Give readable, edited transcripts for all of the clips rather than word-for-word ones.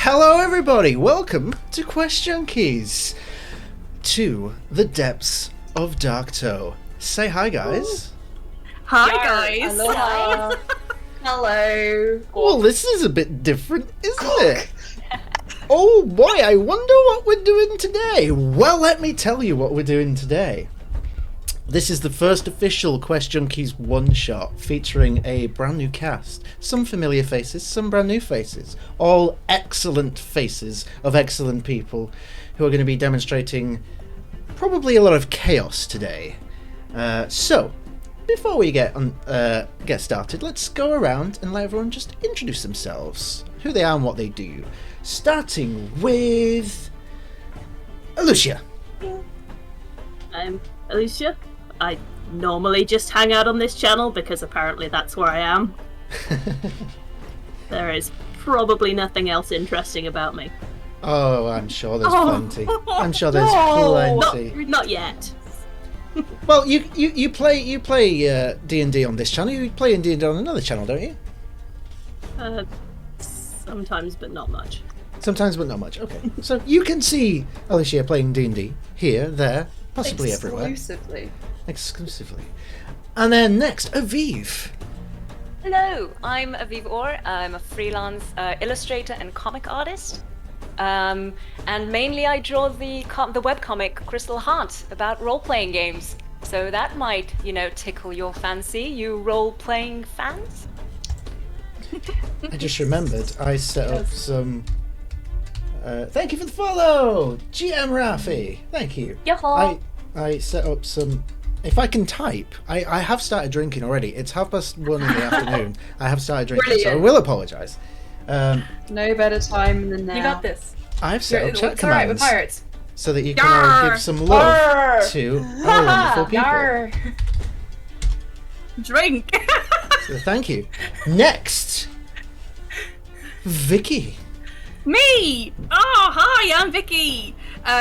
Hello everybody, welcome to QuestJunkies, to the depths of Darktow. Say hi guys. Hi guys. Aloha. Hello. Well, this is a bit different, isn't it? Oh boy, I wonder what we're doing today. Well, let me tell you what we're doing today. This is the first official QuestJunkies one-shot featuring a brand new cast. Some familiar faces, some brand new faces. All excellent faces of excellent people who are going to be demonstrating probably a lot of chaos today. So, before we get started, let's go around and let everyone just introduce themselves, who they are and what they do. Starting with Alicia. I'm Alicia. I normally just hang out on this channel because apparently that's where I am. There is probably nothing else interesting about me. Oh, I'm sure there's plenty. I'm sure there's plenty. Not yet. Well, you play D&D on this channel. You play D&D on another channel, don't you? Sometimes, but not much. Sometimes, but not much. Okay, so you can see Alicia playing D&D here, there, possibly everywhere. Exclusively. And then next, Aviv. Hello, I'm Aviv Orr. I'm a freelance illustrator and comic artist. And mainly I draw the webcomic Crystal Heart about role-playing games. So that might, tickle your fancy, you role-playing fans. I just remembered I set up some... thank you for the follow! GM Rafi! Thank you. Yo-ho! I set up some... If I can type, I have started drinking already. It's 1:30 in the afternoon. I have started drinking, Brilliant. so I will apologise. No better time than now. You got this. I've set up chat It's alright, we're commands pirates. so that you can all give some love to our wonderful people. Yarr. Drink! So thank you. Next, Vicky. Me! Oh, hi, I'm Vicky.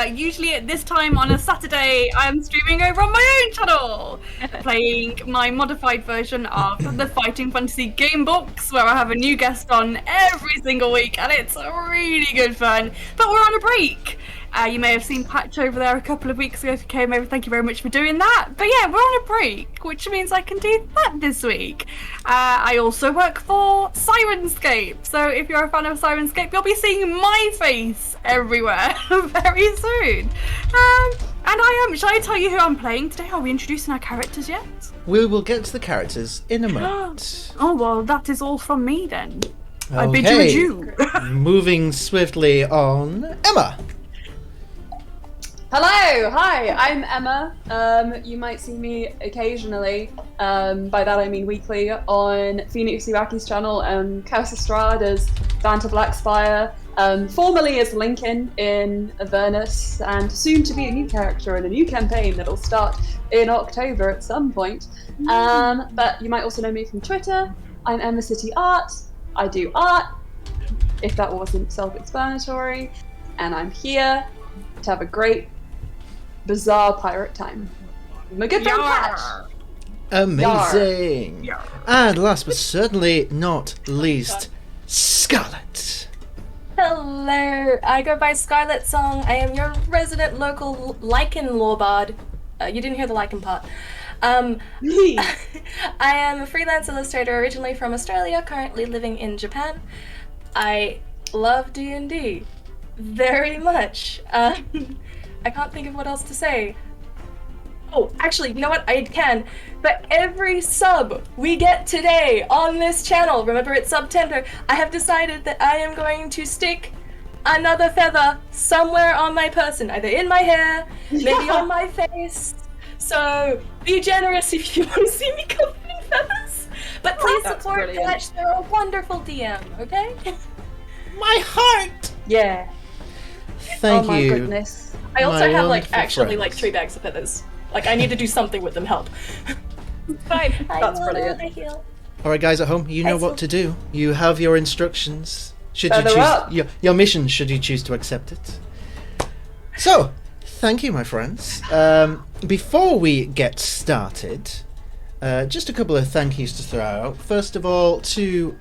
Usually at this time on a Saturday, I'm streaming over on my own channel, playing my modified version of the Fighting Fantasy game books, where I have a new guest on every single week, and it's really good fun. But we're on a break. You may have seen Patch over there a couple of weeks ago if you came over. Thank you very much for doing that. But yeah, we're on a break, which means I can do that this week. I also work for Sirenscape. So if you're a fan of Sirenscape, you'll be seeing my face everywhere very soon. And shall I tell you who I'm playing today? Are we introducing our characters yet? We will get to the characters in a moment. Oh, well, that is all from me then. I bid you adieu. Moving swiftly on, Emma. Hello, hi, I'm Emma. You might see me occasionally, by that I mean weekly, on Phoenix Iraki's channel, Chaos Estrade as Vanta Blackspire, formerly as Lincoln in Avernus, and soon to be a new character in a new campaign that'll start in October at some point. But you might also know me from Twitter. I'm Emma City Art. I do art, if that wasn't self-explanatory, and I'm here to have a great bizarre pirate time. My good friend Patch. Amazing. Yar. And last but certainly not least, Scarlet. Hello, I go by Scarlet Song. I am your resident local lichen lawbard. You didn't hear the lichen part. I am a freelance illustrator originally from Australia, currently living in Japan. I love D&D very much. I can't think of what else to say. Oh, actually, you know what? I can. But every sub we get today on this channel, remember it's sub tender, I have decided that I am going to stick another feather somewhere on my person, either in my hair, maybe on my face. So be generous if you want to see me covered in feathers. But please support Patch. They're a wonderful DM, okay? My heart. Yeah. Thank oh my you. goodness. I also My have wonderful like friends. 3 bags of feathers. Like I need to do something with them. Help. Fine. That's brilliant. All right, guys at home, you know what to do. You have your instructions. Should you Feather up. choose your mission? Should you choose to accept it? So, thank you, my friends. Before we get started, just a couple of thank yous to throw out. First of all, to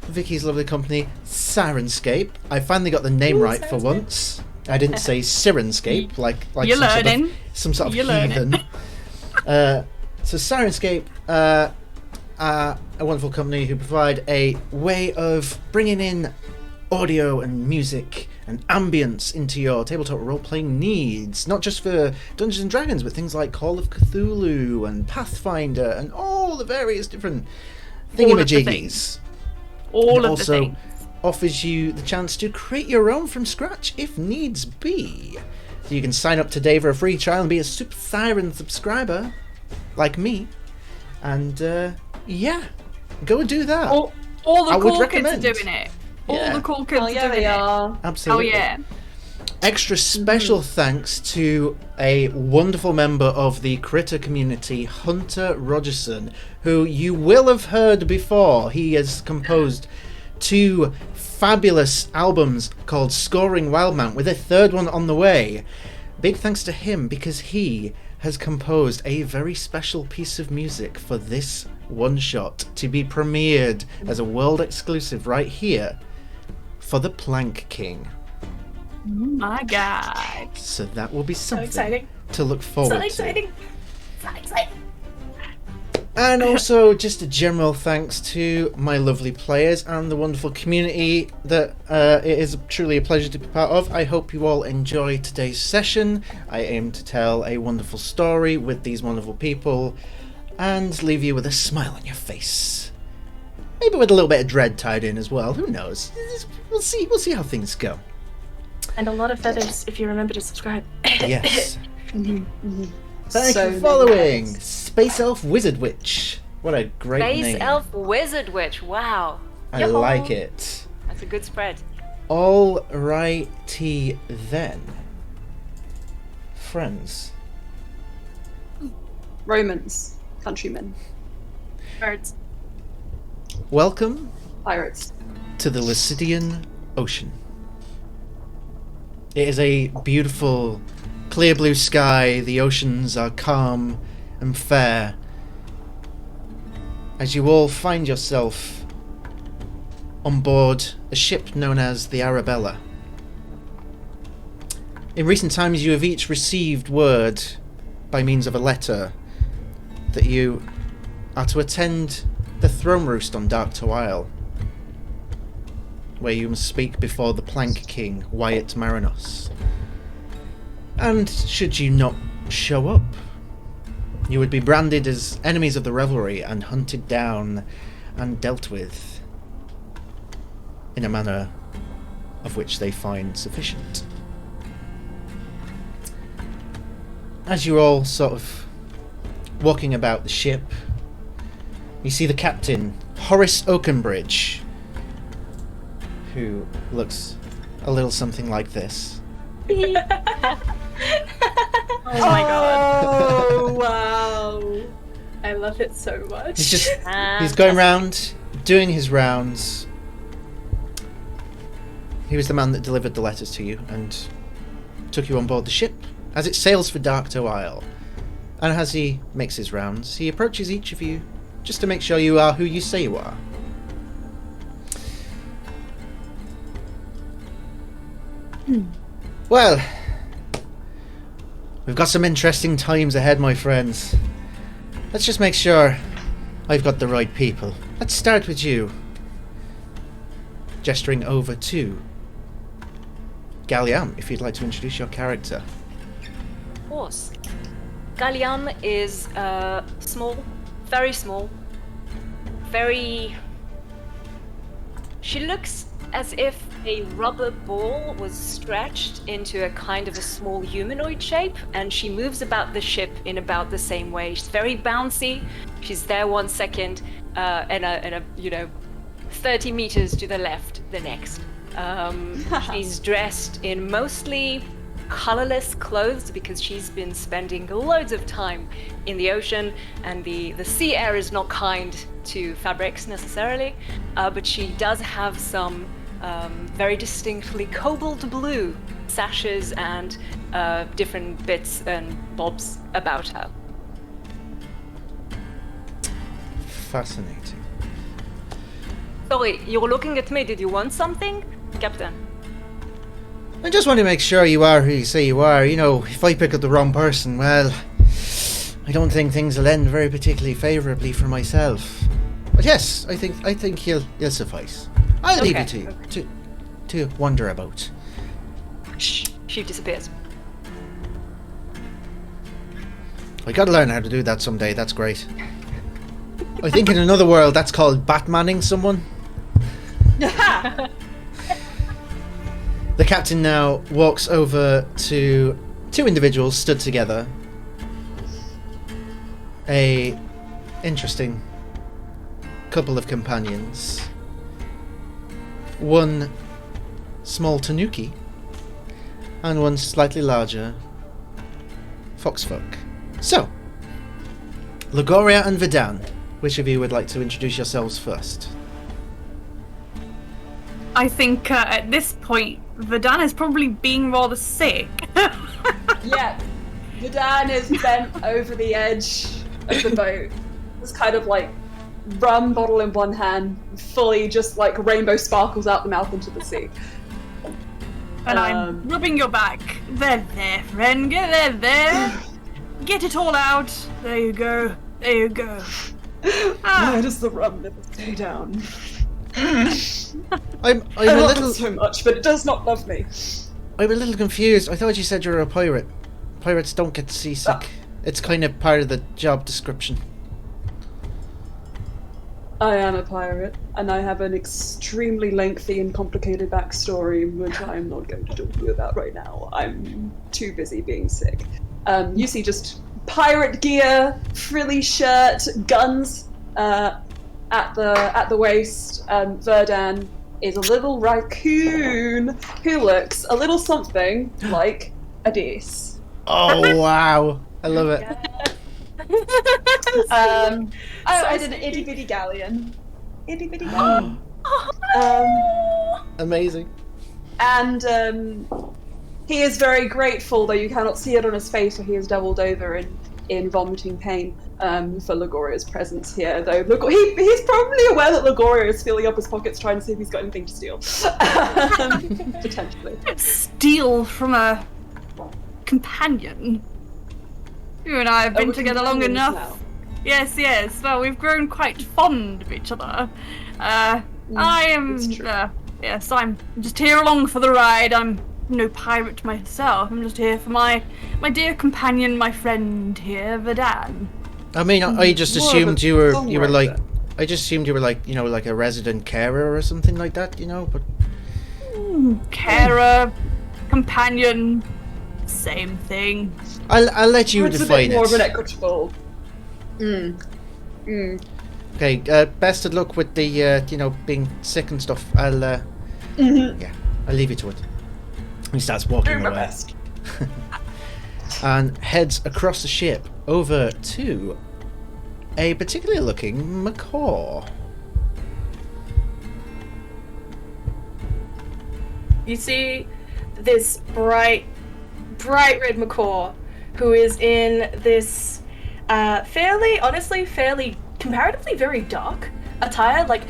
Vicky's lovely company, Sirenscape. I finally got the name right for Sirenscape. once. I didn't say Sirenscape like You're learning. some sort of You're learning. heathen. So Sirenscape, a wonderful company who provide a way of bringing in audio and music and ambience into your tabletop role-playing needs, not just for Dungeons and Dragons, but things like Call of Cthulhu and Pathfinder and all the various different thingamajiggies. All It of the also things. offers you the chance to create your own from scratch if needs be. So you can sign up today for a free trial and be a Super Siren subscriber, like me. And yeah, go do that. All the I would cool kids are recommend. doing it. Yeah. All the cool kids Oh are yeah, doing they it. are. Oh Absolutely. yeah. Extra special thanks to a wonderful member of the critter community, Hunter Rogerson, who you will have heard before. He has composed 2 fabulous albums called Scoring Wildemount, with a 3rd one on the way. Big thanks to him, because he has composed a very special piece of music for this one-shot to be premiered as a world exclusive right here for the Plank King. Oh my god. So that will be So something exciting. to look forward So to. exciting. So exciting. And also just a general thanks to my lovely players and the wonderful community that it is truly a pleasure to be part of. I hope you all enjoy today's session. I aim to tell a wonderful story with these wonderful people and leave you with a smile on your face. Maybe with a little bit of dread tied in as well. Who knows? We'll see how things go. And a lot of feathers if you remember to subscribe. Yes. Thank So you many for following feathers. Space Elf Wizard Witch. What a great Space name. Elf Wizard Witch. Wow. I Yo-ho. like it. That's a good spread. Alrighty then. Friends. Romans, countrymen, Birds. Welcome pirates. to the Lycidian Ocean. It is a beautiful, clear blue sky. The oceans are calm and fair. As you all find yourself on board a ship known as the Arabella. In recent times, you have each received word by means of a letter that you are to attend the throne roost on Darktow Isle, where you must speak before the Plank King, Wyatt Marinos. And should you not show up, you would be branded as enemies of the revelry and hunted down and dealt with in a manner of which they find sufficient. As you're all sort of walking about the ship, you see the captain, Horace Oakenbridge, who looks a little something like this. Oh my god. Oh wow! I love it so much. He's going around doing his rounds. He was the man that delivered the letters to you and took you on board the ship as it sails for Darktow Isle. And as he makes his rounds, he approaches each of you just to make sure you are who you say you are. Well, we've got some interesting times ahead, my friends. Let's just make sure I've got the right people. Let's start with you. Gesturing over to Galliam, if you'd like to introduce your character. Of course. Galliam is small, very small, very... She looks as if a rubber ball was stretched into a kind of a small humanoid shape, and she moves about the ship in about the same way. She's very bouncy. She's there 1 second, and a 30 meters to the left the next. She's dressed in mostly colorless clothes because she's been spending loads of time in the ocean, and the sea air is not kind to fabrics necessarily, but she does have some very distinctly cobalt blue sashes and different bits and bobs about her. Fascinating. Sorry, you're looking at me. Did you want something, Captain? I just want to make sure you are who you say you are. You know, if I pick up the wrong person, well, I don't think things will end very particularly favourably for myself. But yes, I think you'll suffice. I'll leave you to wander about. Shh. She disappears. I gotta learn how to do that someday. That's great. I think in another world that's called Batmaning someone. The captain now walks over to two individuals stood together. A interesting couple of companions. One small tanuki and one slightly larger foxfolk. So, Lagoria and Vidan, which of you would like to introduce yourselves first? I think at this point, Vidan is probably being rather sick. Yeah, Vidan is bent over the edge of the boat. It's kind of like rum bottle in one hand, fully just like rainbow sparkles out the mouth into the sea. And I'm rubbing your back. There, friend. Get there. Get it all out. There you go. There you go. Why does the rum never stay down? I'm I a love little it so much, but it does not love me. I'm a little confused. I thought you said you were a pirate. Pirates don't get seasick. It's kind of part of the job description. I am a pirate, and I have an extremely lengthy and complicated backstory, which I am not going to talk to you about right now. I'm too busy being sick. You see just pirate gear, frilly shirt, guns at the waist. Verdan is a little raccoon who looks a little something like a dice. Oh wow! I love it. I did an itty bitty galleon. Itty bitty galleon. Amazing. And he is very grateful, though you cannot see it on his face, for he is doubled over in vomiting pain for Lagoria's presence here. Though he's probably aware that Lagoria is filling up his pockets trying to see if he's got anything to steal. Potentially. Steal from a companion. You and I have been together long enough. Now. Yes. Well, we've grown quite fond of each other. I am. Yes, I'm just here along for the ride. I'm no pirate myself. I'm just here for my dear companion, my friend here, Vidan. I mean, I just assumed you were like, I just assumed you were like, you know, like a resident carer or something like that, you know. But carer, companion, same thing. I'll let you It's define a bit more of an it. equitable. Okay. Best of luck with the you know, being sick and stuff. I'll leave you to it. He starts walking Do my away best. and heads across the ship over to a particular looking macaw. You see this bright red macaw who is in this fairly comparatively very dark attire. Like,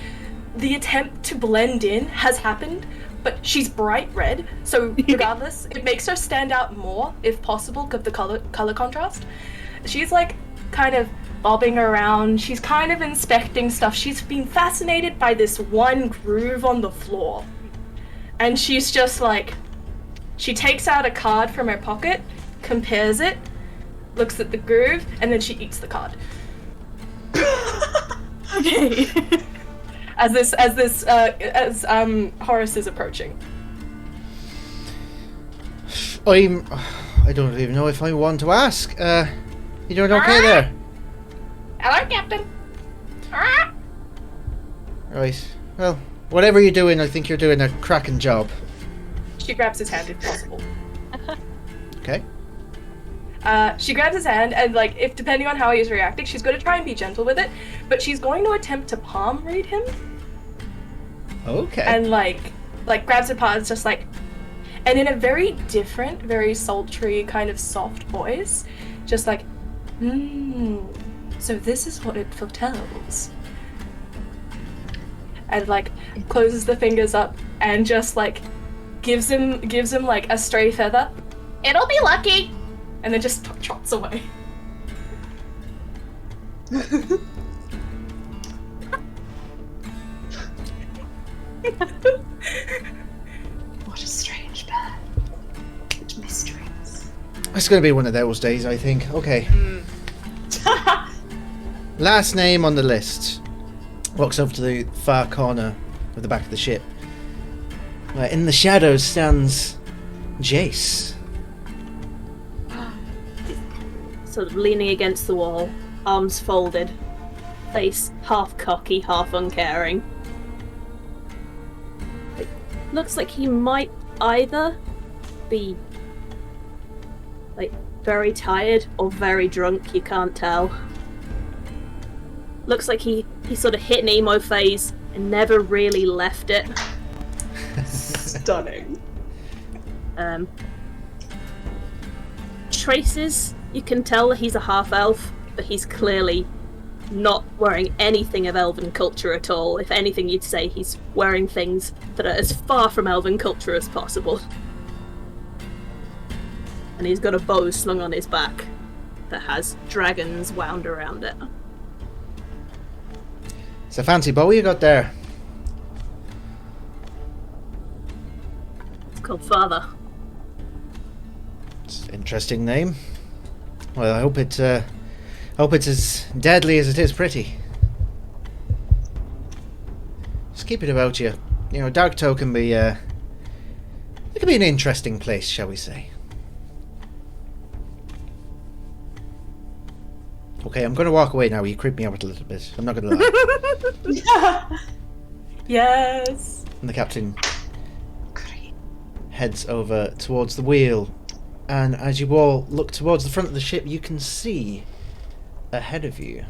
the attempt to blend in has happened, but she's bright red, so regardless, it makes her stand out more, if possible, of the color contrast. She's like kind of bobbing around, she's kind of inspecting stuff. She's been fascinated by this one groove on the floor. And she's just like, she takes out a card from her pocket, compares it, looks at the groove, and then she eats the card. Okay. as Horace is approaching. I don't even know if I want to ask. You doing okay there? Hello, Captain. Right. Well, whatever you're doing, I think you're doing a cracking job. She grabs his hand if possible. Okay. She grabs his hand and, like, if depending on how he's reacting, she's going to try and be gentle with it, but she's going to attempt to palm read him. Okay. And like grabs her paws, just like, and in a very different, very sultry, kind of soft voice, just like, so this is what it foretells. and like closes the fingers up and just like gives him like a stray feather. It'll be lucky, and then just trots away. What a strange bird. What mysteries. It's going to be one of those days, I think. Okay. Last name on the list. Walks over to the far corner of the back of the ship. Where in the shadows stands Jace. Sort of leaning against the wall, arms folded, face half cocky, half uncaring. It looks like he might either be like very tired or very drunk, you can't tell. Looks like he sort of hit an emo phase and never really left it. Stunning. Traces, you can tell that he's a half-elf, but he's clearly not wearing anything of elven culture at all. If anything, you'd say he's wearing things that are as far from elven culture as possible. And he's got a bow slung on his back that has dragons wound around it. It's a fancy bow you got there. It's called Father. It's an interesting name. Well, I hope it's as deadly as it is pretty. Just keep it about you. You know, Darktow can be it can be an interesting place, shall we say. Okay, I'm going to walk away now. You creep me out a little bit. I'm not going to lie. Yes. And the captain heads over towards the wheel. And as you all look towards the front of the ship, you can see ahead of you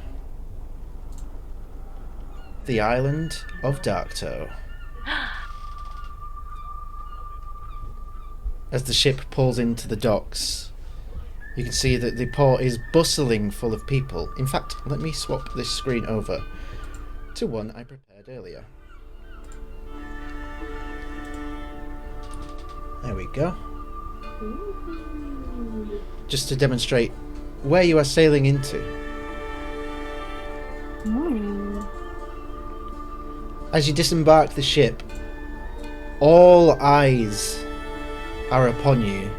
the Island of Darktow. As the ship pulls into the docks, you can see that the port is bustling full of people. In fact, let me swap this screen over to one I prepared earlier. There we go. Just to demonstrate where you are sailing into. As you disembark the ship, all eyes are upon you.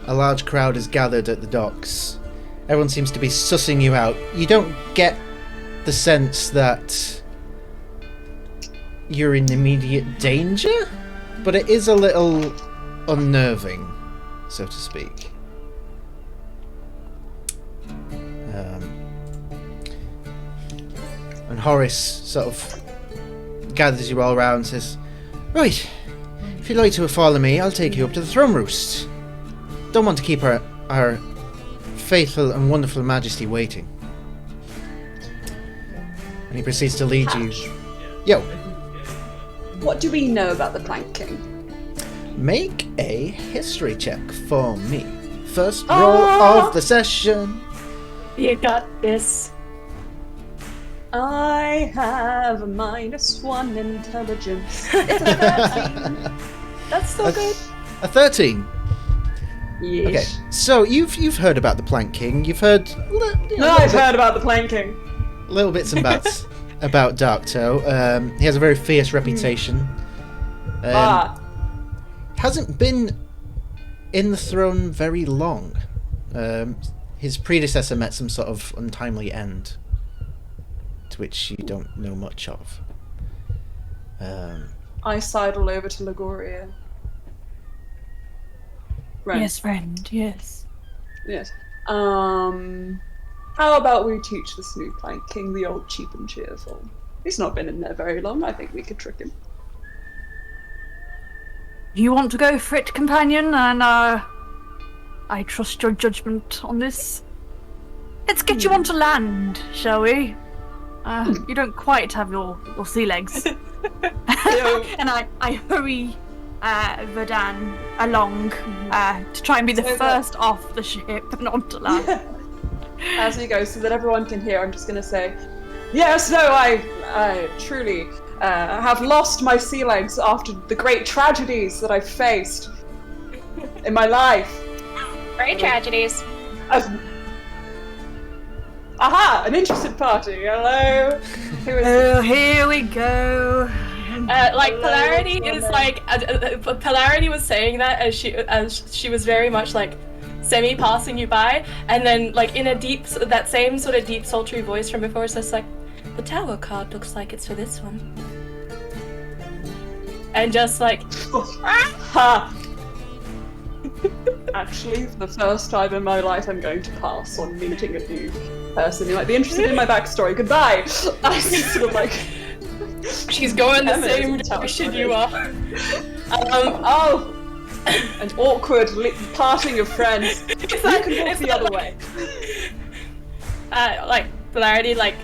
A large crowd is gathered at the docks. Everyone seems to be sussing you out. You don't get the sense that you're in immediate danger, but it is a little unnerving, so to speak. And Horace sort of gathers you all around and says, "Right, if you'd like to follow me, I'll take you up to the throne roost. Don't want to keep our faithful and wonderful Majesty waiting." And he proceeds to lead you. Yo. What do we know about the Plank King? Make a history check for me. First roll of the session. You got this. I have a -1 intelligence. It's a 13. That's so good. A 13. Yes. Okay, so you've heard about the Plank King. You've heard I've heard about the Plank King. little bits and bats about Darktow. He has a very fierce reputation. Hasn't been in the throne very long. His predecessor met some sort of untimely end, to which you don't know much of. I sidle over to Lagoria. Right. Yes, friend, yes. Yes. How about we teach this new Plank King the old cheap and cheerful? He's not been in there very long. I think we could trick him. You want to go for it, companion, and I trust your judgment on this. Let's get you onto land, shall we? You don't quite have your sea legs. And I hurry Verdan along to try and be the first off the ship and onto land. As we go, so that everyone can hear, I'm just going to say, Yes, no, I truly have lost my sea legs after the great tragedies that I've faced in my life. Great tragedies. Aha! An interested party. Hello. Who is Oh, here we go. Like Hello, Polarity woman. is like Polarity was saying that as she was very much like semi passing you by, and then like in a deep that same sort of deep sultry voice from before says like, the tower card looks like it's for this one, and just like Ha! Actually, for the first time in my life, I'm going to pass on meeting a new person who might be interested in my backstory. Goodbye! I sort of like... she's going the Emma same doesn't tell direction me. you are. Oh! An awkward parting of friends. You It's can walk the other like, way. Like Polarity, like,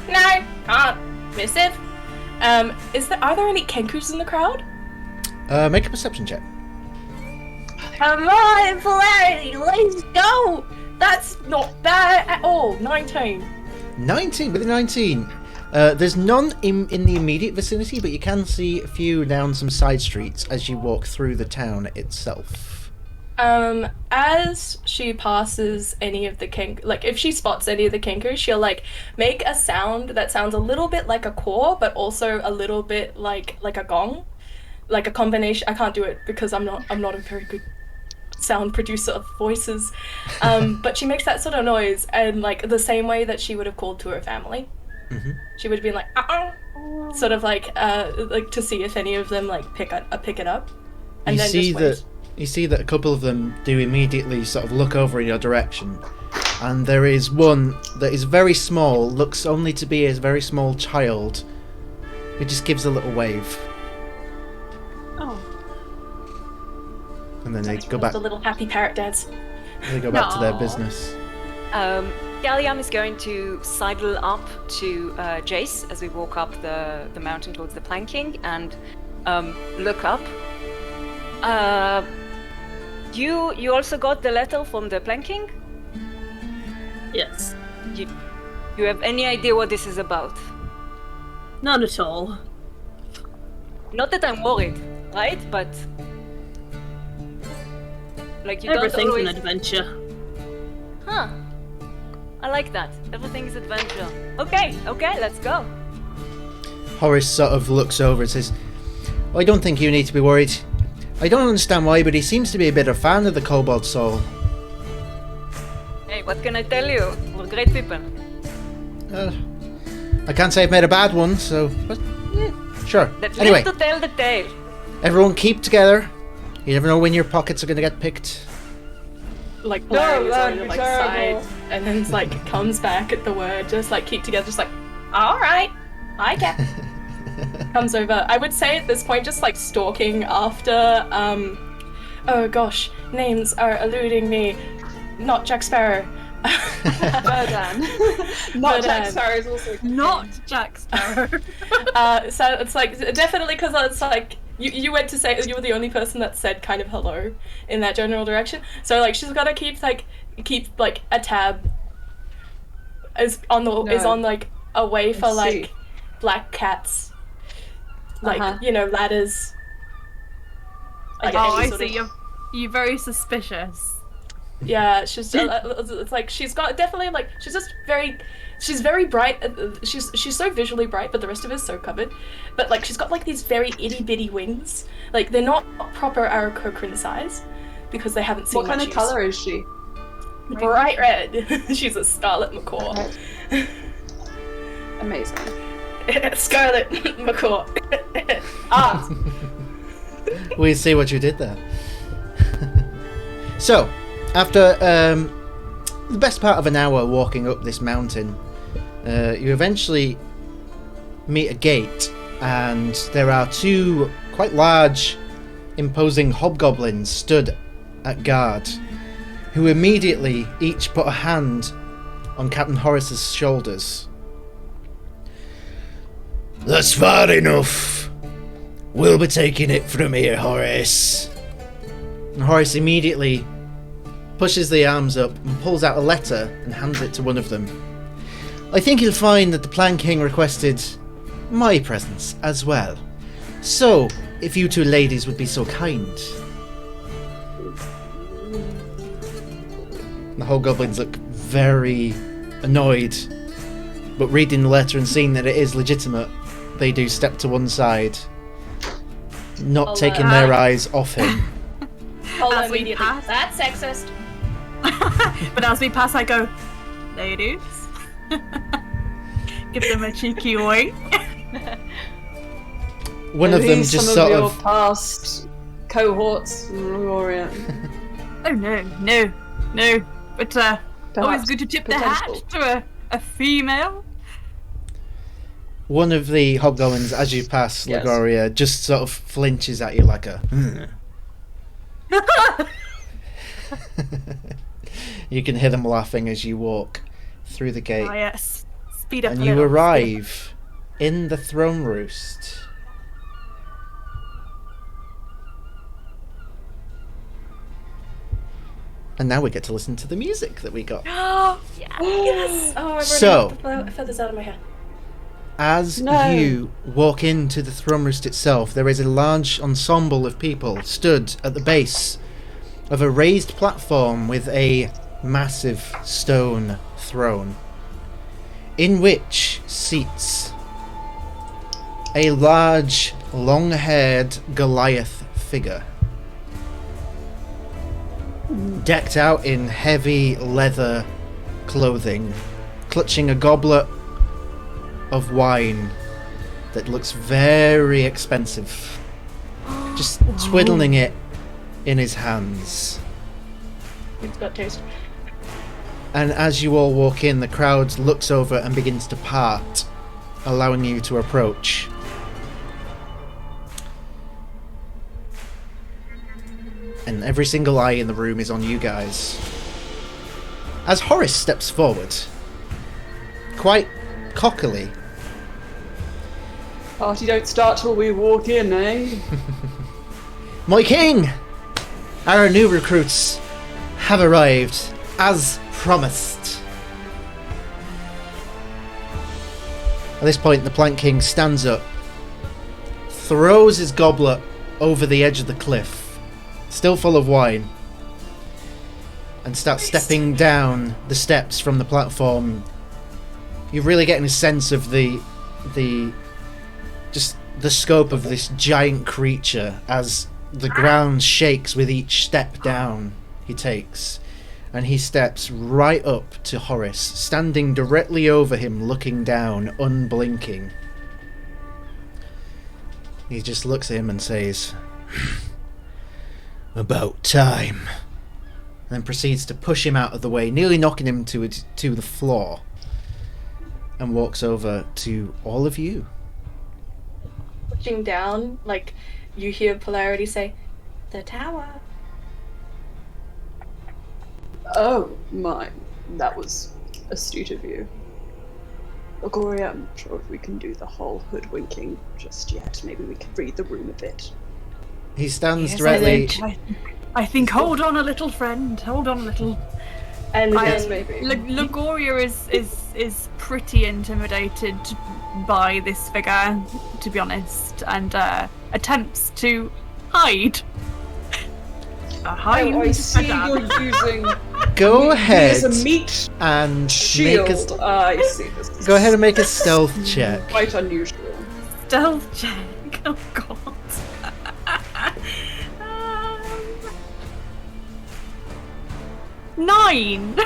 no, can't, missive. Are there any Kenkus in the crowd? Make a perception check. Come on, Polarity, let's go! That's not bad at all. 19. 19, with a 19. There's none in the immediate vicinity, but you can see a few down some side streets as you walk through the town itself. As she passes any of the if she spots any of the Kenkus, she'll like make a sound that sounds a little bit like a caw, but also a little bit like a gong, like a combination. I can't do it because I'm not a very good sound producer of voices, but she makes that sort of noise, and like the same way that she would have called to her family. Mm-hmm. She would have been like sort of like to see if any of them like pick it up, and then just wait. You see that a couple of them do immediately sort of look over in your direction, and there is one that is very small, looks only to be a very small child, who just gives a little wave. Oh. And then they go back. The little happy parrot dance. They go back to their Aw. business. Gallium is going to sidle up to Jace as we walk up the mountain towards the planking and look up. You also got the letter from the planking? Yes. You have any idea what this is about? None at all. Not that I'm worried, right? But like you Everything's don't always... an adventure. Huh. I like that. Everything's adventure. Okay, let's go. Horace sort of looks over and says, "Well, I don't think you need to be worried. I don't understand why, but he seems to be a bit of a fan of the Kobold Soul." Hey, what can I tell you? We're great people. I can't say I've made a bad one, so... But, yeah, sure. Let's Anyway, live to tell the tale. everyone keep together. You never know when your pockets are going to get picked. Like No, Polarity's that'd on the be like terrible. side, and then like comes back at the word, just like keep together, just like, all right, I get. Comes over. I would say at this point, just like stalking after. Oh gosh, names are eluding me. Not Jack Sparrow. Verdan. Not Jack Verdan. Sparrow is also... Not Jack Sparrow. So it's like definitely because it's like you went to say you were the only person that said kind of hello in that general direction. So like she's got to keep like a tab is on like away for see. like black cats, like Uh-huh. ladders. Like Oh, any I sort see. of- You're very suspicious. Yeah, she's it's like she's got definitely like she's very bright. She's so visually bright, but the rest of it is so covered. But like she's got like these very itty bitty wings. Like they're not proper Aarakocran size because they haven't seen What kind much of use. color is she? Bright red. She's a scarlet macaw. Amazing. Scarlet macaw. Ah! We see what you did there. So, after the best part of an hour walking up this mountain, you eventually meet a gate, and there are two quite large, imposing hobgoblins stood at guard, who immediately each put a hand on Captain Horace's shoulders. "That's far enough. We'll be taking it from here, Horace." And Horace immediately pushes the arms up and pulls out a letter and hands it to one of them. I think you'll find that the Plan King requested my presence as well. So, if you two ladies would be so kind. The hobgoblins look very annoyed, but reading the letter and seeing that it is legitimate, they do step to one side, not taking their eyes off him. Hold on As we immediately. pass. That's sexist. But as we pass, I go, ladies. Give them a cheeky wink. One of them These just some sort of your of... past cohorts, Gloria. Oh no. But always Perhaps good to tip the potential. hat to a female. One of the hobgoblins, as you pass Yes. Lagoria, just sort of flinches at you like a... You can hear them laughing as you walk through the gate. Ah, yes. Speed up And a you little. arrive in the throne roost. And now we get to listen to the music that we got. Yes! Oh, I've already So- got the feathers out of my hair. As No. you walk into the throne roost itself, there is a large ensemble of people stood at the base of a raised platform with a massive stone throne, in which seats a large, long-haired Goliath figure, decked out in heavy leather clothing, clutching a goblet of wine that looks very expensive, just twiddling it in his hands. It's got taste. And as you all walk in, the crowd looks over and begins to part, allowing you to approach. And every single eye in the room is on you guys. As Horace steps forward, quite cockily. Party don't start till we walk in, eh? My king! Our new recruits have arrived, as promised. At this point, the Plant King stands up, throws his goblet over the edge of the cliff, still full of wine, and starts stepping down the steps from the platform. You're really getting a sense of the scope of this giant creature as the ground shakes with each step down he takes. And he steps right up to Horace, standing directly over him, looking down, unblinking. He just looks at him and says, "About time." And then proceeds to push him out of the way, nearly knocking him to the floor. And walks over to all of you. Pushing down, like, you hear Polarity say, "The tower." Oh my, that was astute of you. Gloria, I'm not sure if we can do the whole hoodwinking just yet. Maybe we could read the room a bit. He stands Yes, directly... I think, hold on a little, friend. Hold on a little. And Yes, then maybe. Lagoria is pretty intimidated by this figure, to be honest, and attempts to hide. I see you're using Go me ahead as a meat and shield. make a... I see this. is Go ahead and make a stealth check. Quite unusual. Stealth check. Oh god. Um, 9.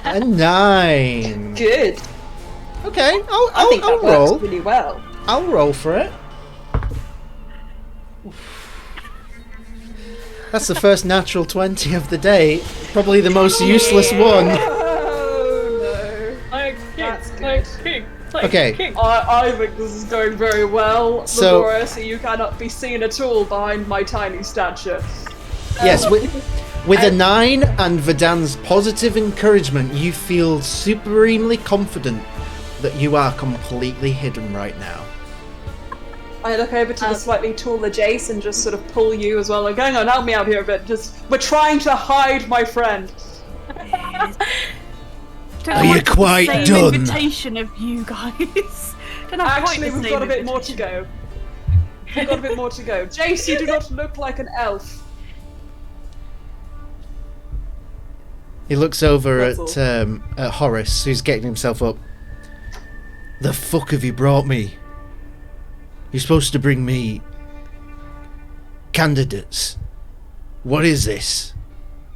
A 9. Good. Okay, I think I'll that roll. works really well. I'll roll for it. That's the first natural 20 of the day. Probably the most useless one. Oh no. That's good. Okay, I think this is going very well, So- Laura, so you cannot be seen at all behind my tiny stature. yes, with a 9 and Vedan's positive encouragement, you feel supremely confident that you are completely hidden right now. I look over to the slightly taller Jace and just sort of pull you as well, like, hang on, help me out here a bit. We're trying to hide my friend. Are you quite Same done? invitation of you guys. Don't have quite Actually, the we've same got a bit more to invitation. go. We've got a bit more to go. Jace, you do not look like an elf. He looks over That's at Horace, who's getting himself up. The fuck have you brought me? You're supposed to bring me candidates. What is this?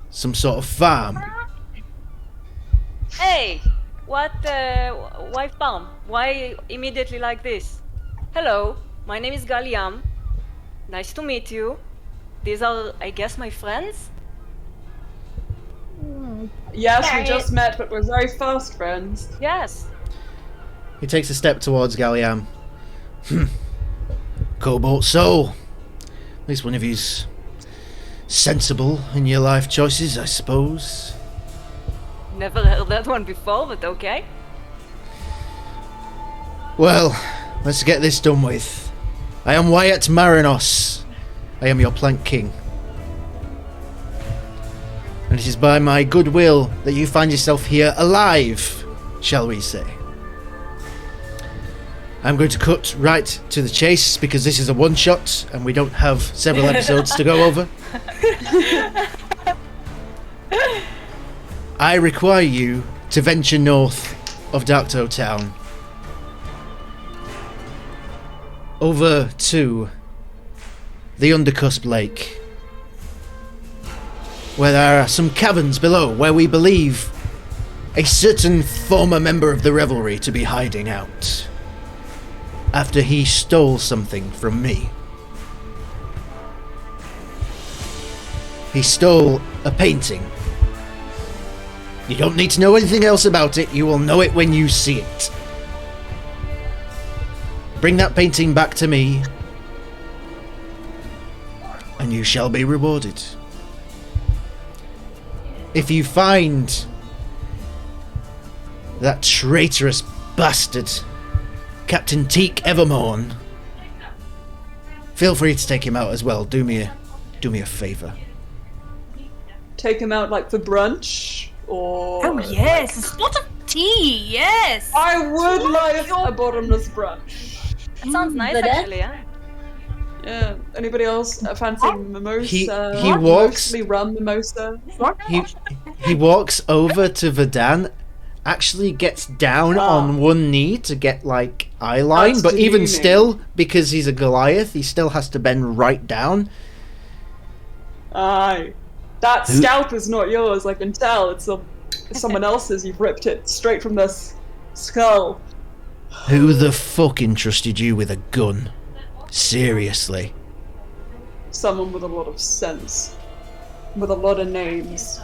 Some sort of farm? Hey, what, wife bomb? Why immediately like this? Hello, my name is Galiam. Nice to meet you. These are, I guess, my friends? Yes, we just met, but we're very fast friends. Yes. He takes a step towards Galliam. Cobalt Soul. At least one of you's sensible in your life choices, I suppose. Never heard that one before, but okay. Well, let's get this done with. I am Wyatt Marinos. I am your Plank King. And it is by my goodwill that you find yourself here alive, shall we say. I'm going to cut right to the chase because this is a one-shot and we don't have several episodes to go over. I require you to venture north of Darktow town. Over to the Undercusp Lake, where there are some caverns below where we believe a certain former member of the revelry to be hiding out after he stole something from me. He stole a painting. You don't need to know anything else about it, you will know it when you see it. Bring that painting back to me, and you shall be rewarded. If you find that traitorous bastard, Captain Teak Evermorn, feel free to take him out as well. Do me a favour. Take him out like for brunch, or... Oh yes, a spot of tea, yes! I would like a bottomless brunch. That sounds nice, But, actually, yeah. Yeah. Anybody else fancy mimosa? He walks- Mostly rum mimosa. He walks over to Verdan, actually gets down on one knee to get like eye line, That's but even demeaning. still, because he's a Goliath, he still has to bend right down. Aye. That scalp is not yours, I can tell. It's someone else's. You've ripped it straight from this skull. Who the fuck entrusted you with a gun? Seriously. Someone with a lot of sense. With a lot of names.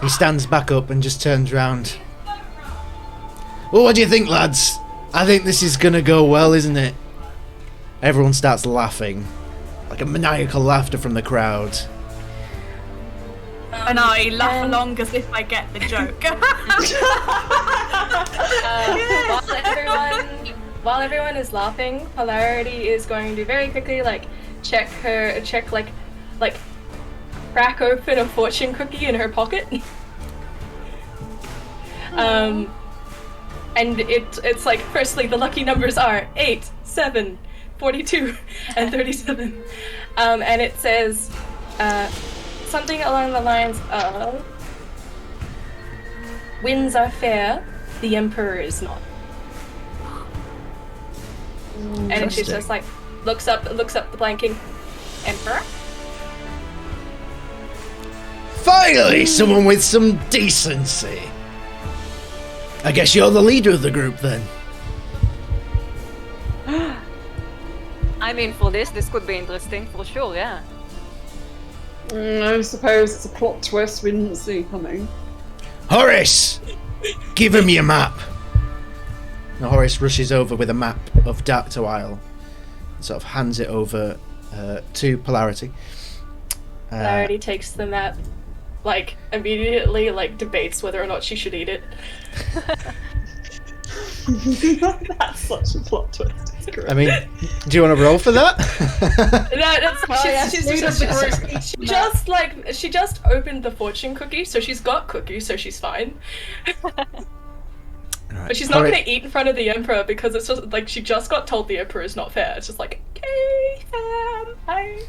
He stands back up and just turns round. Well, what do you think, lads? I think this is gonna go well, isn't it? Everyone starts laughing. Like a maniacal laughter from the crowd. And I laugh along as if I get the joke. While everyone is laughing, Polarity is going to very quickly crack open a fortune cookie in her pocket. And it's like, firstly, the lucky numbers are 8, 7, 42, and 37. And it says something along the lines of, winds are fair, the emperor is not. And she just like looks up the blanking emperor. Finally, someone with some decency. I guess you're the leader of the group then. I mean, for this could be interesting, for sure, yeah. I suppose it's a plot twist we didn't see coming. Horace! Give him your map! Now Horace rushes over with a map of Darktow Isle and sort of hands it over to Polarity. Polarity takes the map, like, immediately, like, debates whether or not she should eat it. That's such a plot twist. It's great. I mean, do you want to roll for that? No, that's fine. She just opened the fortune cookie, so she's got cookies, so she's fine. But she's not going to eat in front of the Emperor because it's just like she just got told the Emperor is not fair. It's just like, okay, fam, hi.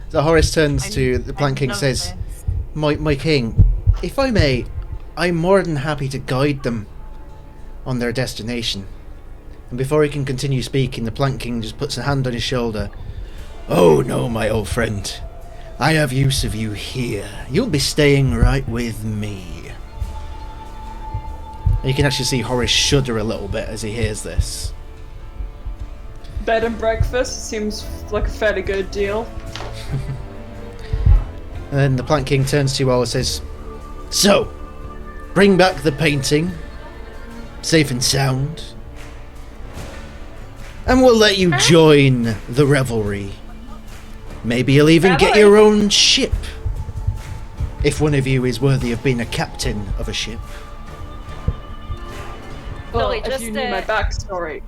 So Horace turns to the Plant King, says, my king, if I may, I'm more than happy to guide them on their destination. And before he can continue speaking, the Plant King just puts a hand on his shoulder. Oh no, my old friend. I have use of you here. You'll be staying right with me. And you can actually see Horace shudder a little bit as he hears this. Bed and breakfast seems like a fairly good deal. And then the Plant King turns to you all and says, so, bring back the painting, safe and sound, and we'll let you join the revelry. Maybe you'll even get your own ship, if one of you is worthy of being a captain of a ship. Well, Sorry, if just, you knew my backstory.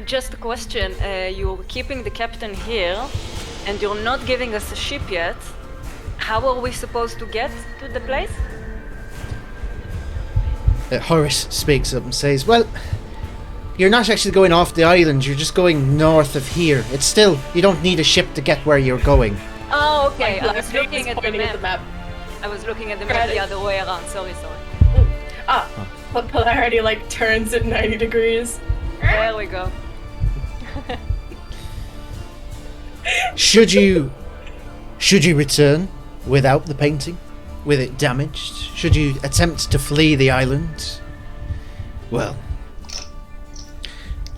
Just a question. You're keeping the captain here, and you're not giving us a ship yet. How are we supposed to get to the place? Horace speaks up and says, well, you're not actually going off the island, you're just going north of here. It's still, you don't need a ship to get where you're going. Oh, okay. Like, I was looking at the map. I was looking at the map the other way around. Sorry. But polarity like turns at 90 degrees. There we go. Should you return without the painting, with it damaged? Should you attempt to flee the island? Well,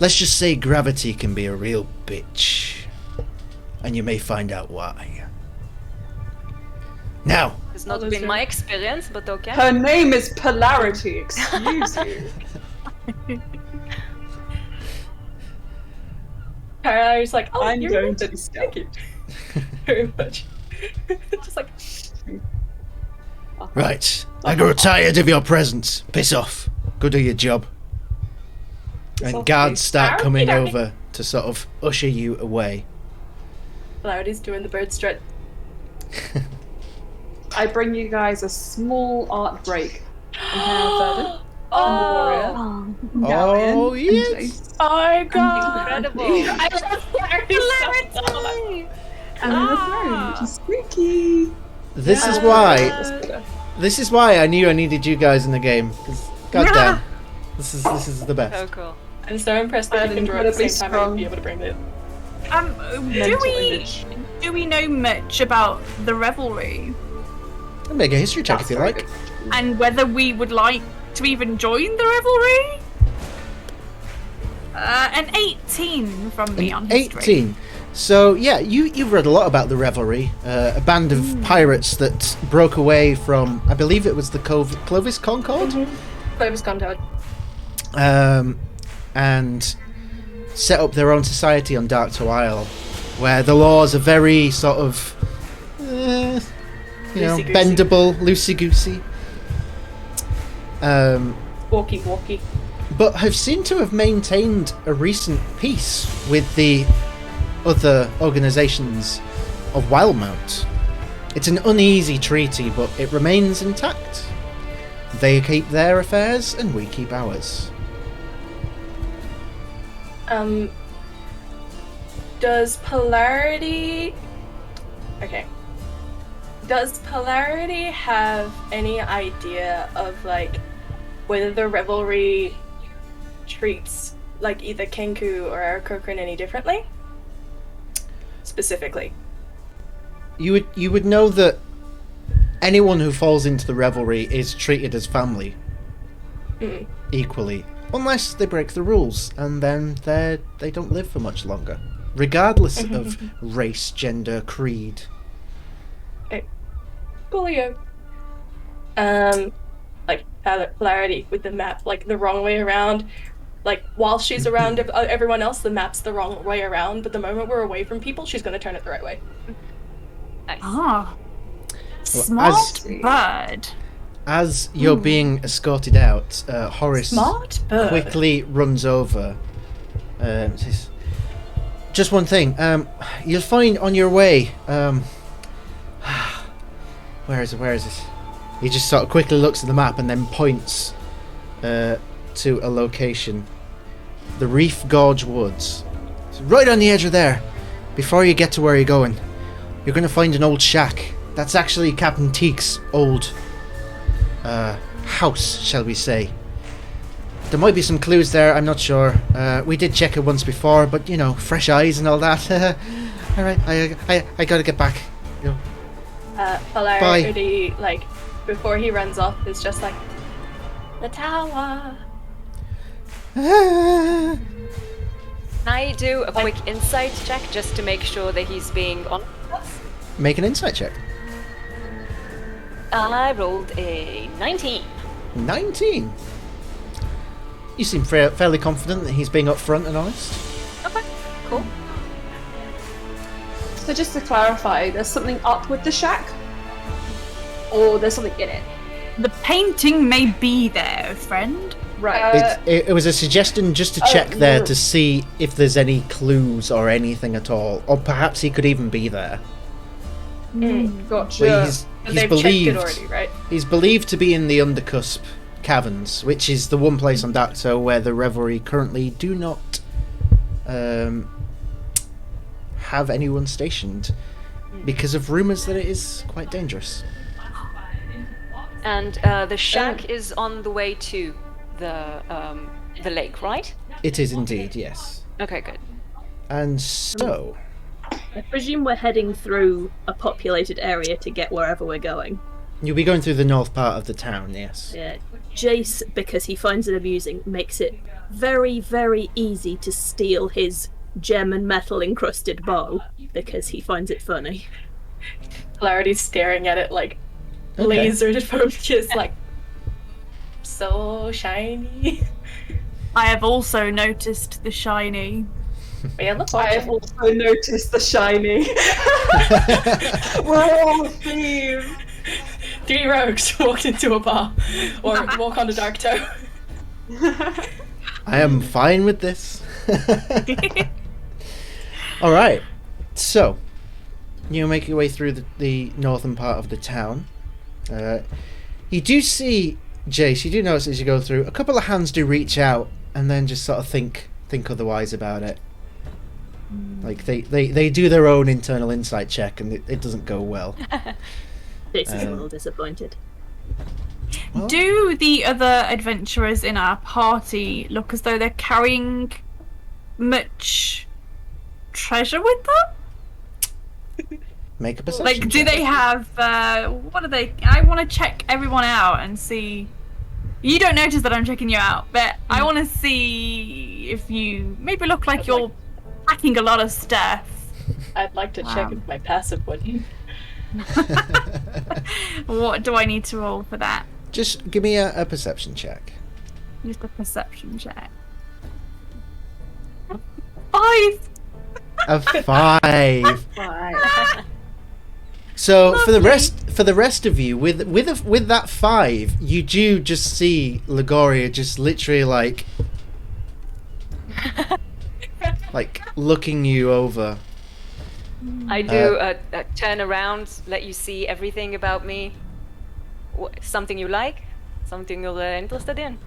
let's just say gravity can be a real bitch, and you may find out why. Now, It's not been my experience, but okay. Her name is Polarity, excuse you. Paralys's like, oh, I'm you're going right. to be scared. Very much. Just like, right, I grow tired of your presence. Piss off. Go do your job. And off, guards please. start coming Okie dokie. over to sort of usher you away. polarity's doing the bird strut. I bring you guys a small art break. And further. And the warrior. Oh, Galleon, yes. and Jace. Oh my god! Incredible. I love polarity so much. And the throne, which is spooky. This is why. This is why I knew I needed you guys in the game. Because, goddamn, this is the best. So cool. I'm so impressed that you can draw at the same time and be able to bring it. Do we know much about the revelry I'll make a history check if you like. and whether we would like to even join the revelry? An 18 from me on history. 18. So yeah, you've read a lot about the Revelry, a band of pirates that broke away from, I believe it was the Clovis Concord, Clovis Concord. and set up their own society on Darktow Isle, where the laws are very sort of, Loosey-goosey. bendable, loosey-goosey. Walkie. But have seemed to have maintained a recent peace with the other organisations of Wildemount. It's an uneasy treaty, but it remains intact. They keep their affairs, and we keep ours. Does polarity... Okay. Does polarity have any idea of, like, whether the revelry treats, like, either Kenku or Arakokran any differently? Specifically. You would know that anyone who falls into the revelry is treated as family equally, unless they break the rules, and then they don't live for much longer, regardless of race, gender, creed. Coolio. Like polarity with the map, like the wrong way around. Like while she's around everyone else, the map's the wrong way around. But the moment we're away from people, she's gonna turn it the right way. Nice. Ah, Well, smart bird. as you're being escorted out, Horace Smart bird. quickly runs over. Says, just one thing. You'll find on your way. Where is it? Where is it? He just sort of quickly looks at the map and then points to a location. The Reef Gorge Woods. It's right on the edge of there. Before you get to where you're going, you're going to find an old shack. That's actually Captain Teak's old house, shall we say. There might be some clues there, I'm not sure. We did check it once before, but you know, fresh eyes and all that. Alright, I gotta get back. You know. Polarity, like, before he runs off, is just like, the tower. Can I do a quick insight check just to make sure that he's being honest with us? Make an insight check. I rolled a 19. 19. You seem fairly confident that he's being upfront and honest. Okay, cool. So just to clarify, there's something up with the shack? Or there's something in it? The painting may be there, friend. Right. It was a suggestion just to check there to see if there's any clues or anything at all. Or perhaps he could even be there. Gotcha. But he's They've believed, checked it already, right? he's believed to be in the Undercusp Caverns, which is the one place on Darktow where the Revelry currently do not have anyone stationed because of rumours that it is quite dangerous. And the shack is on the way to the lake, right? It is indeed, yes. Okay, good. And so, I presume we're heading through a populated area to get wherever we're going. you'll be going through the north part of the town, yes. Yeah. Jace, because he finds it amusing, makes it very, very easy to steal his gem and metal encrusted bow because he finds it funny. Polarity's staring at it like Okay. laser focus, like so shiny. I have also noticed the shiny. Yeah, look, I have also noticed the shiny. We're all thieves. 3 rogues walked into a bar, or walk on the Darktow. I am fine with this. Alright, so you make your way through the northern part of the town. You do see, Jace, you do notice as you go through, a couple of hands do reach out and then just sort of think otherwise about it. Like they do their own internal insight check and it doesn't go well. Jace is a little disappointed. Well, Do the other adventurers in our party look as though they're carrying much treasure with them? make a perception Like, do check. they have, what are they? I want to check everyone out and see. You don't notice that I'm checking you out, but I want to see if you maybe look like you're packing a lot of stuff. I'd like to check if my passive would. What do I need to roll for that? Just give me a perception check. Just a perception check. 5! A 5. So for the rest of you, with that 5, you do just see Ligoria just literally like looking you over. I do a turn around, let you see everything about me. Something you like? Something you're interested in?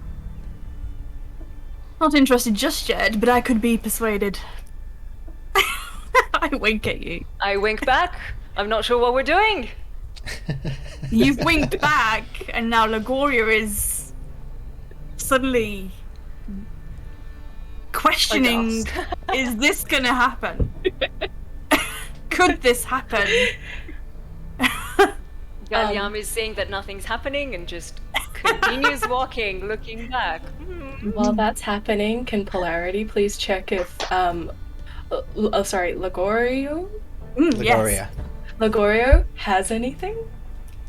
Not interested just yet, but I could be persuaded. I wink at you. I wink back. I'm not sure what we're doing. You've winked back, and now Ligoria is suddenly questioning, is this gonna happen? Could this happen? Galyam is saying that nothing's happening and just continues walking, looking back. While that's happening, can Polarity please check if Ligorio Ligoria. Yes. Ligorio has anything?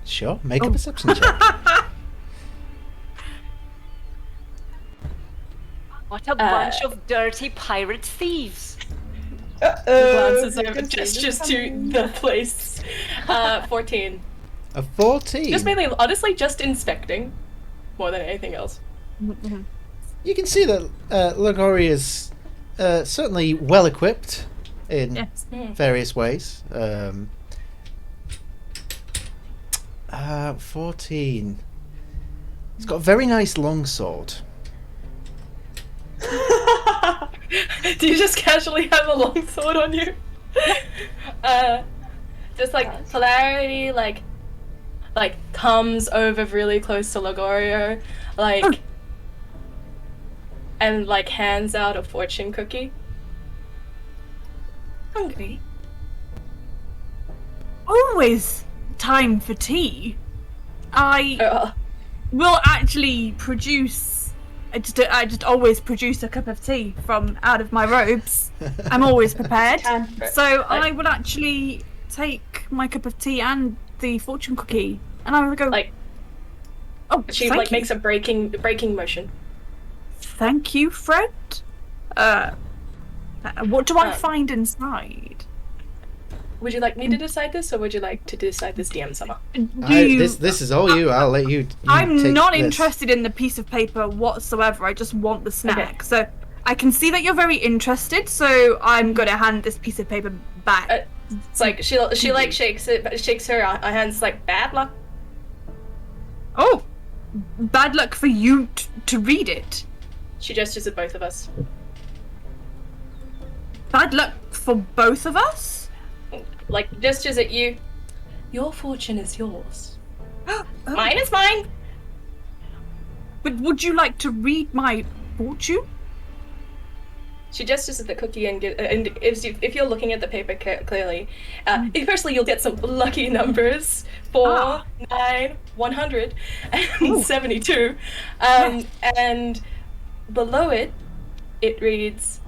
Sure, make a perception check. What a bunch of dirty pirate thieves. Glances over, gestures to the place. 14. A 14. Just mainly, honestly, just inspecting more than anything else. You can see that Lagori is certainly well equipped in Yes. various ways. 14. He's got a very nice longsword. Do you just casually have a longsword on you? Just like polarity, like comes over really close to Lagorio, like, and like hands out a fortune cookie. Hungry? Always time for tea. I will actually produce. I just always produce a cup of tea from out of my robes. I'm always prepared. So I would actually take my cup of tea and the fortune cookie, and I would go like. Oh, She thank like you. makes a breaking motion. Thank you, Fred. What do I find inside? Would you like me to decide this, or would you like to decide this, DM Summer? This is all you. I'll let you. I'm take not this. interested in the piece of paper whatsoever. I just want the snack. Okay. So I can see that you're very interested. So I'm gonna hand this piece of paper back. It's like she like shakes her hands like bad luck. Oh, bad luck for you to read it. She gestures at both of us. Bad luck for both of us. Like gestures at you. Your fortune is yours. Mine is mine. But would you like to read my fortune? She gestures at the cookie and if you're looking at the paper clearly, personally you'll get some lucky numbers: 4, 9, 100, and 72. And below it, it reads,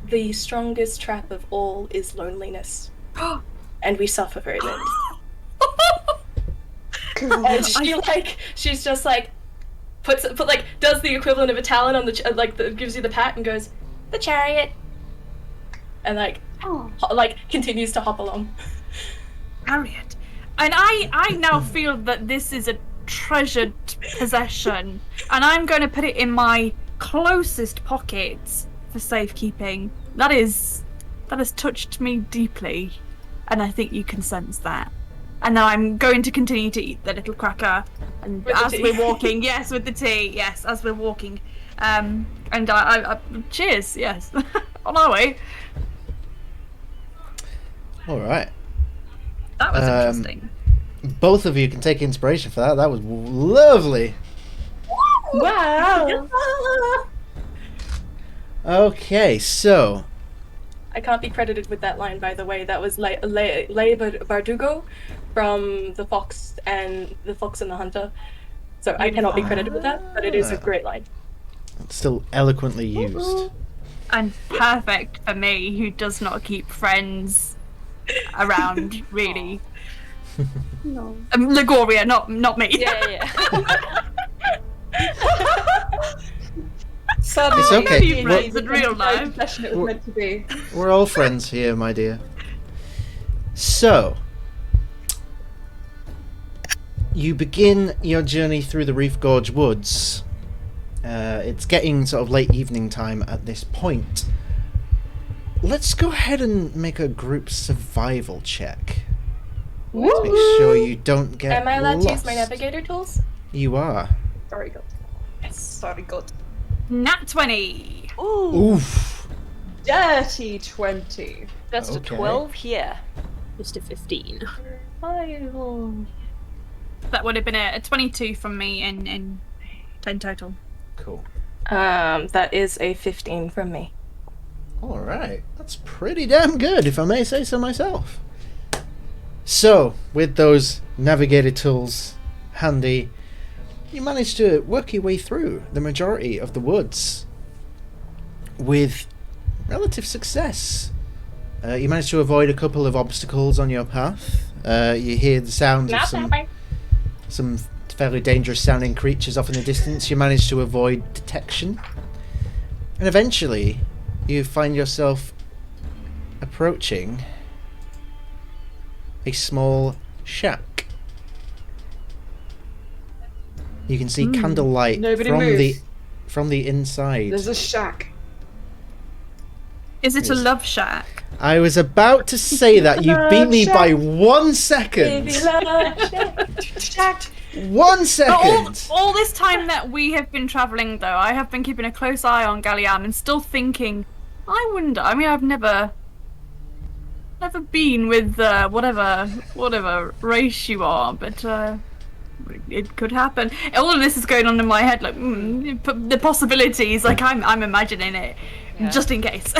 "The strongest trap of all is loneliness, and we suffer very little." And she's just like does the equivalent of a talon on the gives you the pat and goes, "The chariot," and continues to hop along. Harriet. And I now feel that this is a treasured possession, and I'm going to put it in my closest pockets for safekeeping. That has touched me deeply, and I think you can sense that. And now I'm going to continue to eat the little cracker, and With the as tea. we're walking, yes, with the tea, yes, as we're walking, and I cheers, yes, on our way. All right. That was interesting. Both of you can take inspiration for that. That was lovely. Wow. Okay, so I can't be credited with that line, by the way. That was Le Bardugo from The Fox and the Hunter. So I cannot be credited with that, but it is a great line. still eloquently used. And perfect for me, who does not keep friends around, really. No. Lagoria, not me. Yeah. Sadly, It's okay. Keep friends in real life. Profession it was meant to be. We're all friends here, my dear. So, you begin your journey through the Reef Gorge woods. It's getting sort of late evening time at this point. Let's go ahead and make a group survival check. Let's make sure you don't get Am I allowed lost. to use my navigator tools? You are. Very good. Yes, very good. Nat 20. Oof. Dirty 20. Just Okay. a 12 here. Just a 15. That would have been a 22 from me in 10 total. Cool. That is a 15 from me. All right, that's pretty damn good, if I may say so myself. So, with those navigator tools handy, you manage to work your way through the majority of the woods with relative success. You manage to avoid a couple of obstacles on your path. You hear the sounds of some fairly dangerous sounding creatures off in the distance. You manage to avoid detection. And eventually, you find yourself approaching a small shack. You can see candlelight Nobody from move. the inside. There's a shack. Is it a love shack? I was about to say that. You beat me by 1 second. Baby love shack. 1 second. All this time that we have been travelling, though, I have been keeping a close eye on Galliam and still thinking, I wonder. I mean, I've never been with whatever race you are, but it could happen. All of this is going on in my head, like the possibilities. Like I'm imagining it, just in case.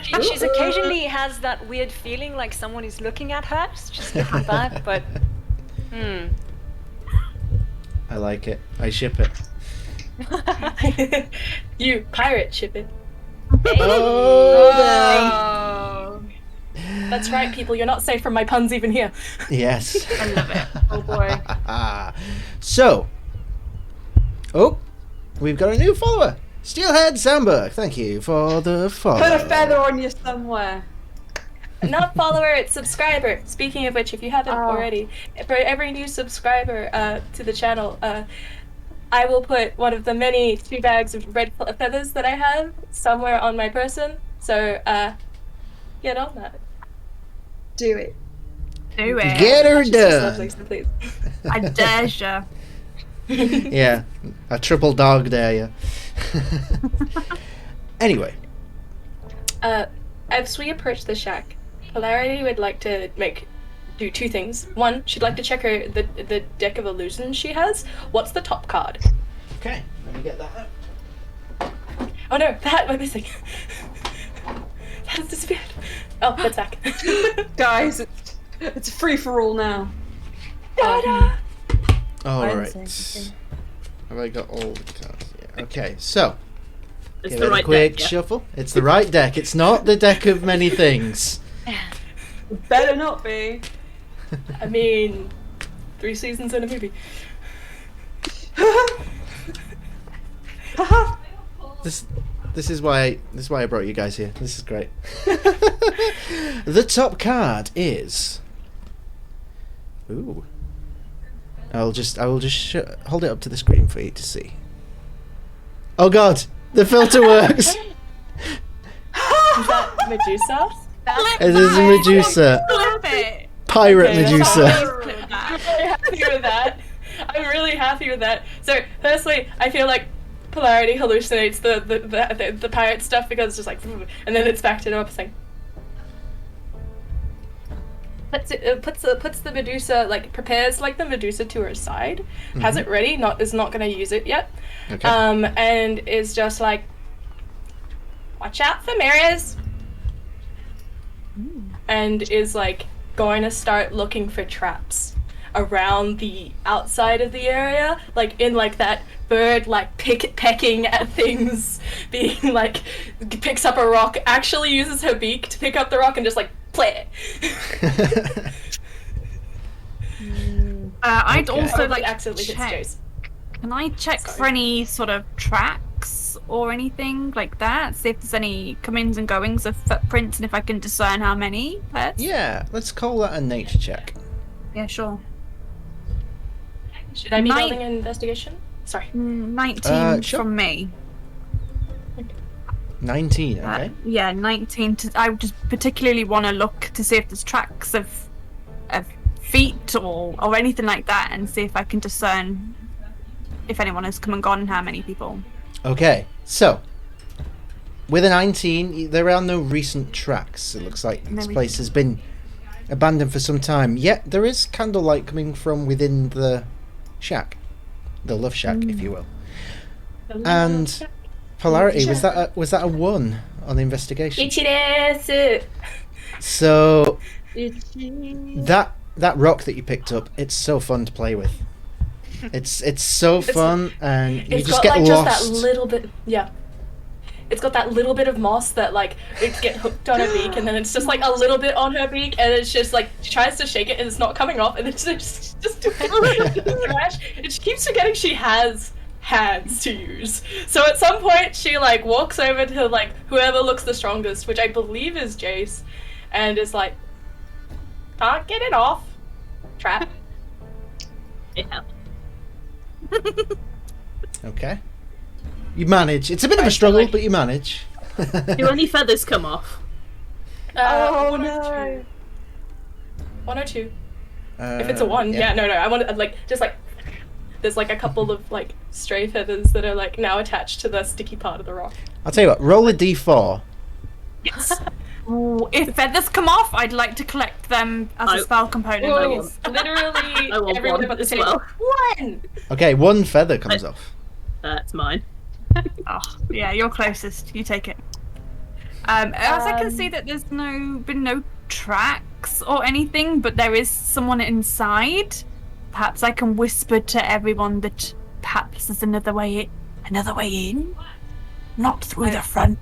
She's occasionally has that weird feeling like someone is looking at her. She's looking back, but I like it. I ship it. You pirate ship it. Oh, That's right, people. You're not safe from my puns even here. yes. I love it. Oh boy. So, we've got a new follower, Steelhead Sandberg. Thank you for the follow. Put a feather on you somewhere. Not follower, it's subscriber. Speaking of which, if you haven't already, for every new subscriber to the channel, I will put one of the many 2 bags of red feathers that I have somewhere on my person. So, get on that. Do it. Do it. Get her Just done. please, please. I dare you. Yeah, a triple dog dare you. Anyway, as we approach the shack, Polarity would like to do 2 things. One, she'd like to check the deck of illusions she has. What's the top card? okay, let me get that out. Oh no, that we're missing. That has disappeared. Oh, that's back. Guys, it's a free for all now. Ta-da! All I'm right. saying- Have I got all the cards? Yeah. Okay, so It's give the it right a quick deck, yeah. shuffle. It's the right deck. It's not the deck of many things. Better not be. I mean, 3 seasons in a movie. This is why I brought you guys here. This is great. The top card is. Ooh. I will just hold it up to the screen for you to see. Oh God, the filter works. Is that Medusa? It is a Medusa, Flip it. pirate Okay, Medusa. Flip that. I'm really happy with that. I'm really happy with that. So, firstly, I feel like Polarity hallucinates the pirate stuff because it's just like, and then it's back to normal thing. Puts the Medusa, like prepares like the Medusa to her side, has it ready, is not gonna use it yet, Okay. and is just like, watch out for mirrors, and is like going to start looking for traps around the outside of the area, like in like that bird like pecking at things, being like picks up a rock, actually uses her beak to pick up the rock and just like play it. I'd Okay. also Like like accidentally to hits check. Jace. Can I check Sorry. for any sort of tracks or anything like that? See if there's any comings and goings of footprints and if I can discern how many pets? Yeah, let's call that a nature check. Yeah, sure. Should I be Might- building an investigation? Sorry. 19 Sure. from me. 19. Okay. Yeah, 19. I just particularly want to look to see if there's tracks of feet or anything like that and see if I can discern if anyone has come and gone and how many people. Okay. So, with a 19, there are no recent tracks. It looks like this Maybe- place has been abandoned for some time. Yet there is candlelight coming from within the shack, the love shack, if you will. And Polarity, was that a 1 on the investigation? Ichidesu. So that rock that you picked up, it's so fun to play with. It's so fun, and you It's just got get like lost. just that little bit, yeah. It's got that little bit of moss that like it get hooked on her beak, and then it's just like a little bit on her beak, and it's just like she tries to shake it and it's not coming off, and it's just doing trash. And she keeps forgetting she has hands to use. So at some point she like walks over to like whoever looks the strongest, which I believe is Jace, and is like, Can't get it off. Trap. Yeah. Okay. You manage. It's a bit of a struggle, but you manage. Do any feathers come off? Oh, 102. 102. If it's Uh, a 1, yeah, no. I want to, like, just like, there's like a couple of like stray feathers that are like now attached to the sticky part of the rock. I'll tell you what. Roll a d4. Yes. Ooh, if feathers come off, I'd like to collect them as a spell component. Whoa, please. literally I want everyone one but the as table. well. 1! Okay, one feather comes off. That's mine. Oh, yeah, you're closest. You take it. As I can see that there's been no tracks or anything, but there is someone inside. Perhaps I can whisper to everyone that perhaps there's another way in, not through the front.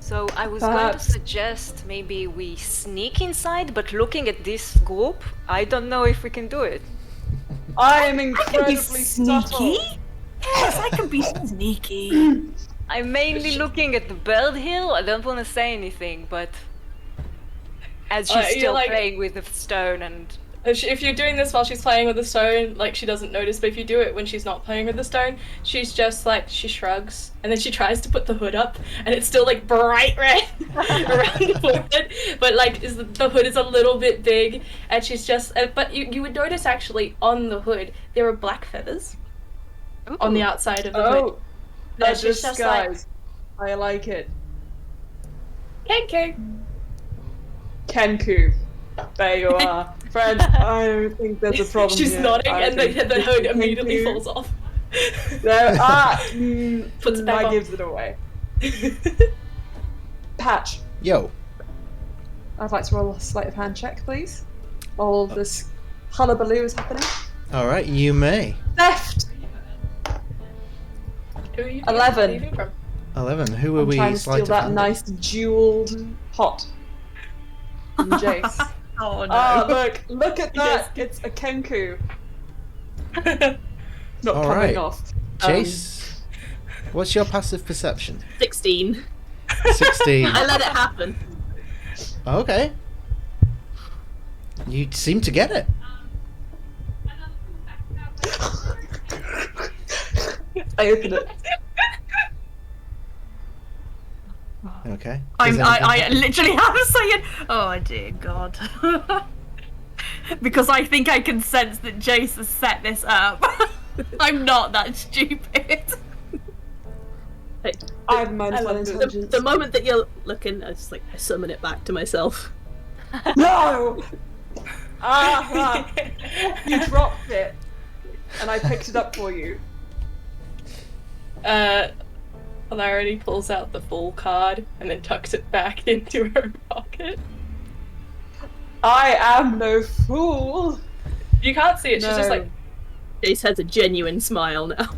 So I was going to Perhaps. suggest maybe we sneak inside, but looking at this group, I don't know if we can do it. I am I can be incredibly sneaky. subtle. Yes, I can be sneaky. I'm mainly looking at the bird hill. I don't want to say anything, but as she's you're still like- playing with the stone and If you're doing this while she's playing with the stone, like, she doesn't notice, but if you do it when she's not playing with the stone, she's just like, she shrugs, and then she tries to put the hood up, and it's still like bright red around the forehead, but like the hood is a little bit big, and she's just, but you would notice actually on the hood, there are black feathers on the outside of the hood. Oh, And a she's just like, disguise. I like it. Kenku. Kenku. There you are. Friend, I don't think there's a problem She's here. nodding, I and think the hood Kenku- immediately falls off. There, Puts it back I on. gives it away. Patch, Yo. I'd like to roll a sleight of hand check, please. While this hullabaloo is happening. All right, you may. Theft! Who are you 11. leaving from? 11. Who are I'm we trying to sleight steal of that hand? nice jeweled pot from Jace. Oh no. Ah, look at that! It's a Kenku. Not All coming right. off. Jace, what's your passive perception? 16. 16. I let it happen. Okay. You seem to get it. I open it. Okay. I Is anything- literally am saying, oh dear God. Because I think I can sense that Jace has set this up. I'm not that stupid. Hey, I have minus I one love this. intelligence. the moment that you're looking, I just like I summon it back to myself. No! Ah! You dropped it, and I picked it up for you. Hilarity pulls out the full card and then tucks it back into her pocket. I am no fool. You can't see it, she's just No. like, Jace has a genuine smile now.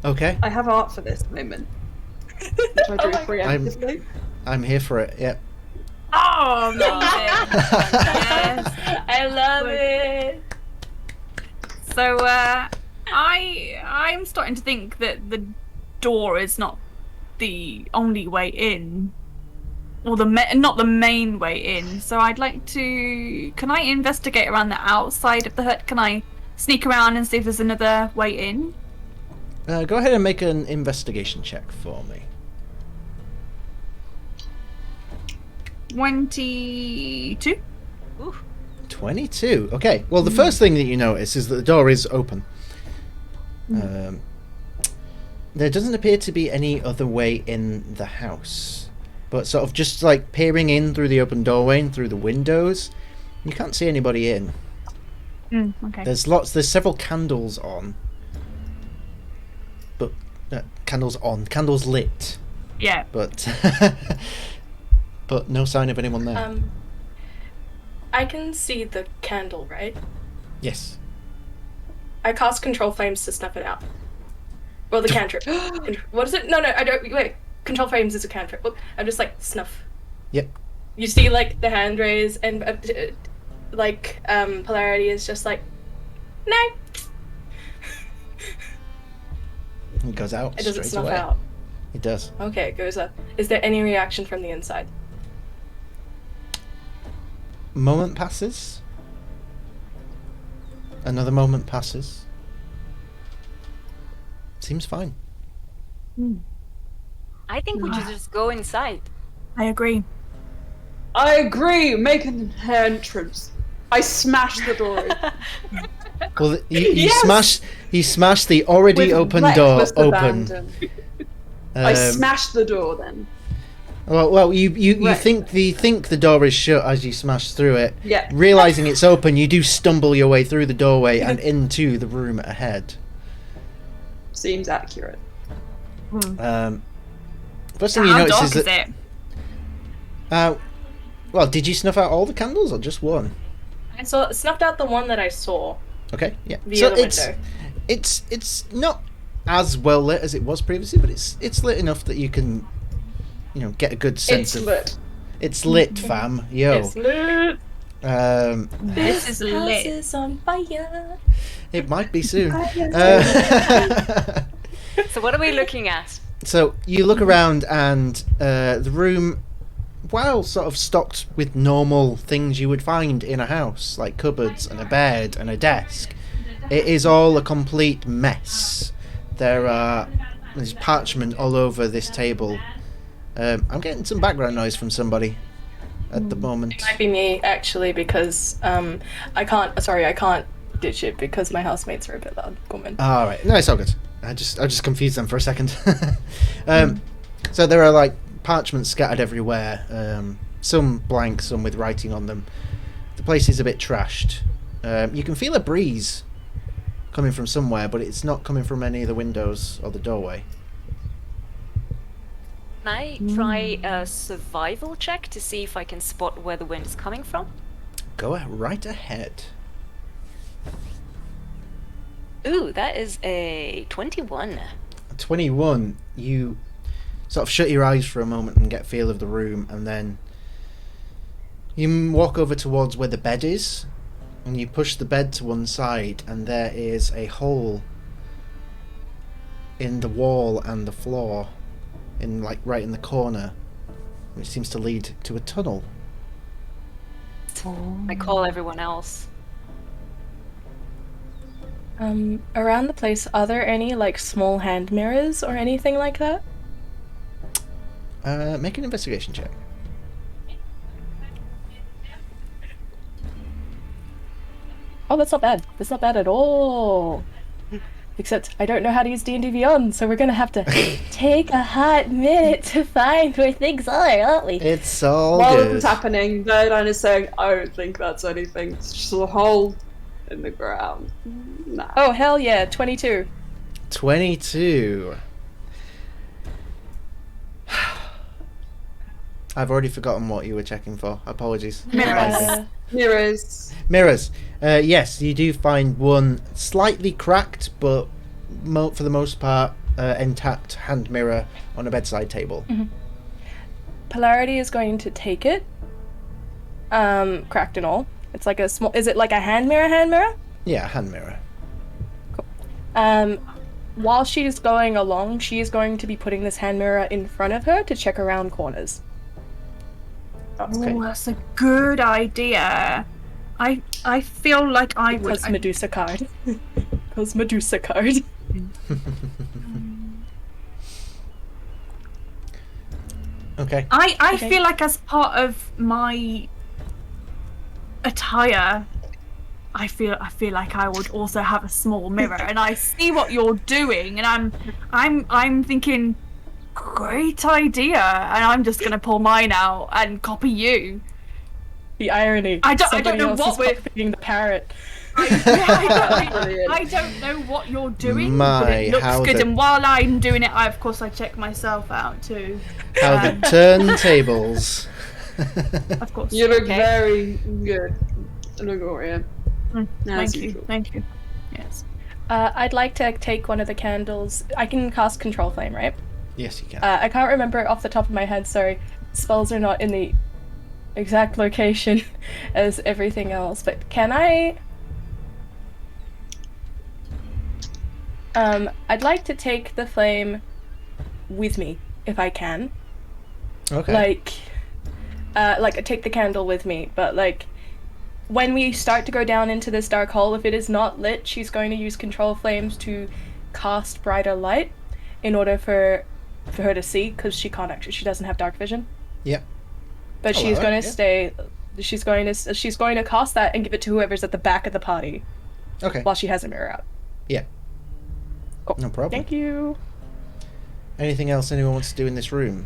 Okay. I have art for this moment, which I do Oh my preemptively. I'm here for it. Yep. Oh, amazing. Yes. I love it. So, I'm starting to think that the door is not the only way in, or not the main way in. So I'd like to. Can I investigate around the outside of the hut? Can I sneak around and see if there's another way in? Go ahead and make an investigation check for me. 22. ooh, 22. Okay. Well, the first thing that you notice is that the door is open. There doesn't appear to be any other way in the house, but sort of just like peering in through the open doorway and through the windows, you can't see anybody in. Okay. There's several candles on, but candles lit, Yeah. but but no sign of anyone there. I can see the candle, right? Yes. I cast control flames to snuff it out. Well, the cantrip. What is it? No, I don't. Wait. Control flames is a cantrip. Look, I'm just like snuff. Yep. You see, like the hand raise, and polarity is just like, no. It goes out It doesn't straight snuff away. out. It does. Okay, it goes up. Is there any reaction from the inside? moment passes. Another moment passes. Seems fine. I think we should just go inside. I agree. I agree. Make an entrance. I smash the door. Well, you Yes! smash the already With open door reckless open. abandon. I smash the door then. Well, you Right. think the door is shut as you smash through it. Yeah. Realizing it's open, you do stumble your way through the doorway and into the room ahead. Seems accurate. First thing you How notice dark is is that. it? Well, did you snuff out all the candles or just one? I snuffed out the one that I saw Okay, yeah. via the window. It's not as well lit as it was previously, but it's lit enough that you can, get a good sense It's of. lit. It's lit, fam. Yo. It's lit. This is House lit. is on fire. It might be soon. So what are we looking at? So you look around and the room, while sort of stocked with normal things you would find in a house, like cupboards and a bed and a desk, it is all a complete mess. There's parchment all over this table. I'm getting some background noise from somebody at the moment. It might be me actually because I can't ditch it because my housemates are a bit loud. Woman. All right, no, it's all good. I just confused them for a second. So there are like parchments scattered everywhere. Some blank, some with writing on them. The place is a bit trashed. You can feel a breeze coming from somewhere, but it's not coming from any of the windows or the doorway. Can I try a survival check to see if I can spot where the wind is coming from? Go right ahead. Ooh, that is a 21. 21. You sort of shut your eyes for a moment and get a feel of the room, and then you walk over towards where the bed is, and you push the bed to one side, and there is a hole in the wall and the floor, right in the corner, which seems to lead to a tunnel. I call everyone else. Around the place, are there any small hand mirrors or anything like that? Make an investigation check. Oh, that's not bad. That's not bad at all. Except I don't know how to use D&D Beyond, so we're gonna have to take a hot minute to find where things are, aren't we? It's all While good. this is happening, Verdan is saying, I don't think that's anything. It's just a hole in the ground. Nah. Oh, hell yeah, 22. 22. I've already forgotten what you were checking for. Apologies. Mirrors. Mirrors. Mirrors. Yes, you do find one slightly cracked, but for the most part, intact hand mirror on a bedside table. Polarity is going to take it. Cracked and all. It's like a small... Is it like a hand mirror? Yeah, hand mirror. While she's going along, she is going to be putting this hand mirror in front of her to check around corners. Okay. Oh, that's a good idea. I feel like I would. Because Medusa card. Because Medusa card. Okay. I Okay. feel like as part of my attire, I feel like I would also have a small mirror, and I see what you're doing, and I'm thinking, great idea, and I'm just gonna pull mine out and copy you. The irony. I don't Somebody know else what is we're- copying the parrot. I don't know what you're doing, but it how looks good. the- And while I'm doing it, of course I check myself out too. How the turntables. Of course. You look Okay. very good, Nagoria. Thank you. Yes. I'd like to take one of the candles. I can cast Control Flame, right? Yes, you can. I can't remember off the top of my head, sorry. Spells are not in the exact location as everything else, but can I... I'd like to take the flame with me, if I can. Okay. Take the candle with me, but when we start to go down into this dark hole, if it is not lit, she's going to use control flames to cast brighter light in order for her to see, because she doesn't have dark vision. Yeah. But she's going to stay. She's going to cast that and give it to whoever's at the back of the party. Okay. While she has a mirror out. Yeah. Cool. No problem. Thank you. Anything else anyone wants to do in this room?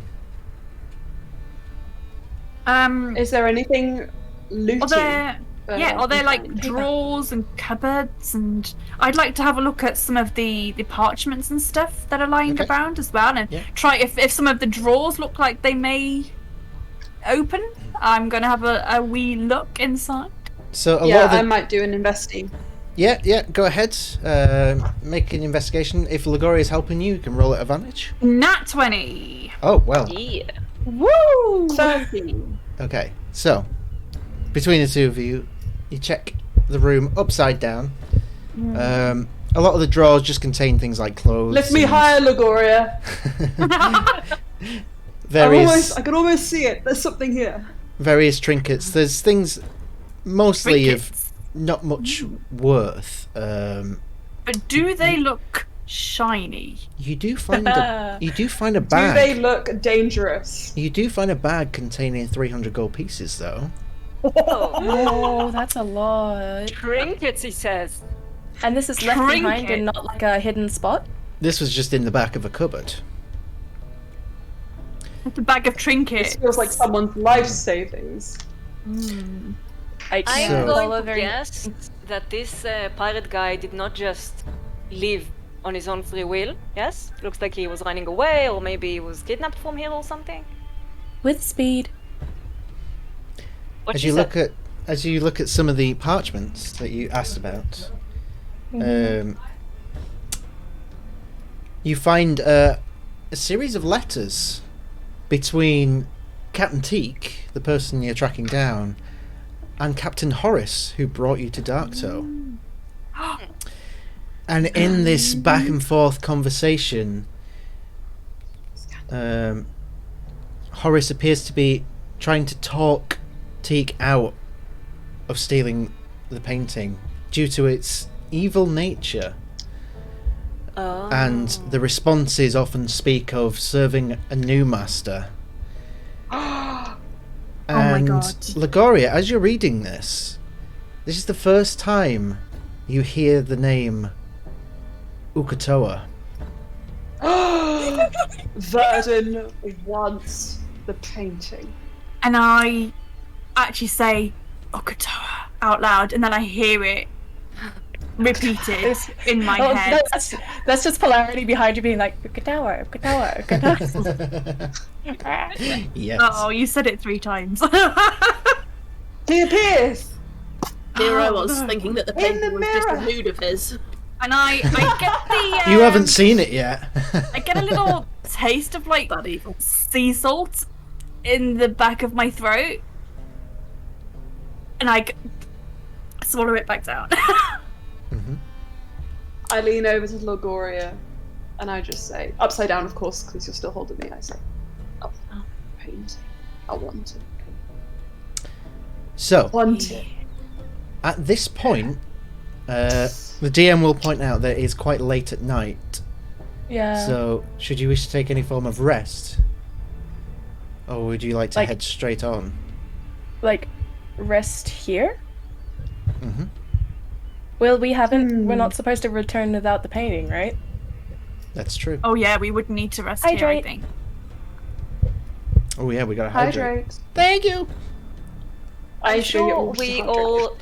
Is there anything looty? Are there like drawers and cupboards, and I'd like to have a look at some of the parchments and stuff that are lying around as well, and try if some of the drawers look like they may open. I'm gonna have a wee look inside. So a lot of I might do an investing. Yeah, go ahead. Make an investigation. If Lagoria is helping you, you can roll at advantage. Nat 20. Oh, well. Yeah. Woo! Okay, so between the two of you, you check the room upside down. A lot of the drawers just contain things like clothes. Lift me higher, Lagoria. Various, I can almost see it. There's something here. various trinkets. There's things mostly Trinkets. of not much worth. But do they look shiny? You do find a Do bag. they look dangerous? You do find a bag containing 300 gold pieces, though. Oh, that's a lot. Trinkets, he says. And this is left behind and not like a hidden spot? This was just in the back of a cupboard. It's a bag of trinkets. This feels like someone's life savings. I'm So- going to guess that this pirate guy did not just leave on his own free will. Yes? Looks like he was running away, or maybe he was kidnapped from here or something. With speed. What As she you said. look at some of the parchments that you asked about, you find a series of letters between Captain Teak, the person you're tracking down, and Captain Horace, who brought you to Darktow. And in this back and forth conversation, Horace appears to be trying to talk Teak out of stealing the painting due to its evil nature. Oh. And the responses often speak of serving a new master. my And God. Lagoria, as you're reading this is the first time you hear the name Ukatoa. Verdun wants the painting. And I actually say Okatoa out loud, and then I hear it repeated in my head. That's just polarity behind you being like, Ukatawa, Ukatawa, Ukatawa. Yes. Oh, you said it 3 times. He appears! Here I was thinking that the In the painting was just a mirror. mood of his. And I get the You haven't seen it yet. I get a little taste of like That evil. sea salt in the back of my throat, and I swallow it back down. I lean over to Lagoria and I just say, upside down of course, because you're still holding me, I say, painting. I want it. So, Want it. at this point, the DM will point out that it is quite late at night. Yeah. So, should you wish to take any form of rest? Or would you like to head straight on? Like, rest here? Mm-hmm. Well, we're not supposed to return without the painting, right? That's true. Oh yeah, we would need to rest here, I Hydrate. think. Oh yeah, we gotta hydrate. Hydrate. Thank you! I'm sure sure you're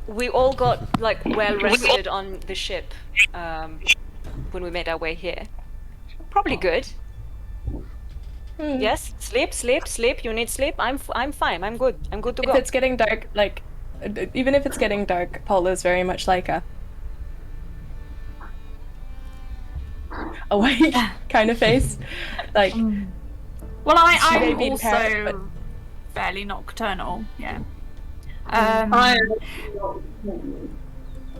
we all got like well rested on the ship when we made our way here. Probably good. Yes, sleep. You need sleep. I'm fine. I'm good. I'm good to go. If it's getting dark, like, even if it's getting dark, Paula's very much like a awake kind of face. Like, Well, She may I'm be also parrot, but- fairly nocturnal, yeah.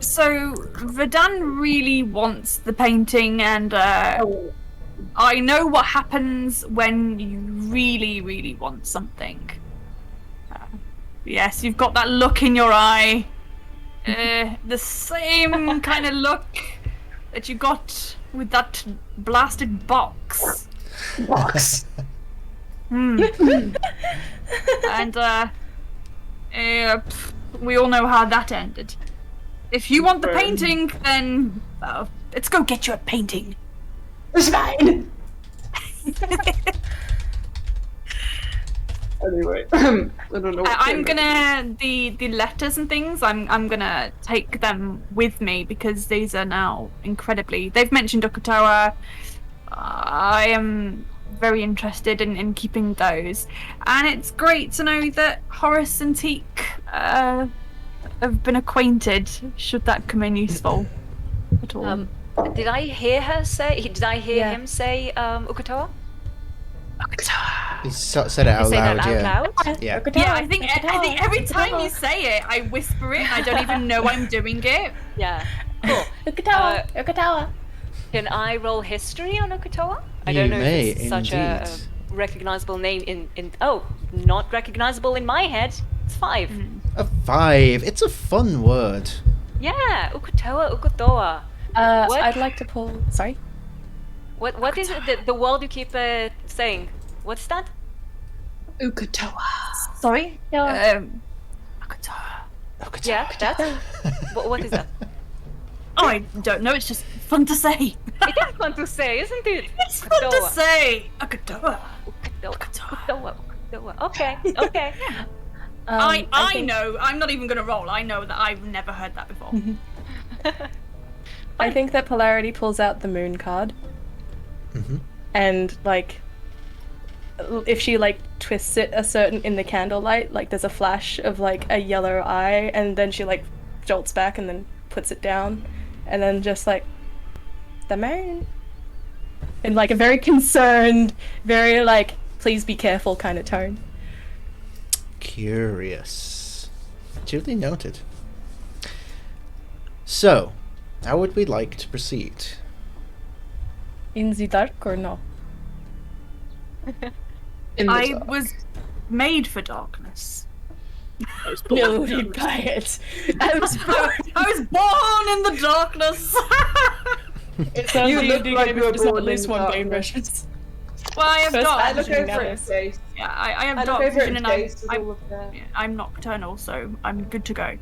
So Verdan really wants the painting, and I know what happens when you really, really want something. Yes, you've got that look in your eye. The same kind of look that you got with that blasted box. Box. And we all know how that ended. If you want the painting, then let's go get you a painting. It's fine. Anyway, I don't know. I'm gonna the letters and things. I'm gonna take them with me because these are now incredibly. They've mentioned Okutoa. I am very interested in keeping those, and it's great to know that Horace and Teak have been acquainted. Should that come in useful at all? Did I hear her say? Did I hear him say Okutoa? He said it out Say loud, that out yeah. loud? Yeah. Yeah, I think every time you say it, I whisper it. I don't even know I'm doing it. Yeah. Cool. Okutoa. Can I roll history on Okutoa? I You don't know may, if it's such a indeed. recognizable name in. Oh, not recognizable in my head. It's 5. A 5. It's a fun word. Yeah, Okutoa. What? I'd like to pull. Sorry. What is it? The word you keep saying? What's that? Ukutoa. Sorry. Yeah. Yeah, that. What is that? I don't know. It's just fun to say. It is fun to say, isn't it? It's fun to say. Okutoa. Okutoa. Okay. I think- know. I'm not even gonna roll. I know that I've never heard that before. I think that Polarity pulls out the moon card. And like, if she like twists it in the candlelight, like there's a flash of like a yellow eye, and then she like jolts back and then puts it down, and then just like the moon, in like a very concerned, very like please be careful kind of tone. Curious. Duly noted. So, how would we like to proceed? In the dark or no? I was made for darkness. No, you buy it. I was born in the darkness. It sounds You like look like you were just have born at least in one the game darkness. versions. Well, I have First, dark I look vision. over its face. Yeah, I have I look dark over vision, its and face. I'm nocturnal, so I'm good to go.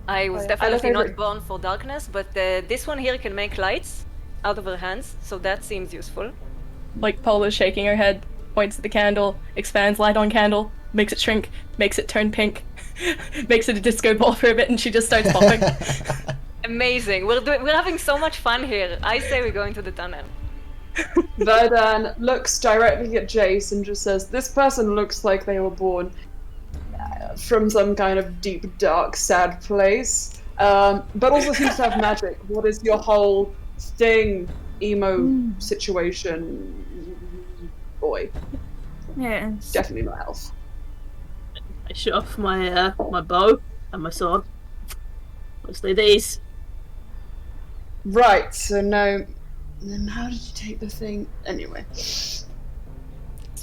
I was I definitely look over not it. born for darkness, but this one here can make lights out of her hands, so that seems useful. Like Pola's shaking her head, points at the candle, expands light on candle, makes it shrink, makes it turn pink, makes it a disco ball for a bit, and she just starts popping. Amazing. We're having so much fun here. I say we go into the tunnel. Verdan looks directly at Jace and just says, "This person looks like they were born from some kind of deep, dark, sad place, but also seems to have magic. What is your whole thing, emo situation, boy? Yes. Definitely not health." I shoot off my my bow and my sword. Mostly these. Right. So now, then how did you take the thing? Anyway,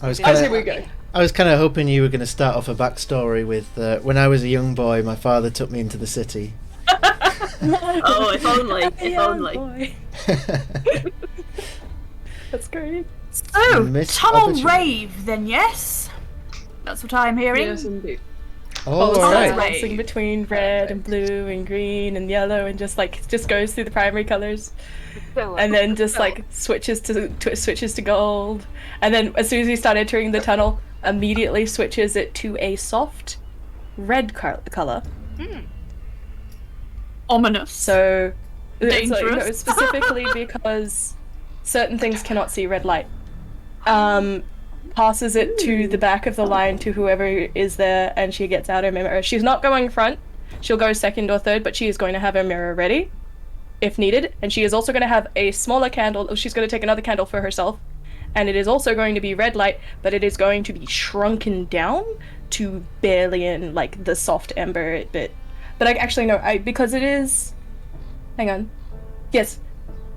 I was I kind say of we go. I was kind of hoping you were going to start off a backstory with when I was a young boy, my father took me into the city. Oh, if only, if Yeah, only. boy. That's great. So, Missed tunnel opportunity. rave, then, yes? That's what I'm hearing. Yes, indeed. Oh, Starts alright. right. dancing between red and blue and green and yellow, and just goes through the primary colors, and then just like switches to gold, and then as soon as we start entering the tunnel, immediately switches it to a soft red color. Ominous. So it's like, no, Dangerous. specifically because certain things cannot see red light. Passes it to the back of the line to whoever is there, and she gets out her mirror. She's not going front. She'll go second or third, but she is going to have her mirror ready if needed. And she is also going to have a smaller candle. She's going to take another candle for herself, and it is also going to be red light, but it is going to be shrunken down to barely in like the soft ember bit. But because it is. Hang on. Yes.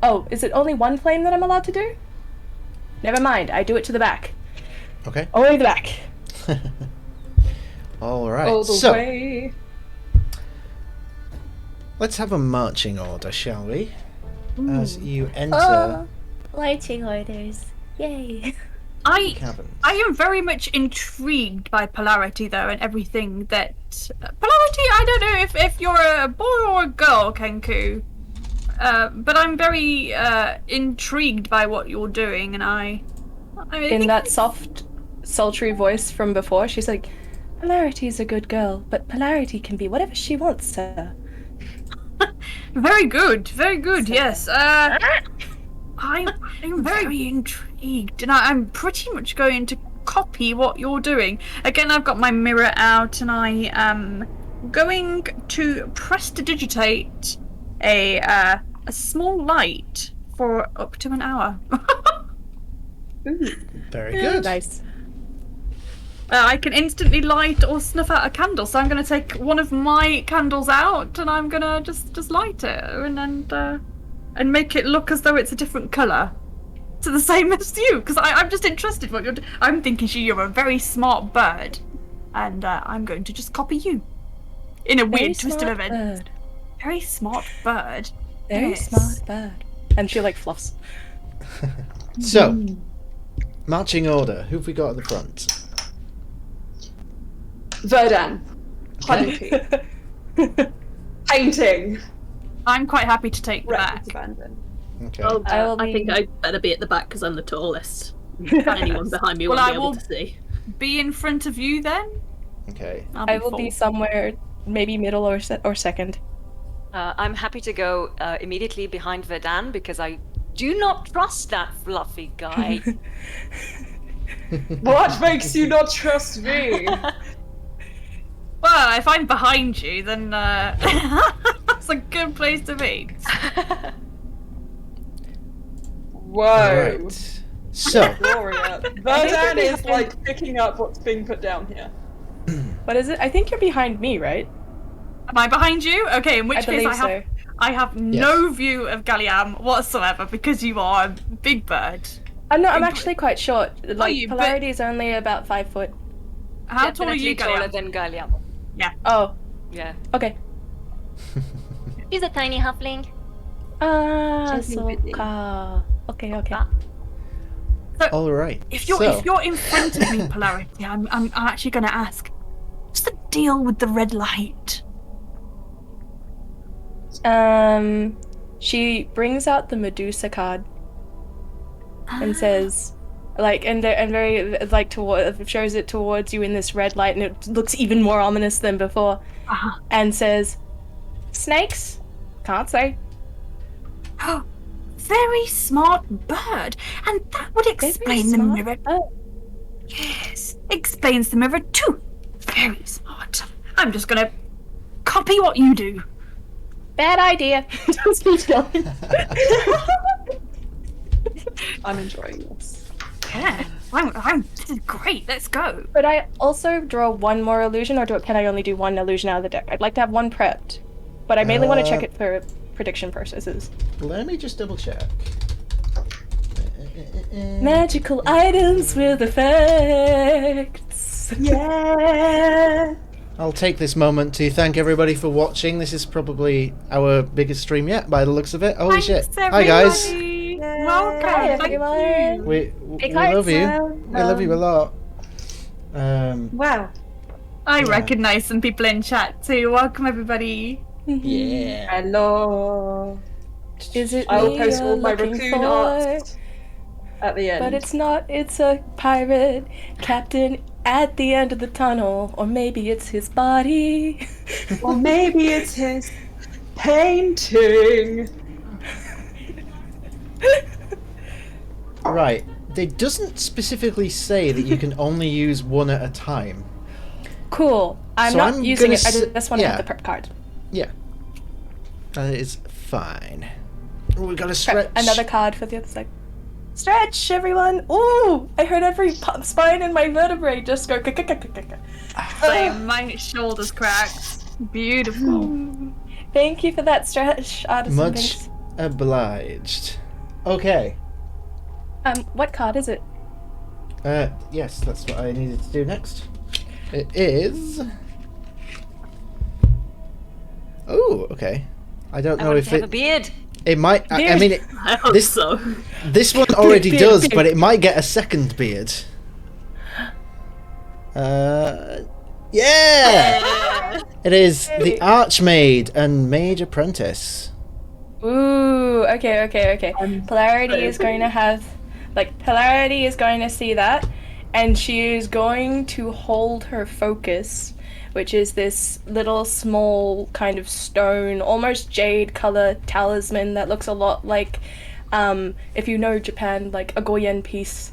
Oh, is it only one flame that I'm allowed to do? Never mind. I do it to the back. Okay. Only the back. All right. All the So way. let's have a marching order, shall we? As you enter Oh, lighting orders. Yay. the cabin. I am very much intrigued by polarity, though, and everything that polarity. I don't know if you're a boy or a girl, Kenku, but I'm very intrigued by what you're doing, and I In think that soft, sultry voice from before, she's like, Polarity's a good girl, but Polarity can be whatever she wants to. very good, very good. Yes. I'm very intrigued, and I'm pretty much going to copy what you're doing. Again, I've got my mirror out, and I am going to prestidigitate a small light for up to an hour. Very good. Nice. I can instantly light or snuff out a candle, so I'm going to take one of my candles out, and I'm going to just light it, and make it look as though it's a different colour to the same as you, because I'm just interested what you're doing. I'm thinking you're a very smart bird, and I'm going to just copy you in a weird twist of events. Bird. Very smart bird. Very Yes. smart bird. And she like fluffs. So, marching order. Who've we got at the front? Verdan. Hunky. Painting. I'm quite happy to take the Reckless back. abandon. Okay. Oh, I will I be- think I'd better be at the back because I'm the tallest. Anyone behind me Well, won't I be able will- to see. Be in front of you then. Okay. I will be full. somewhere, maybe middle or second. I'm happy to go immediately behind Verdan because I do not trust that fluffy guy. What makes you not trust me? Well, if I'm behind you, then that's a good place to be. Whoa. Alright. So, Gloria. Verdan is like picking up what's being put down here. What is it? I think you're behind me, right? Am I behind you? Okay, in which I case believe I have no view of Galliam whatsoever because you are a big bird. I'm not. I'm actually quite short. Like you? But- Polarity is only about 5 foot. How tall are Definitely you, taller Galliam? than Galliam. Oh, Yeah. okay. He's a tiny halfling. So okay, okay. alright. If you're in front of me, Polarity, I'm actually going to ask, what's the deal with the red light? She brings out the Medusa card and says, like, and very like shows it towards you in this red light, and it looks even more ominous than before, and says, "Snakes? Can't say." Very smart bird, and that would explain the smart mirror. bird. Yes, explains the mirror too. Very smart. I'm just gonna copy what you do. Bad idea. Just keep going. I'm enjoying this. Yeah, this is great. Let's go. But I also draw one more illusion, or can I only do one illusion out of the deck? I'd like to have one prepped, but I mainly want to check it for prediction purposes. Let me just double check. Magical items with effects. Yeah. I'll take this moment to thank everybody for watching. This is probably our biggest stream yet, by the looks of it. Holy shit. Hi, guys. Welcome. Hi, Thank everyone. you. We Big love you. hearts, We love you a lot. Wow. I Yeah. recognise some people in chat too. Welcome, everybody. Yeah. Hello. Is it I will me post you're all my looking raccoon for? art at the end. But it's not, it's a pirate captain at the end of the tunnel. Or maybe it's his body. Or maybe it's his painting. Right. It doesn't specifically say that you can only use one at a time. Cool. I'm So not I'm using gonna it, I s- just want to yeah. have the prep card. Yeah. That is fine. We gotta Prep stretch. another card for the other side. Stretch, everyone! Ooh! I heard every spine in my vertebrae just go. Same, my shoulders cracked. Beautiful. Thank you for that stretch, Artisan. Much Thanks. obliged. Okay. What card is it? Yes, that's what I needed to do next. It is. Oh, okay. I don't I know want if to have it. a beard. It might. I Beard. mean, it, I hope this so. this one already Beard, does, beard. but it might get a second beard. Yeah. It is the Archmaid and Mage Apprentice. Ooh, okay. I'm Polarity so is going to have, Polarity is going to see that, and she is going to hold her focus, which is this little small kind of stone, almost jade color talisman that looks a lot like, if you know Japan, like a Goyen piece,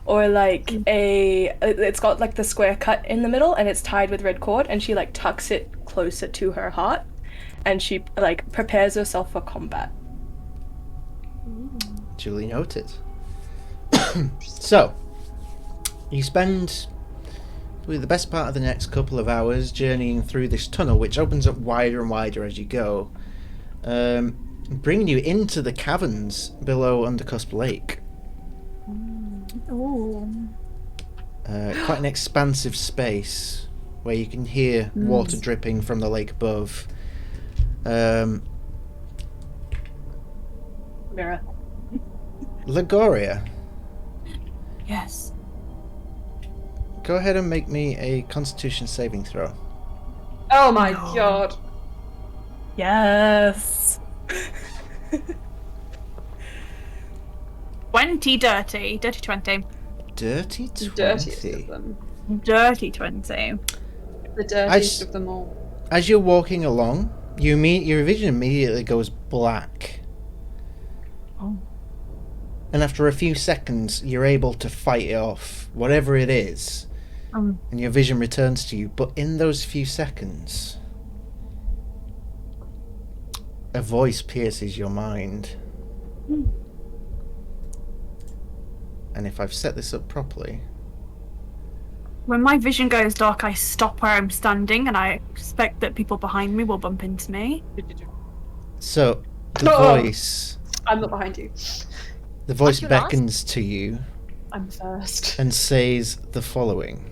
or like it's got like the square cut in the middle, and it's tied with red cord, and she like tucks it closer to her heart, and she like prepares herself for combat. Duly noted. So, you spend probably the best part of the next couple of hours journeying through this tunnel, which opens up wider and wider as you go, bringing you into the caverns below Undercusp Lake. Ooh. Quite an expansive space where you can hear water dripping from the lake above. Mira. Lagoria, Yes. go ahead and make me a Constitution saving throw. Oh my god. Yes. 20 dirty. Dirty 20. Dirty 20. Dirtiest of them. Dirty 20. The dirtiest of them all. As you're walking along, your vision immediately goes black. Oh. And after a few seconds, you're able to fight it off, whatever it is, and your vision returns to you. But in those few seconds, a voice pierces your mind. And if I've set this up properly... When my vision goes dark, I stop where I'm standing, and I expect that people behind me will bump into me. So, the Oh. voice... I'm not behind you. The voice Aren't you last? beckons to you I'm first. and says the following.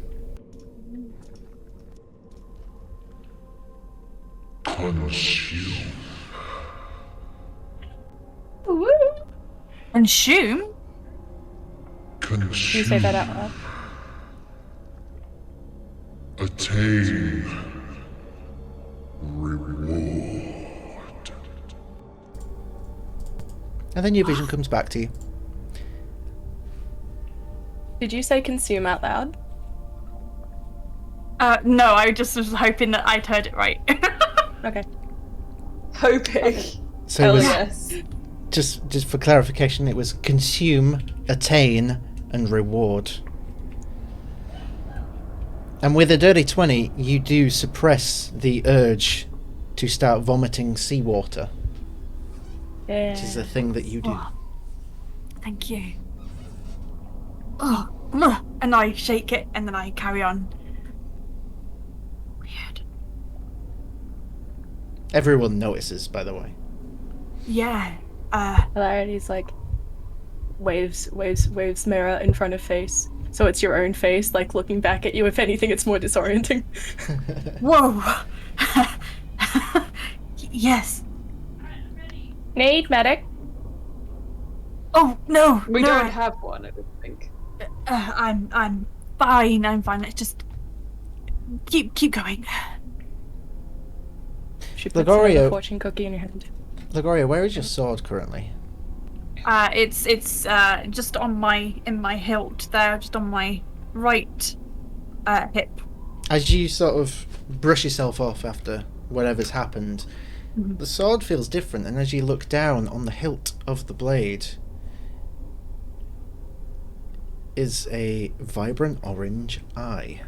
Consume? Can you say that out loud? Attain reward. And then your vision comes back to you. Did you say consume out loud? No, I just was hoping that I'd heard it right. Okay. Hoping. So it Hell was, yes. just for clarification, it was consume, attain, and reward. And with a dirty 20, you do suppress the urge to start vomiting seawater, Yeah. which is the thing that you do. Oh, thank you. Oh, and I shake it, and then I carry on. Weird. Everyone notices, by the way. Yeah. Polarity's like waves mirror in front of face. So it's your own face, like looking back at you. If anything, it's more disorienting. Whoa. Yes. Need medic. Oh no. We no, don't have one, I don't think. I'm fine. I'm fine. Let's just keep going. She puts Lagorio. a fortune cookie in your hand. Lagoria, where is your sword currently? It's just on in my hilt there, just on my right hip. As you sort of brush yourself off after whatever's happened, the sword feels different, and as you look down on the hilt of the blade is a vibrant orange eye.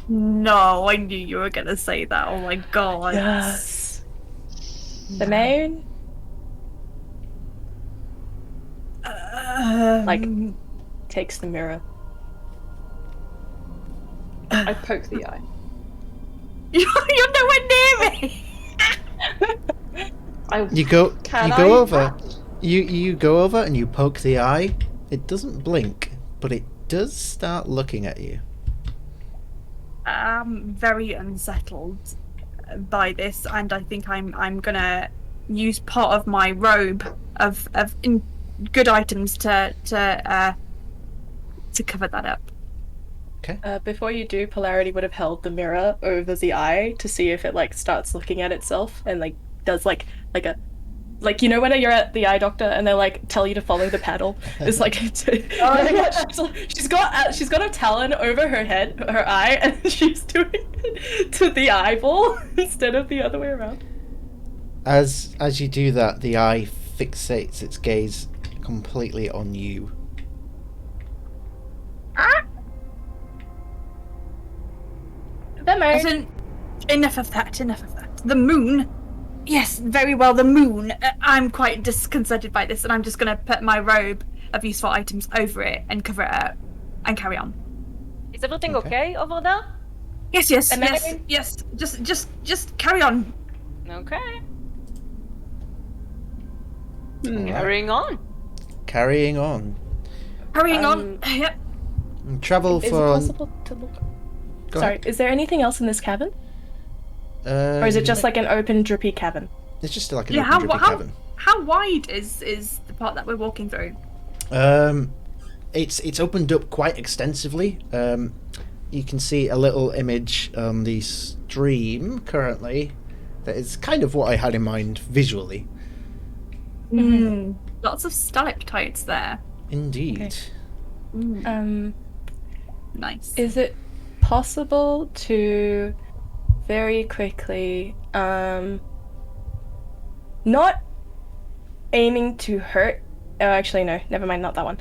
No, I knew you were gonna say that. Oh my god. Yes. The moon. Like takes the mirror. I poke the eye. You're nowhere near me. You go I? over. You go over and you poke the eye. It doesn't blink, but it does start looking at you. very unsettled by this, and I think I'm gonna use part of my robe of good items to cover that up. Before you do, Polarity would have held the mirror over the eye to see if it like starts looking at itself and like does like a you know when you're at the eye doctor and they like tell you to follow the paddle. It's like she's got a talon over her head, her eye, and she's doing it to the eyeball instead of the other way around. As you do that, the eye fixates its gaze completely on you. The moon. Enough of that. The moon. Yes, very well, the moon. I'm quite disconcerted by this, and I'm just going to put my robe of useful items over it and cover it up and carry on. Is everything okay over there? Yes. Just carry on. Okay. Alright. Carrying on. Carrying on. Yep. And travel Is it for... possible to look? Go Sorry, ahead. is there anything else in this cabin? Or is it just like an open, drippy cabin? It's just like an Yeah, open drippy cabin. how wide is the part that we're walking through? It's opened up quite extensively. You can see a little image on the stream currently. That is kind of what I had in mind visually. Lots of stalactites there. Indeed. Okay. Nice. Is it possible to very quickly, not aiming to hurt? Oh, actually, no. Never mind. Not that one.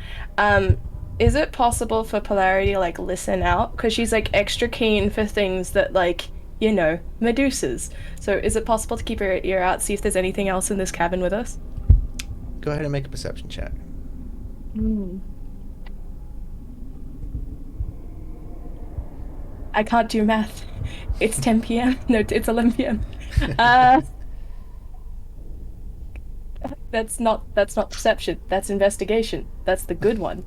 Is it possible for Polarity to like listen out? Because she's like extra keen for things that like, you know, Medusas. So is it possible to keep her ear out, see if there's anything else in this cabin with us? Go ahead and make a perception check. I can't do math. It's 10 p.m. No, it's 11 p.m. That's not perception. That's investigation. That's the good one.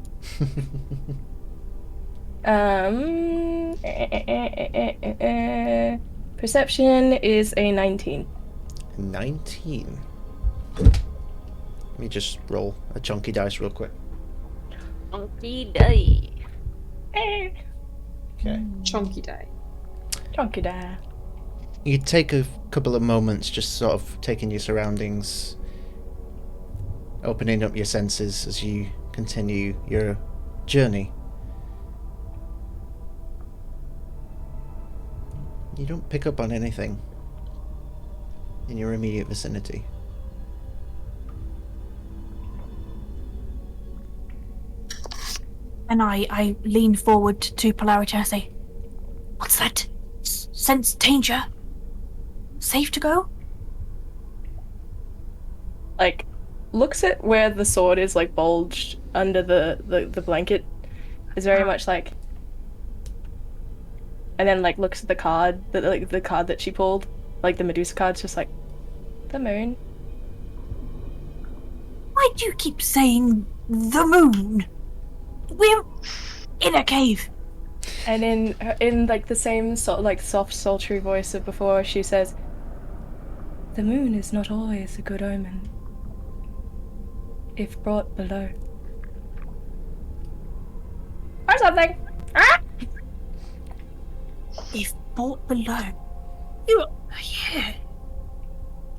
Perception is a 19. 19. Let me just roll a chunky dice real quick. Funky day. Okay. Chunky day. Chunky die. You take a couple of moments just sort of taking your surroundings, opening up your senses as you continue your journey. You don't pick up on anything in your immediate vicinity. And I lean forward to Polarity and I say, "What's that? Sense danger? Safe to go?" Like, looks at where the sword is like bulged under the blanket. Is very much like, and then like looks at the card the card that she pulled, like the Medusa card's just like, the moon. Why do you keep saying the moon? We're in a cave. And in like the same sort of like soft, sultry voice of before, she says, "The moon is not always a good omen, if brought below." Or something. Ah! If brought below. You, yeah.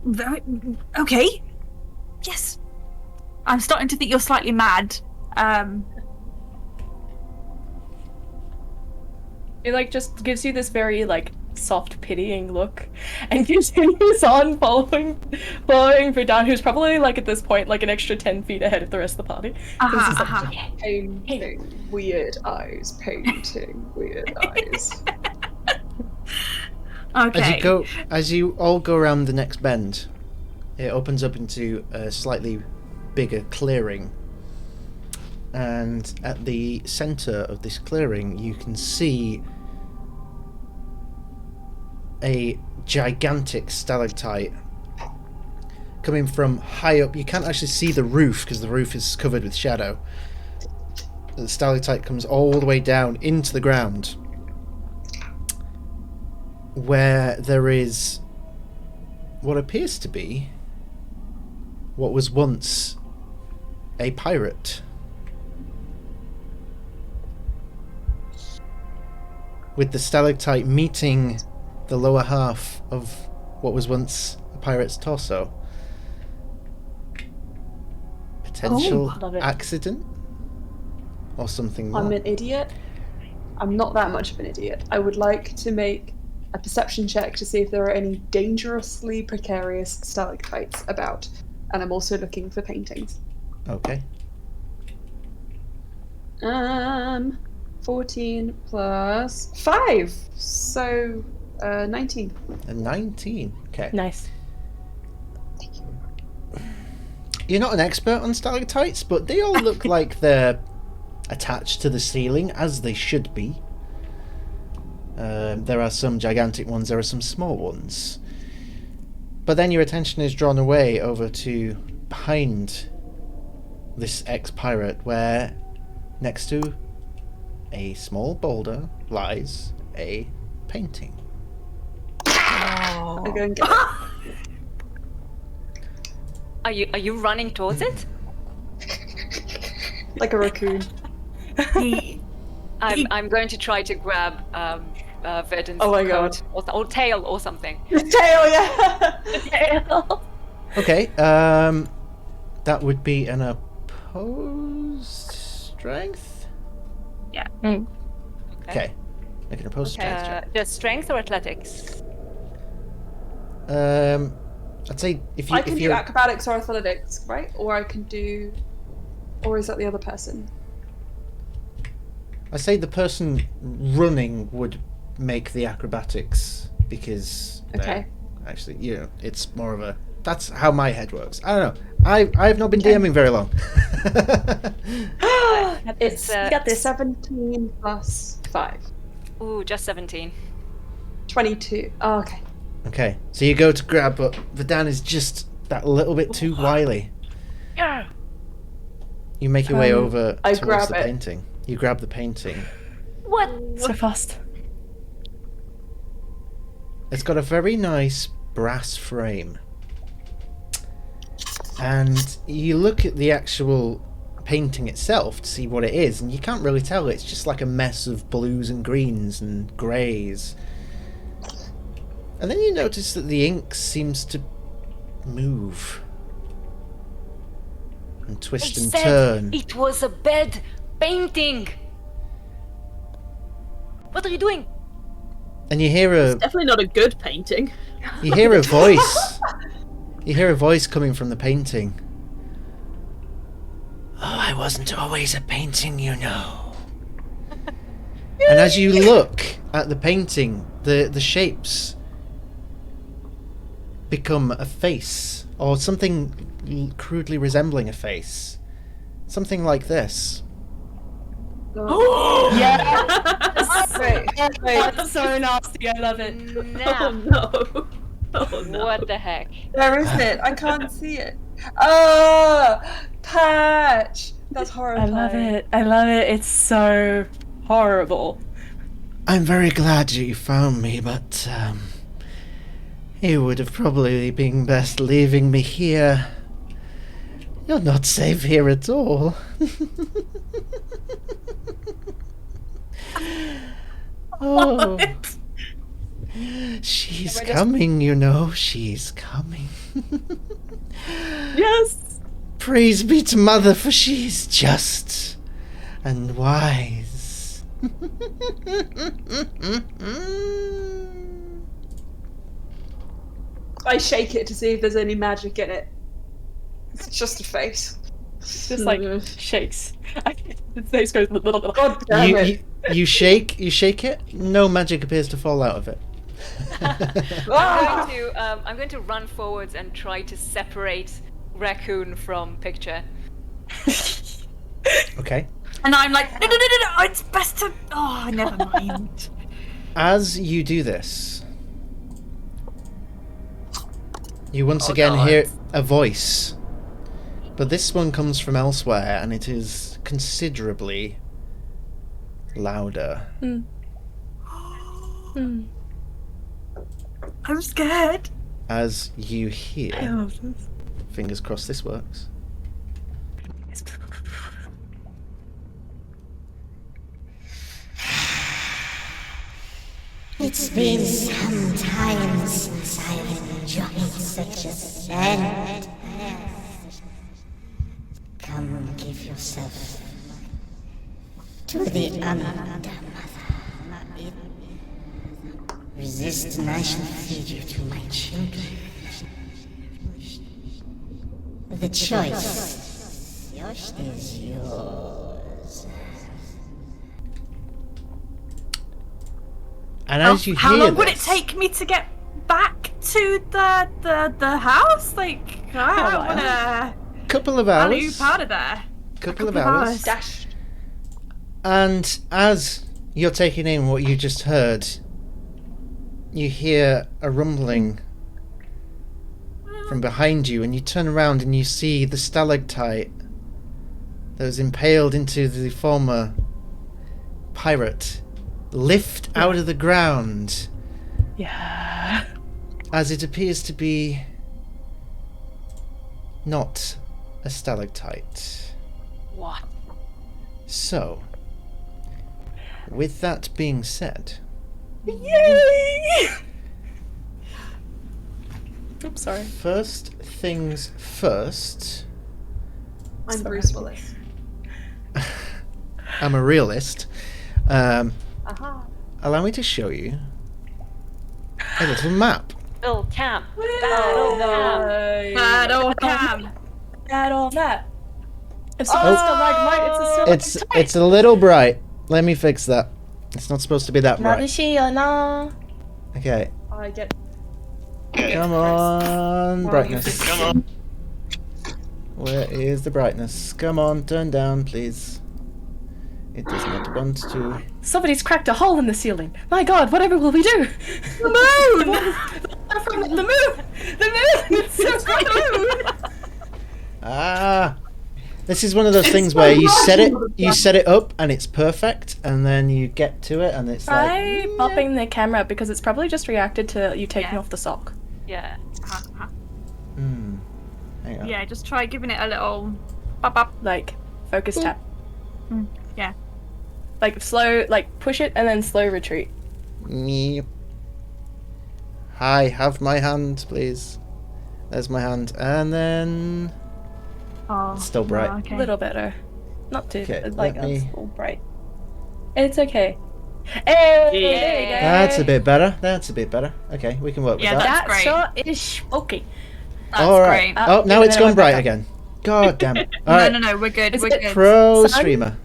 Very okay. Yes. I'm starting to think you're slightly mad. It like just gives you this very like soft pitying look and continues on following Verdun, who's probably like at this point like an extra 10 feet ahead of the rest of the party. Painting weird eyes. Painting weird eyes. Okay. As you all go around the next bend, it opens up into a slightly bigger clearing. And at the center of this clearing, you can see a gigantic stalactite coming from high up. You can't actually see the roof because the roof is covered with shadow. The stalactite comes all the way down into the ground. where there is what appears to be what was once a pirate. With the stalactite meeting the lower half of what was once a pirate's torso. Potential love it. accident? Or something more? I'm an idiot. I'm not that much of an idiot. I would like to make a perception check to see if there are any dangerously precarious stalactites about. And I'm also looking for paintings. Okay. 14 plus 5. So, 19. A 19. Okay. Nice. You're not an expert on stalactites, but they all look like they're attached to the ceiling, as they should be. There are some gigantic ones, there are some small ones. But then your attention is drawn away over to behind this ex-pirate, where next to a small boulder lies a painting. I go and get it. Are you running towards it? Like a raccoon. I'm going to try to grab Verdon's Oh my coat or tail or something. The tail, yeah! Tail. Okay, that would be an opposed strength? Yeah. Okay. Make an opposed strength check. Just strength or athletics? I'd say if I can if do you're acrobatics or athletics, right? Or I can do... Or is that the other person? I say the person running would make the acrobatics because Okay. actually, it's more of a. That's how my head works. I don't know. I've not been DMing very long. It's You got this. 17 plus 5. Ooh, just 17. 22. Oh, okay. Okay, so you go to grab, but Verdan is just that little bit too wily. Yeah. You make your way over I towards grab the it. painting. You grab the painting. What? So fast. It's got a very nice brass frame. And you look at the actual painting itself to see what it is, and you can't really tell. It's just like a mess of blues and greens and greys. And then you notice that the ink seems to move and twist I and said turn. it was a bad painting. What are you doing? And you hear a Definitely not a good painting. you hear a voice. You hear a voice coming from the painting. Oh, I wasn't always a painting, you know. And as you look at the painting, the shapes become a face, or something crudely resembling a face. Something like this. Yes! Wait. That's so nasty, I love it. Oh Now, no. Oh no. what the heck? Where is it? I can't see it. Oh! Patch! That's I horrifying. love it. I love it. It's so horrible. I'm very glad you found me, but it would have probably been best leaving me here. You're not safe here at all. Oh. She's coming, you know. She's coming. Yes! Praise be to Mother, for she is just and wise. I shake it to see if there's any magic in it. It's just a face. Just like shakes. Its face goes. God damn it. You shake it. No magic appears to fall out of it. I'm going to run forwards and try to separate raccoon from picture. Okay. And I'm like, no, it's best to. Oh, never mind. As you do this, you once Oh, again God. hear a voice. But this one comes from elsewhere, and it is considerably louder. I'm scared. as you I hear. love this. Fingers crossed this works. It's been some time since I've enjoyed such a friend. Come give yourself to the Under Mother. Resist and I shall feed you to my children. The choice is yours. And as you How hear long would it this- take me to get back to the house? Like, I don't want to couple of value hours. powder there. Couple of couple of hours. hours. Dash. And as you're taking in what you just heard, you hear a rumbling from behind you, and you turn around and you see the stalactite that was impaled into the former pirate lift out of the ground, Yeah. as it appears to be not a stalactite. What? So, with that being said, Yay! Oops, sorry. first things first, I'm Bruce Willis. I'm a realist. Aha. Allow me to show you a little map. Bill Camp. Bad old Cam. Add all that. It's Oh. not a stalagmite, it's a stalactite. It's a little bright. Let me fix that. It's not supposed to be that bright. 眩しいよな. Okay, I get. come on, brightness. Come on. Where is the brightness? Come on, turn down, please. It does not want to. Somebody's cracked a hole in the ceiling. My god, whatever will we do? The moon. The moon! The moon! It's so bright! Ah, this is one of those things where you set it up and it's perfect, and then you get to it and it's Try like. popping the camera because it's probably just reacted to you taking Yeah. off the sock. Yeah. Hang on. Yeah, just try giving it a little bop up. Like, focus tap. Yeah. Like, slow, like, push it and then slow retreat. Me. Hi, have my hand, please. There's my hand, and then Oh, it's still bright. oh, okay. A little better. Not too, Okay, like, let me- that's all bright. It's okay. Hey, there you go. That's a bit better. That's a bit better. Okay, we can work with Yeah, that. that's That great. shot is okay. That's All right. great. Oh, now Give it it's another gone bright backup. again. God damn it. All right. No, we're good. Is We're it good. Pro Sun? streamer.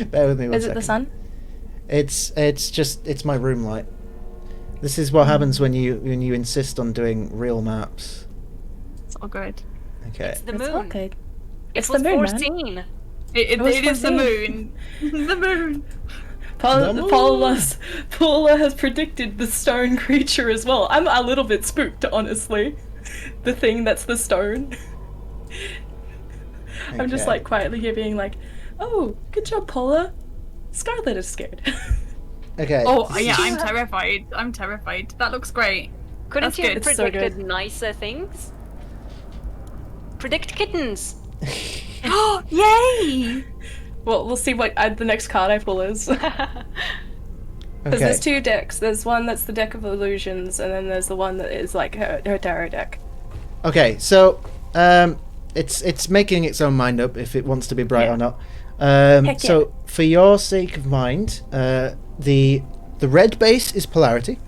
Bear with me one Is it second. the sun? It's my room light. This is what happens when you insist on doing real maps. It's all good. Okay. It's the It's moon. okay. It It's was the moon, man. 14. It was is the 14. moon. The moon. The Paula has predicted the stone creature as well. I'm a little bit spooked, honestly. The thing that's the stone. I'm just Okay. like quietly here being like, oh, good job, Paula. Scarlet is scared. Okay. Oh yeah, I'm terrified. I'm terrified. That looks great. Couldn't That's you have good. It's so predicted good. nicer things? Predict kittens. Oh yay! Well, we'll see what the next card I pull is. Because Okay. there's two decks. There's one that's the deck of illusions, and then there's the one that is like her tarot deck. Okay. So, it's making its own mind up if it wants to be bright Yeah. or not. Heck So, for your sake of mind, the red base is polarity.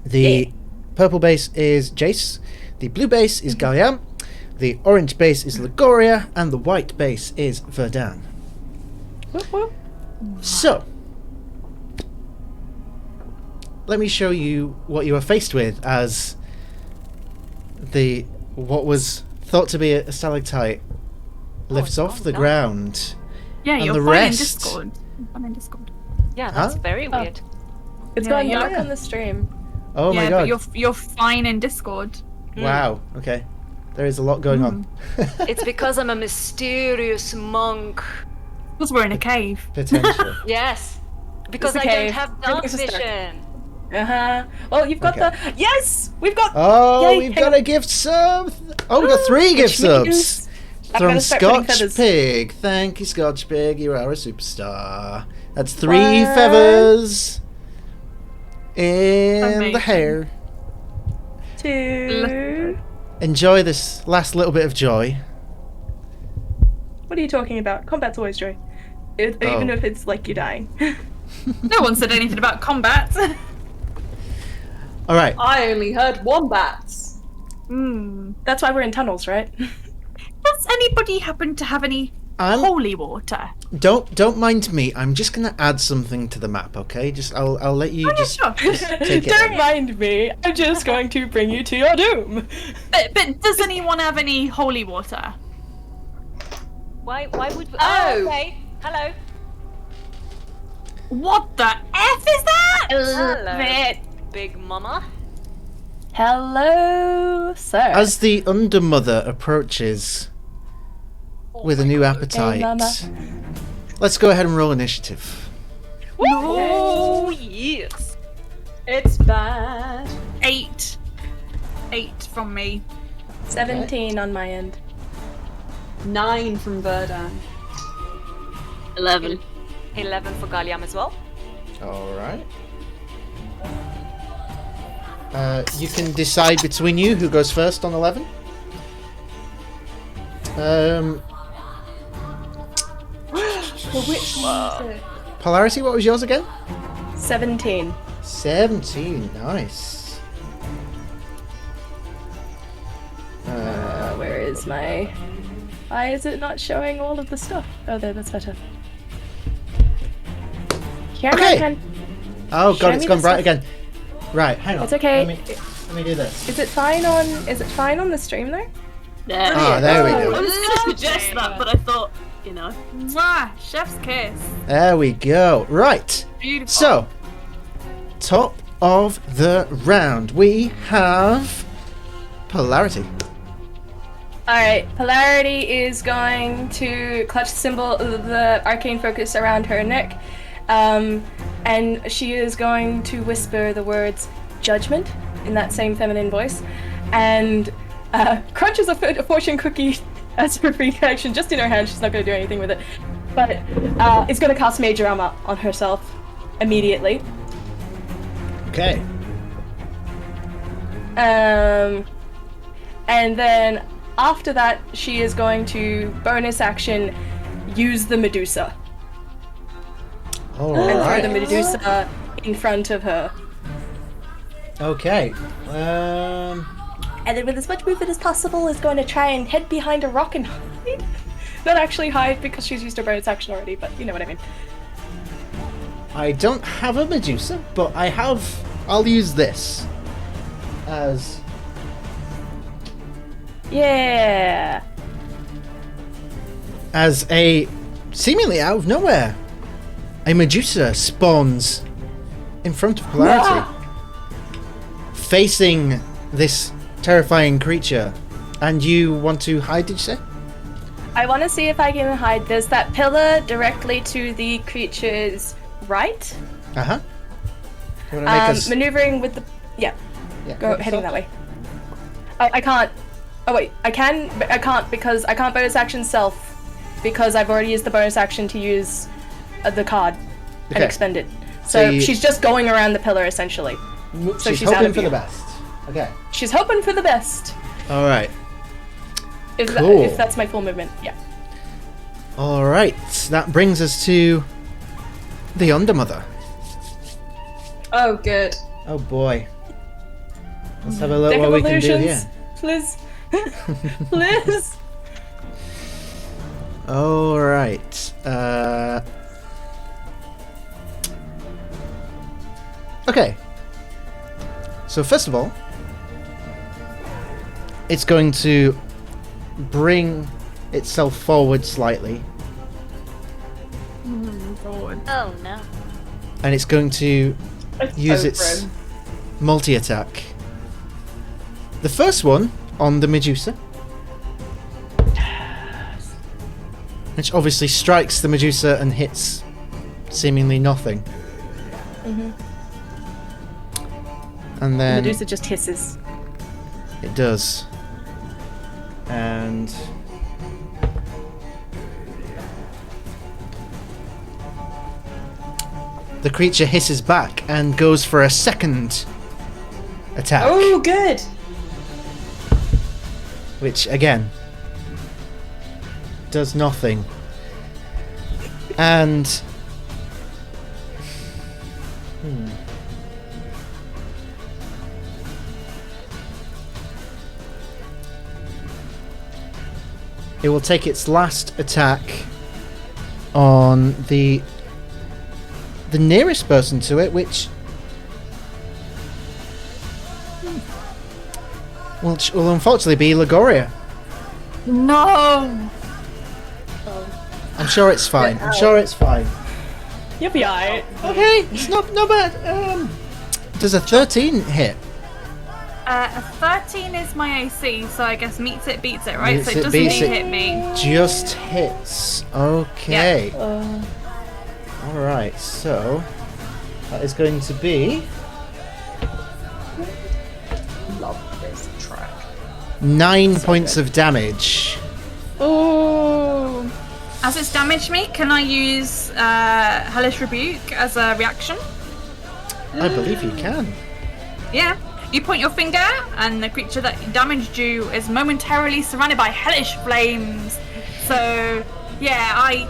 The purple base is Jace. The blue base is Galliam. The orange base is Legoria, and the white base is Verdun. Whoop, whoop. So, let me show you what you are faced with as what was thought to be a stalactite lifts off the no. ground. Yeah, And you're the fine in rest- Discord. I'm in Discord. Yeah, that's Huh? very Oh. weird. It's Yeah, going yeah. dark on the stream. Oh yeah, my god! but you're fine in Discord. Wow. Okay, there is a lot going on. It's because I'm a mysterious monk. Because we're in a cave. Potential. Yes. Because It's I a don't cave. have dark Everything's a start. vision. Well, you've got Okay. the yes. We've got. Oh, Yay, we've hang got on. a gift sub. Oh, we've got 3 gift Which subs. means I'm From gonna start putting Scotch feathers. Pig. Thank you, Scotch Pig. You are a superstar. That's 3 What? feathers in the Amazing. hair. 2. Enjoy this last little bit of joy. What are you talking about? Combat's always joy. Even if it's like you're dying. No one said anything about combat. All right. I only heard wombats. That's why we're in tunnels, right? Does anybody happen to have any I'm- holy water? Don't mind me. I'm just gonna add something to the map, okay? I'll let you Oh, yeah, just sure. take it. Don't mind me. I'm just going to bring you to your doom. But does anyone have any holy water? Why would we... Oh. okay. Hello. What the F is that? Hello. Big mama. Hello, sir. As the Undermother approaches with a new appetite, Mama. let's go ahead and roll initiative. Oh, yes. It's bad. 8. 8 from me. 17 on my end. 9 from Verdan. 11. 11 for Galiam as well. All right. You can decide between you who goes first on 11. The witch music. Polarity, what was yours again? 17. 17. Nice. Where is my... Why is it not showing all of the stuff? Oh, there, that's better. Here, Okay. man. Oh Show god, it's me gone the bright stuff. again. Right, hang on. It's okay. Let me do this. Is it fine on... Is it fine on the stream, though? There. Ah, there we I go. was going to suggest that, but I thought, you know. Mwah, chef's kiss. There we go. Right. Beautiful. So, top of the round, we have Polarity. Alright, Polarity is going to clutch the symbol, the arcane focus around her neck, and she is going to whisper the words judgment in that same feminine voice, and crunches a fortune cookie as her free action just in her hand. She's not going to do anything with it, but is going to cast Major Armor on herself immediately. Okay. And then after that, she is going to bonus action use the Medusa All and throw right. the Medusa in front of her. Okay. And then with as much movement as possible is going to try and head behind a rock and hide. Not actually hide because she's used her bonus action already, but you know what I mean. I don't have a Medusa, but I'll use this as Yeah. a seemingly out of nowhere, a Medusa spawns in front of Polarity, facing this terrifying creature. And you want to hide, did you say? I want to see if I can hide. There's that pillar directly to the creature's right. Uh-huh. You want to make us... Maneuvering with the... Yeah, yeah, go make heading yourself- that way. I can't... Oh wait, I can, but I can't because I can't bonus action self because I've already used the bonus action to use the card and Okay. expend it. So So you- she's just going around the pillar essentially. So she's she's out hoping of for view. the best. Okay. She's hoping for the best. All right. If, Cool. if that's my full movement, yeah. All right. That brings us to the Undermother. Oh, good. Oh boy. Let's have a look what we can do here. Please. Please. All right. Okay. So first of all, it's going to bring itself forward slightly, Oh no. and it's going to use so its grim. multi-attack. The first one on the Medusa, which obviously strikes the Medusa and hits seemingly nothing. And then Medusa just hisses. it does. And the creature hisses back and goes for a second attack. Oh, good. Which again does nothing. And it will take its last attack on the nearest person to it, which will unfortunately be Lagoria. No! I'm sure it's fine. I'm sure it's fine. You'll be alright. Okay, it's not bad. Does a 13 hit? A 13 is my AC, so I guess meets it, beats it, right? Meets so it, it doesn't beats it. hit me. Just hits. Okay. Alright, so that is going to be Love this track. 9 points of damage. Oh. As it's damaged me, can I use Hellish Rebuke as a reaction? I believe you can. Yeah. You point your finger, and the creature that damaged you is momentarily surrounded by hellish flames. So, yeah, I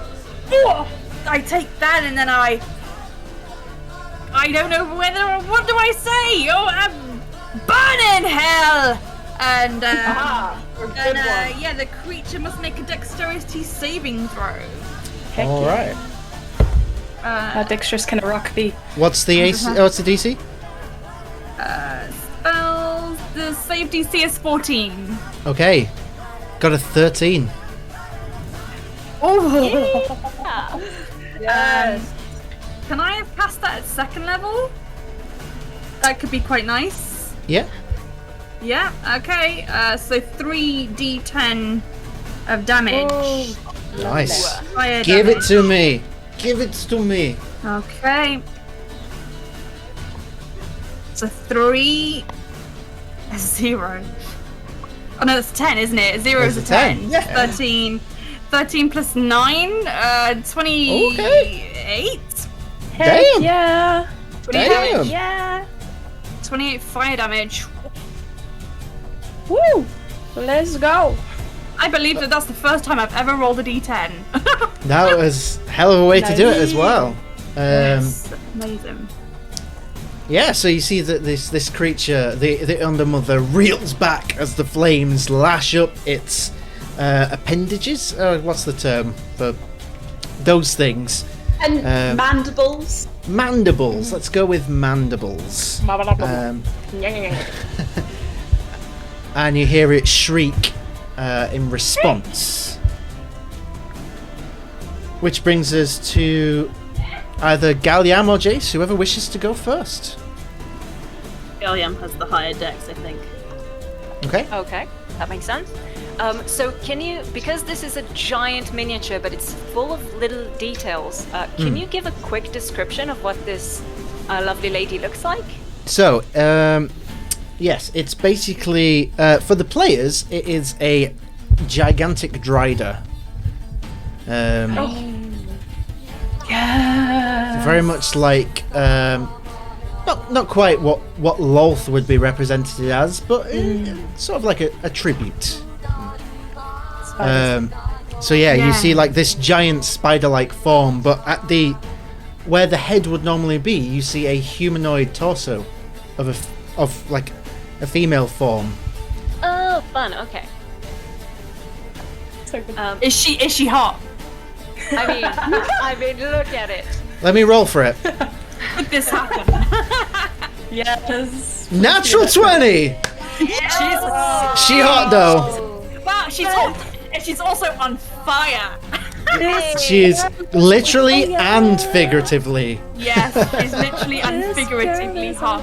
take that, and then I don't know what do I say? Oh, burn in hell! And yeah, the creature must make a dexterity saving throw. Alright. How dexterous can a rock be? What's the AC? What's the DC? Spells. The save DC is 14. Okay. Got a 13. Oh. Yes. Can I have passed that at second level? That could be quite nice. Yeah. Yeah, okay. So 3d10 of damage. Nice. Fire Give it damage. to me. Give it to me. Okay. So 3, 0. Oh no, that's 10, isn't it? 0 is a 10. Yeah. 13. 13 plus 9, 28. Okay. Heck Damn. yeah. 28 Damn. damage. Yeah. 28 fire damage. Woo. Let's go. I believe that that's the first time I've ever rolled a d10. That was a hell of a way to do it as well. Yes, amazing. Yeah, so you see that this creature, the Undermother, reels back as the flames lash up its appendages. What's the term for those things? And mandibles. Mandibles. Let's go with mandibles. And you hear it shriek in response. Which brings us to either Galliam or Jace, whoever wishes to go first. Galliam has the higher dex, I think. Okay. Okay, that makes sense. So can you, because this is a giant miniature, but it's full of little details, can you give a quick description of what this lovely lady looks like? So, yes, it's basically, for the players, it is a gigantic Drider. Yeah. Very much like, not quite what Lolth would be represented as, but sort of like a tribute. So yeah, you see like this giant spider-like form, but at where the head would normally be, you see a humanoid torso of like a female form. Oh, fun. Okay. Is she hot? I mean, look at it. Let me roll for it. Could this happen? Yes. Natural 20. Jesus. She hot though. Wow, she's hot. And she's also on fire. She is literally and figuratively. Yes, she's literally and figuratively hot.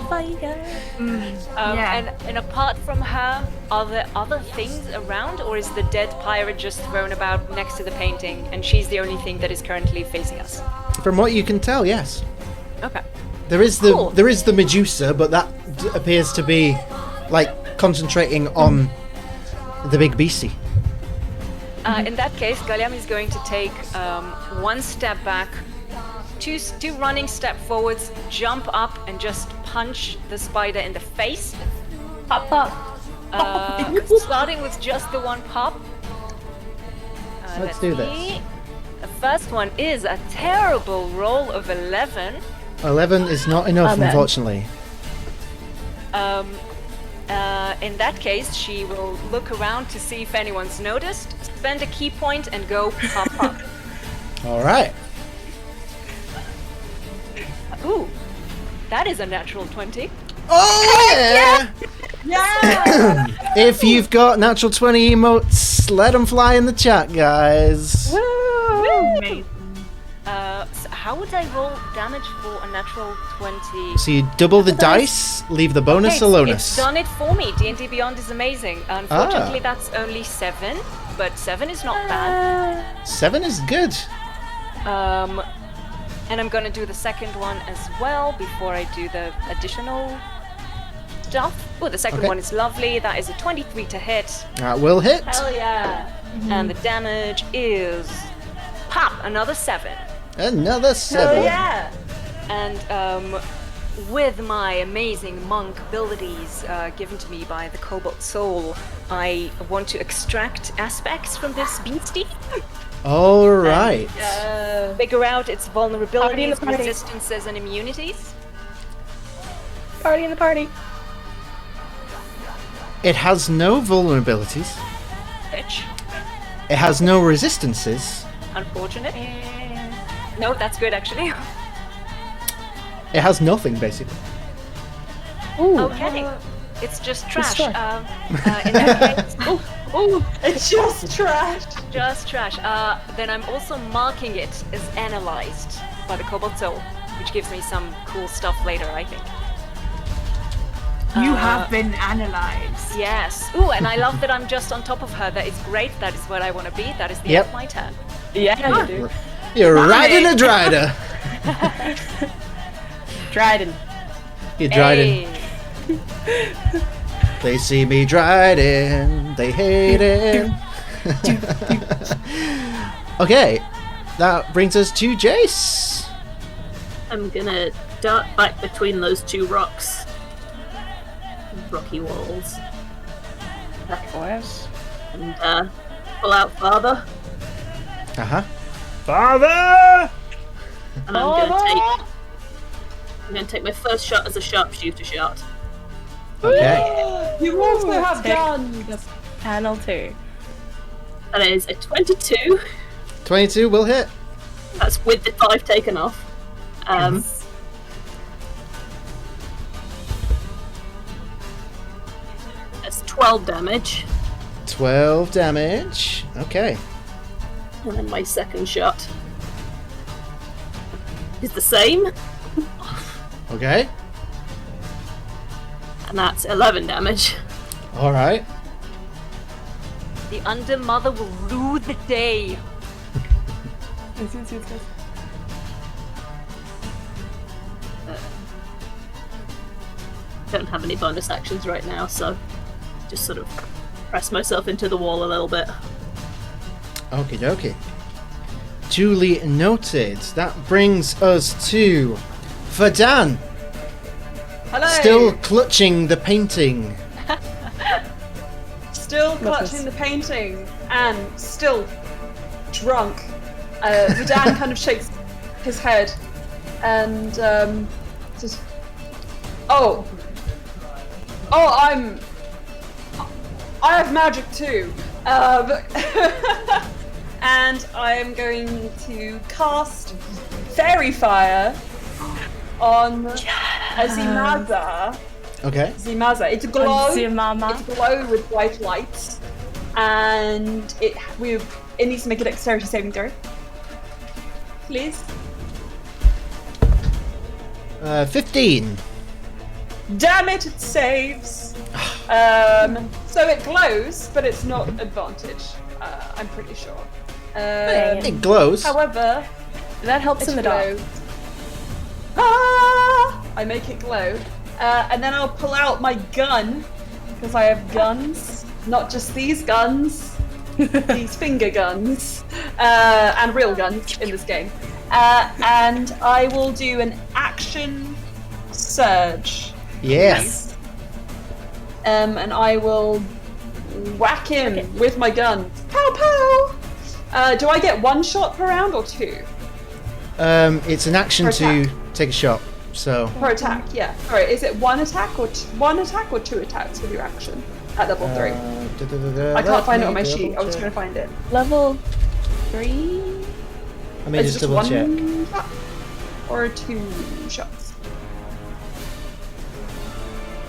Yeah. And apart from her, are there other things around, or is the dead pirate just thrown about next to the painting, and she's the only thing that is currently facing us? From what you can tell, yes. Okay. There is the Medusa, but that appears to be like concentrating on the big beastie. In that case, Galyam is going to take one step back, two running step forwards, jump up, and just punch the spider in the face. Pop, pop. Starting with just the one pop. Let's do this. see. The first one is a terrible roll of 11. 11 is not enough, Amen. unfortunately. In that case, she will look around to see if anyone's noticed, spend a key point, and go pop pop. All right. Ooh, that is a natural 20. Oh yeah! Yeah! If you've got natural 20 emotes, let them fly in the chat, guys. Amazing. So how would I roll damage for a natural 20? So you double the dice, leave the bonus Okay, alone. it's done it for me. D&D Beyond is amazing. Unfortunately, that's only 7, but 7 is not bad. 7 is good. And I'm gonna do the second one as well before I do the additional stuff. Oh, the second Okay. one is lovely. That is a 23 to hit, That will hit. Hell yeah! and the damage is pop, another 7. Another 7. Hell yeah! And with my amazing monk abilities given to me by the Cobalt Soul, I want to extract aspects from this beastie. All right. Figure out its Party in the vulnerabilities, party. resistances, and immunities. Party in the party. It has no vulnerabilities. Bitch. It has no resistances. Unfortunate. No, that's good actually. It has nothing, basically. Okay. It's just trash. trash. In that case, It's just trash! just trash. Then I'm also marking it as analyzed by the Cobalt Soul, which gives me some cool stuff later, I think. You have been analyzed. Yes. Ooh, and I love that I'm just on top of her. That is great. That is what I want to be. That is the Yep. end of my turn. Yeah, you do. You're riding a Drider. Dryden. You're Dryden. Hey. They see me Dryden. They hate it. Okay. That brings us to Jace. I'm gonna dart back between those two rocks. Rocky walls. And pull out Father. Uh-huh. Father! And I'm gonna take my first shot as a sharpshooter shot. Okay. You also have Tick. guns! Panel 2. That is a 22. 22 will hit. That's with the 5 taken off. That's 12 damage. 12 damage. Okay. And then my second shot is the same. Okay. And that's 11 damage. All right. The Under Mother will rue the day. Don't have any bonus actions right now, so just sort of press myself into the wall a little bit. Okie dokie. Duly noted. That brings us to Vadan, Hello! still clutching the painting. Still clutching the painting and still drunk. Vadan kind of shakes his head and says, I have magic too. And I'm going to cast Fairy Fire on Azimaza. Okay. Zimaza. It's a glow. Zimama. It's a glow with white lights, and it needs to make a dexterity saving throw. Please. 15. Damn it! It saves. So it glows, but it's not advantage. I'm pretty sure. It glows. However, That helps it in the dark. glows. Ah! I make it glow, And then I'll pull out my gun, because I have guns, not just these guns, these finger guns, and real guns in this game. And I will do an action surge. Yes. And I will whack him with my gun. Pow pow! Do I get 1 shot per round or 2? It's an action Per to attack. take a shot. So Per attack, yeah. Alright, is it 1 attack or 2 attacks with your action at level 3? I can't find it on my sheet. I was trying to find it. Level 3? Let me Is just it double check. 1 shot or 2 shots?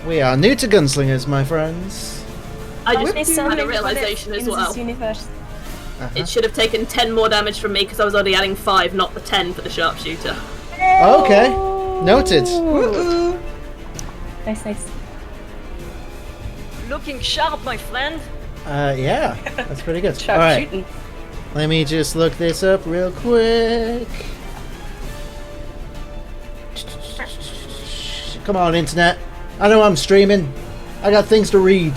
We are new to gunslingers, my friends. I Whoop. just had a realization as well. universe. It should have taken 10 more damage from me because I was already adding 5, not the 10 for the sharpshooter. Okay, noted. Woo-hoo. Nice, nice. Looking sharp, my friend. Yeah, that's pretty good. Sharp All right, shooting. let me just look this up real quick. Come on, internet. I know I'm streaming. I got things to read.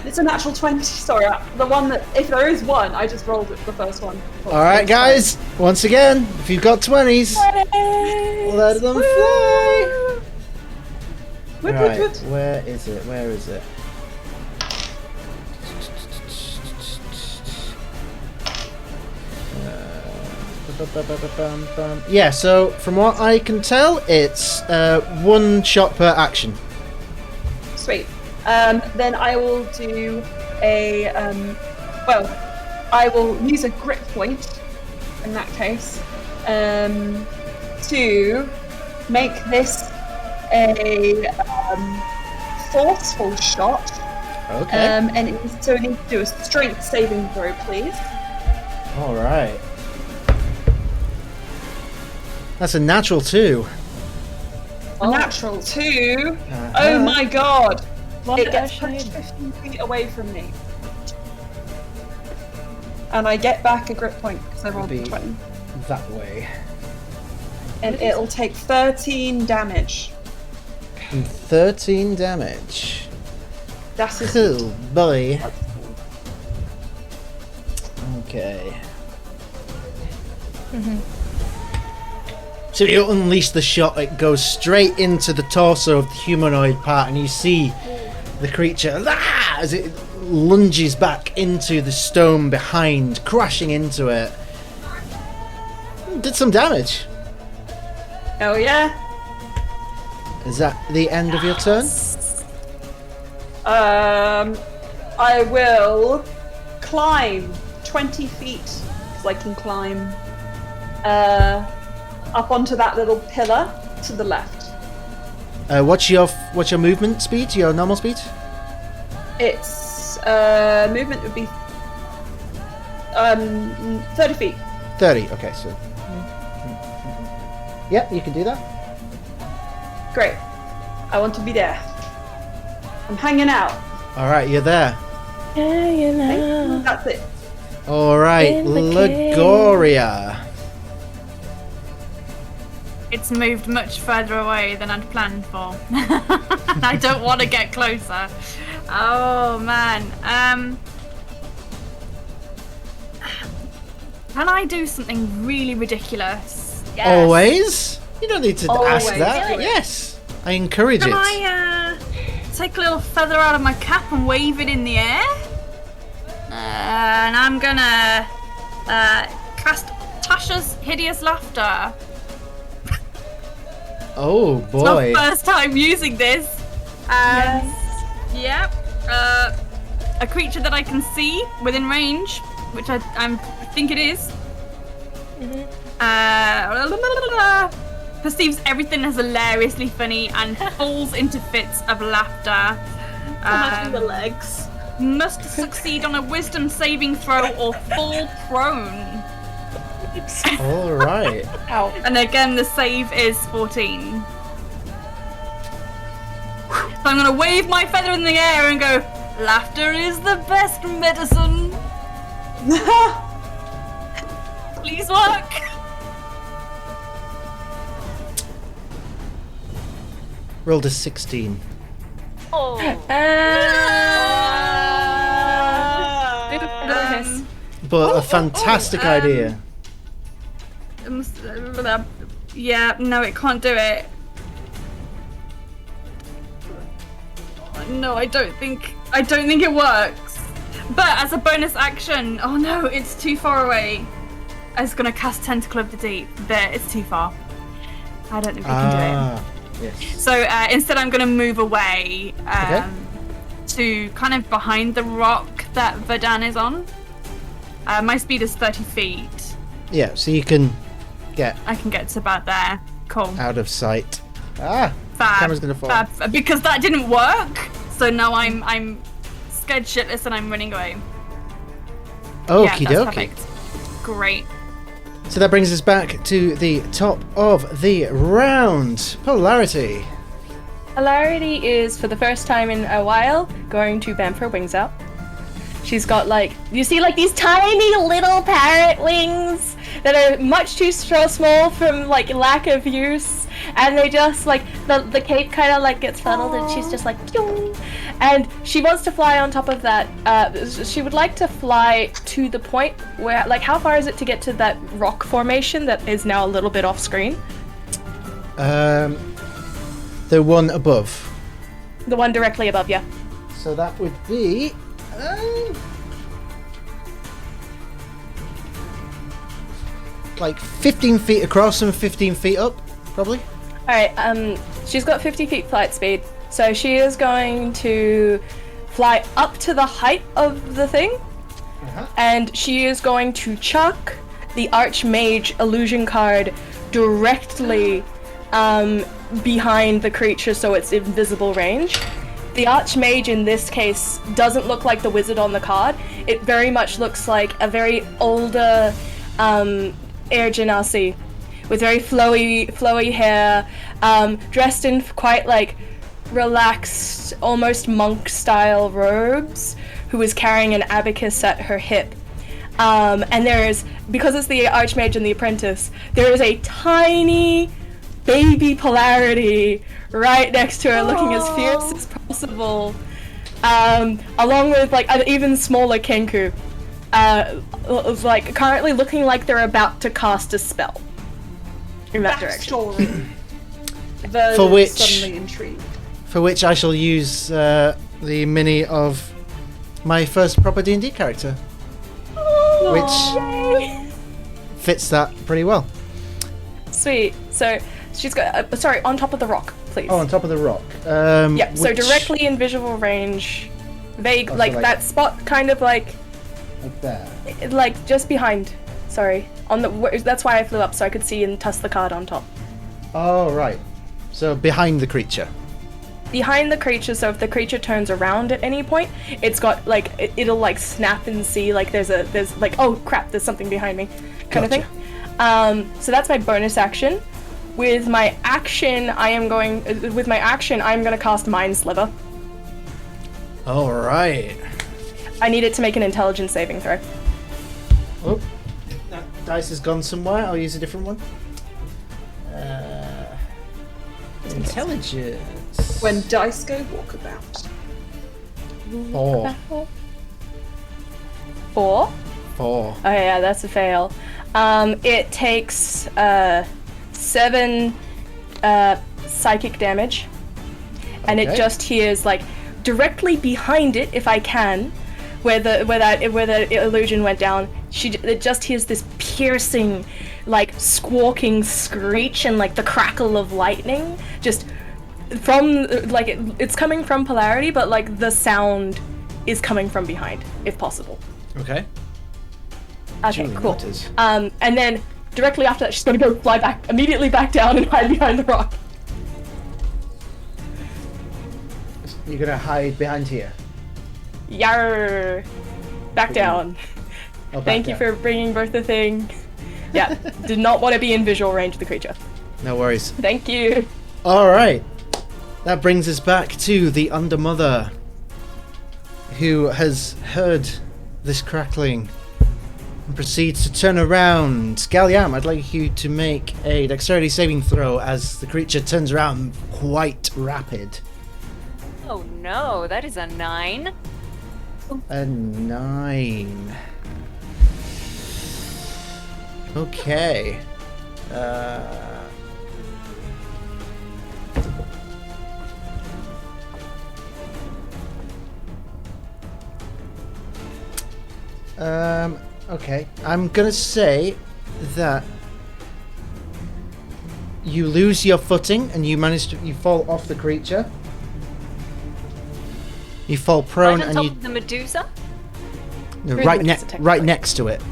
It's a natural 20. Sorry, the one that, if there is one, I just rolled it, the first one. All right, guys. Once again, if you've got 20s, let them fly. Woot, Right, woot, woot. where is it? Where is it? Yeah, so from what I can tell, it's 1 shot per action. Sweet. Then I will do a, well, I will use a grip point, in that case, to make this a forceful shot. Okay. And so we need to do a strength saving throw, please. All right. That's a natural 2. A natural 2. Uh-huh. Oh my god. What It gets actually- pushed 15 feet away from me. And I get back a grip point because I rolled Be- a 20. That way. And it'll take 13 damage. And 13 damage. That's a Cool, boy. Okay. So you unleash the shot, it goes straight into the torso of the humanoid part, and you see the creature as it lunges back into the stone behind, crashing into it. Did some damage. Oh yeah. Is that the end of your turn? I will climb 20 feet, because I can climb up onto that little pillar to the left. What's your movement speed? Your normal speed? Its movement would be 30 feet. 30. Okay, so. Yep, you can do that. Great. I want to be there. I'm hanging out. All right, you're there. That's it. All right, In the cave. Lagoria. It's moved much further away than I'd planned for. I don't want to get closer. Oh man. Can I do something really ridiculous? Yes. Always? You don't need to ask Always. that. Do it. Yes, I encourage Can it. I take a little feather out of my cap and wave it in the air? And I'm gonna cast Tasha's Hideous Laughter. Oh It's boy. my first time using this. Yep. A creature that I can see within range, which I think it is. Perceives everything as hilariously funny and falls into fits of laughter. Imagine the legs. Must succeed on a wisdom saving throw or fall prone. All right. And again, the save is 14. So I'm gonna wave my feather in the air and go, laughter is the best medicine. Please work. Rolled a 16. Oh. But a fantastic idea. Yeah, no, it can't do it. No, I don't think it works. But as a bonus action, oh no, it's too far away. I was gonna cast Tentacle of the Deep. There, it's too far. I don't think we can do it. Yes. So instead, I'm gonna move away to kind of behind the rock that Verdan is on. My speed is 30 feet. Yeah, so you can get I can get to about there. Cool. out of sight. Ah! Fab. Camera's gonna fall. Fab. Because that didn't work. So now I'm scared shitless and I'm running away. Okie Yeah, that's dokie. perfect. Great. So that brings us back to the top of the round. Polarity. Hilarity is, for the first time in a while, going to bamf her wings out. She's got you see these tiny little parrot wings that are much too small from lack of use, and they just the cape kind of gets funneled, and she's just Pyong! And she wants to fly on top of that. She would like to fly to the point where how far is it to get to that rock formation that is now a little bit off screen? The one above. The one directly above you. So that would be like 15 feet across and 15 feet up, probably. Alright, she's got 50 feet flight speed, so she is going to fly up to the height of the thing, and she is going to chuck the Archmage illusion card directly behind the creature so it's invisible range. The Archmage in this case doesn't look like the wizard on the card. It very much looks like a very older Air Genasi with very flowy hair, dressed in quite relaxed, almost monk-style robes, who is carrying an abacus at her hip. And because it's the Archmage and the Apprentice, there is a tiny baby Polarity right next to her, looking as fierce as possible, along with an even smaller Kenku, currently looking like they're about to cast a spell in that direction. For which, suddenly intrigued. For which I shall use the mini of my first proper D&D character, which fits that pretty well. Sweet. So she's got on top of the rock, please. Oh, on top of the rock. Yeah. So directly in visual range, vague, that spot, kind of like there. Just behind. Sorry, on the. That's why I flew up, so I could see and toss the card on top. Oh right. So behind the creature. Behind the creature, so if the creature turns around at any point, it's got it'll snap and see there's oh crap, there's something behind me, kind of thing. So that's my bonus action. With my action, I'm gonna cast Mind Sliver. All right. I need it to make an intelligence saving throw. Oh, that dice has gone somewhere. I'll use a different one. Intelligence. When dice go walkabout. 4. 4? 4. Oh yeah, that's a fail. It takes 7 psychic damage, and it just hears directly behind it, if I can, where the illusion went down. It just hears this piercing, squawking screech and the crackle of lightning, just from it's coming from Polarity, but the sound is coming from behind, if possible. Okay. Okay, cool. And then directly after that, she's gonna go fly immediately back down and hide behind the rock. You're gonna hide behind here. Yarr! Back down. Oh, Thank you for bringing both the thing. Yeah, did not want to be in visual range of the creature. No worries. Thank you. All right. That brings us back to the Undermother, who has heard this crackling and proceeds to turn around. Galliam, I'd like you to make a dexterity saving throw as the creature turns around quite rapid. Oh no, that is a 9. A 9. Okay. Okay. I'm gonna say that you lose your footing and you fall off the creature. You fall prone Right on and top you of the Medusa? right technically. next to it.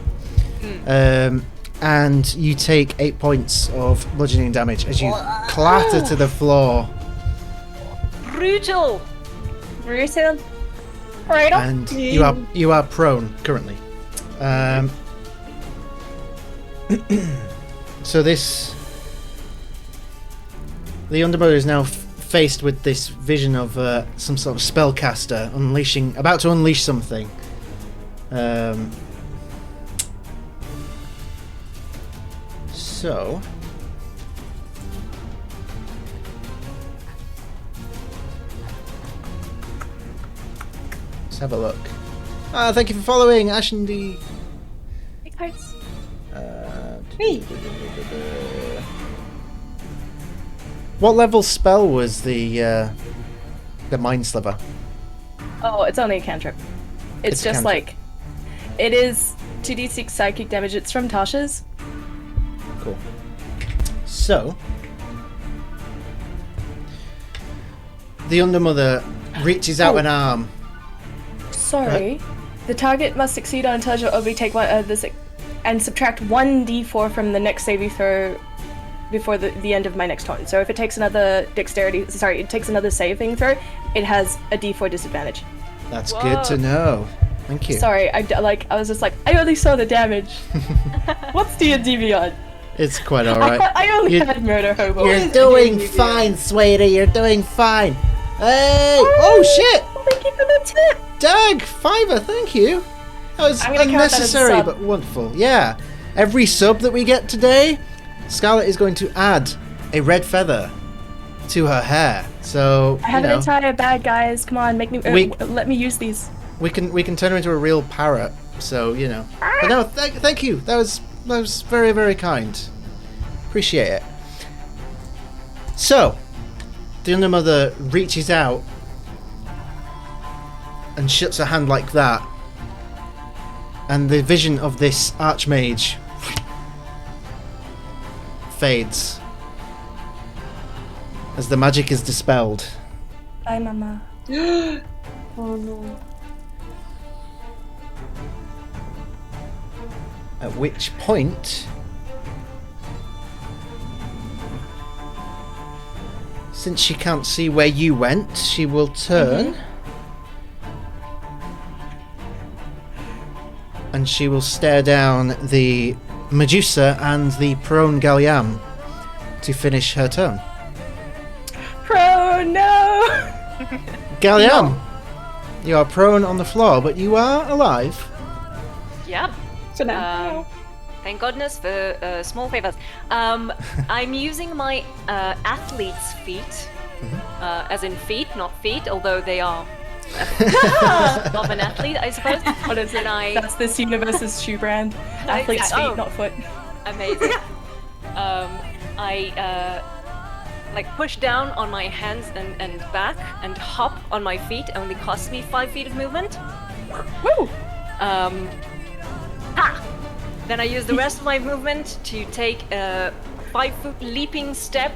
And you take 8 points of bludgeoning damage as you clatter to the floor. Brutal! Brutal. And you are prone currently. So the Undermother is now faced with this vision of some sort of spellcaster about to unleash something. So let's have a look. Thank you for following, Ashandy. Big hearts. What level spell was the Mind Sliver? Oh, it's only a cantrip. It's a just cantrip. like it is 2d6 psychic damage. It's from Tasha's. Cool. So the Undermother reaches out an arm. Sorry. The target must succeed on intelligence or take one and subtract 1d4 from the next saving throw before the end of my next turn. So if it takes another saving throw, it has a d4 disadvantage. That's good to know. Thank you. Sorry, I was just like, I only saw the damage. What's D&D Beyond? It's quite alright. I only had murder hobo. You're doing fine, sweetie. You're doing fine. Hey! Oh shit! Thank you for the tip. Dag! $5, thank you. That was I'm gonna count that as a unnecessary sub. but wonderful. Yeah. Every sub that we get today, Scarlet is going to add a red feather to her hair. So I have an entire bag, guys. Come on, make me. Let me use these. we can turn her into a real parrot. So But no, thank you. That was very, very kind. Appreciate it. So the Undermother reaches out and shuts her hand like that, and the vision of this Archmage fades as the magic is dispelled. Bye, Mama. Oh no. At which point, since she can't see where you went, she will turn and she will stare down the Medusa and the prone Galliam to finish her turn. Pro, no! Galliam, you are prone on the floor, but you are alive. Yep. For now. Thank goodness for small favors. I'm using my athlete's feet, as in feet, not feet, although they are of an athlete, I suppose. What is it? That's this universe's shoe brand. Athlete's feet, not foot. Amazing. I push down on my hands and back and hop on my feet. Only costs me 5 feet of movement. Woo! Then I use the rest of my movement to take a 5-foot leaping step,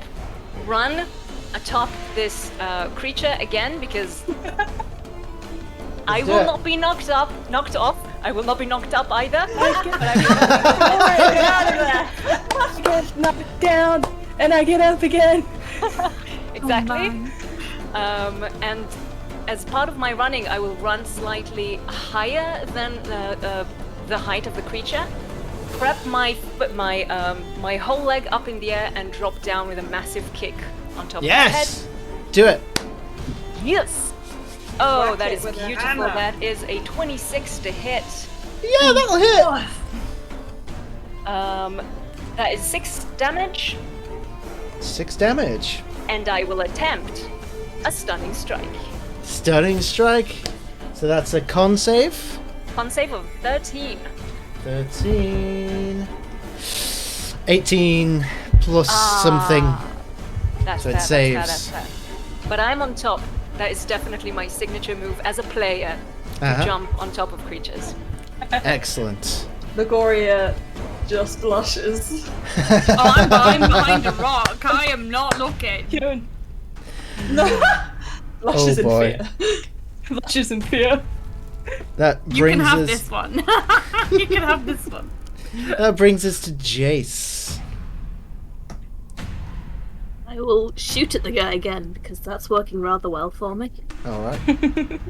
run atop this creature again because I will not be knocked off. I will not be knocked up either. I get knocked down and I get up again. Exactly. And as part of my running, I will run slightly higher than the height of the creature. Prep my whole leg up in the air and drop down with a massive kick on top of my head. Yes! Do it. Yes! Oh, Whack that it is with a beautiful. hammer. That is a 26 to hit. Yeah, that'll hit. That is 6 damage, 6 damage. and I will attempt a stunning strike. Stunning strike. So that's a con save. Con save of 13. 13. 18 plus something. That's So it fair, saves. That's fair. But I'm on top. That is definitely my signature move as a player, to Uh-huh. jump on top of creatures. Excellent. Lagoria just blushes. Oh, I'm behind a rock. I am not looking. You don't. Blushes Oh, boy. in fear. Blushes in fear. That You brings can have us. this one. You can have this one. That brings us to Jace. I will shoot at the guy again because that's working rather well for me. All right.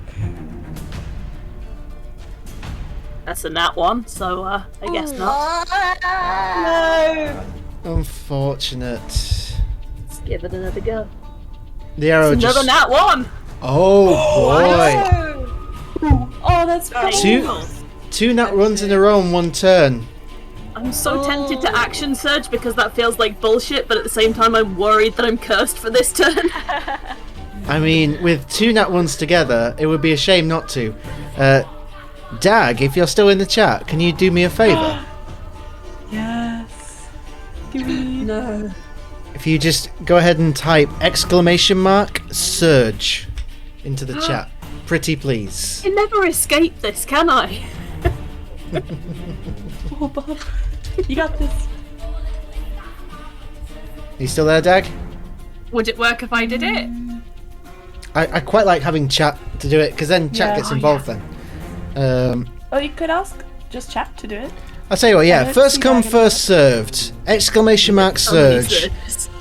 That's a nat 1, so I guess not. No! Unfortunate. Let's give it another go. The arrow It's another just. nat 1! Oh boy! Oh, that's Two, two nat runs in a row in one turn. I'm so tempted to action surge because that feels like bullshit, but at the same time I'm worried that I'm cursed for this turn. I mean, with 2 nat ones together, it would be a shame not to. Dag, if you're still in the chat, can you do me a favour? Yes. No. If you just go ahead and type !surge into the chat. Pretty please. I never escape this, can I? Oh, Bob. You got this. Are you still there, Dag? Would it work if I did it? I quite like having chat to do it, because then chat Yeah. gets involved then. Oh, you could ask just chat to do it. I'll tell you what, yeah, let's first see come, Dag. first served. !surge.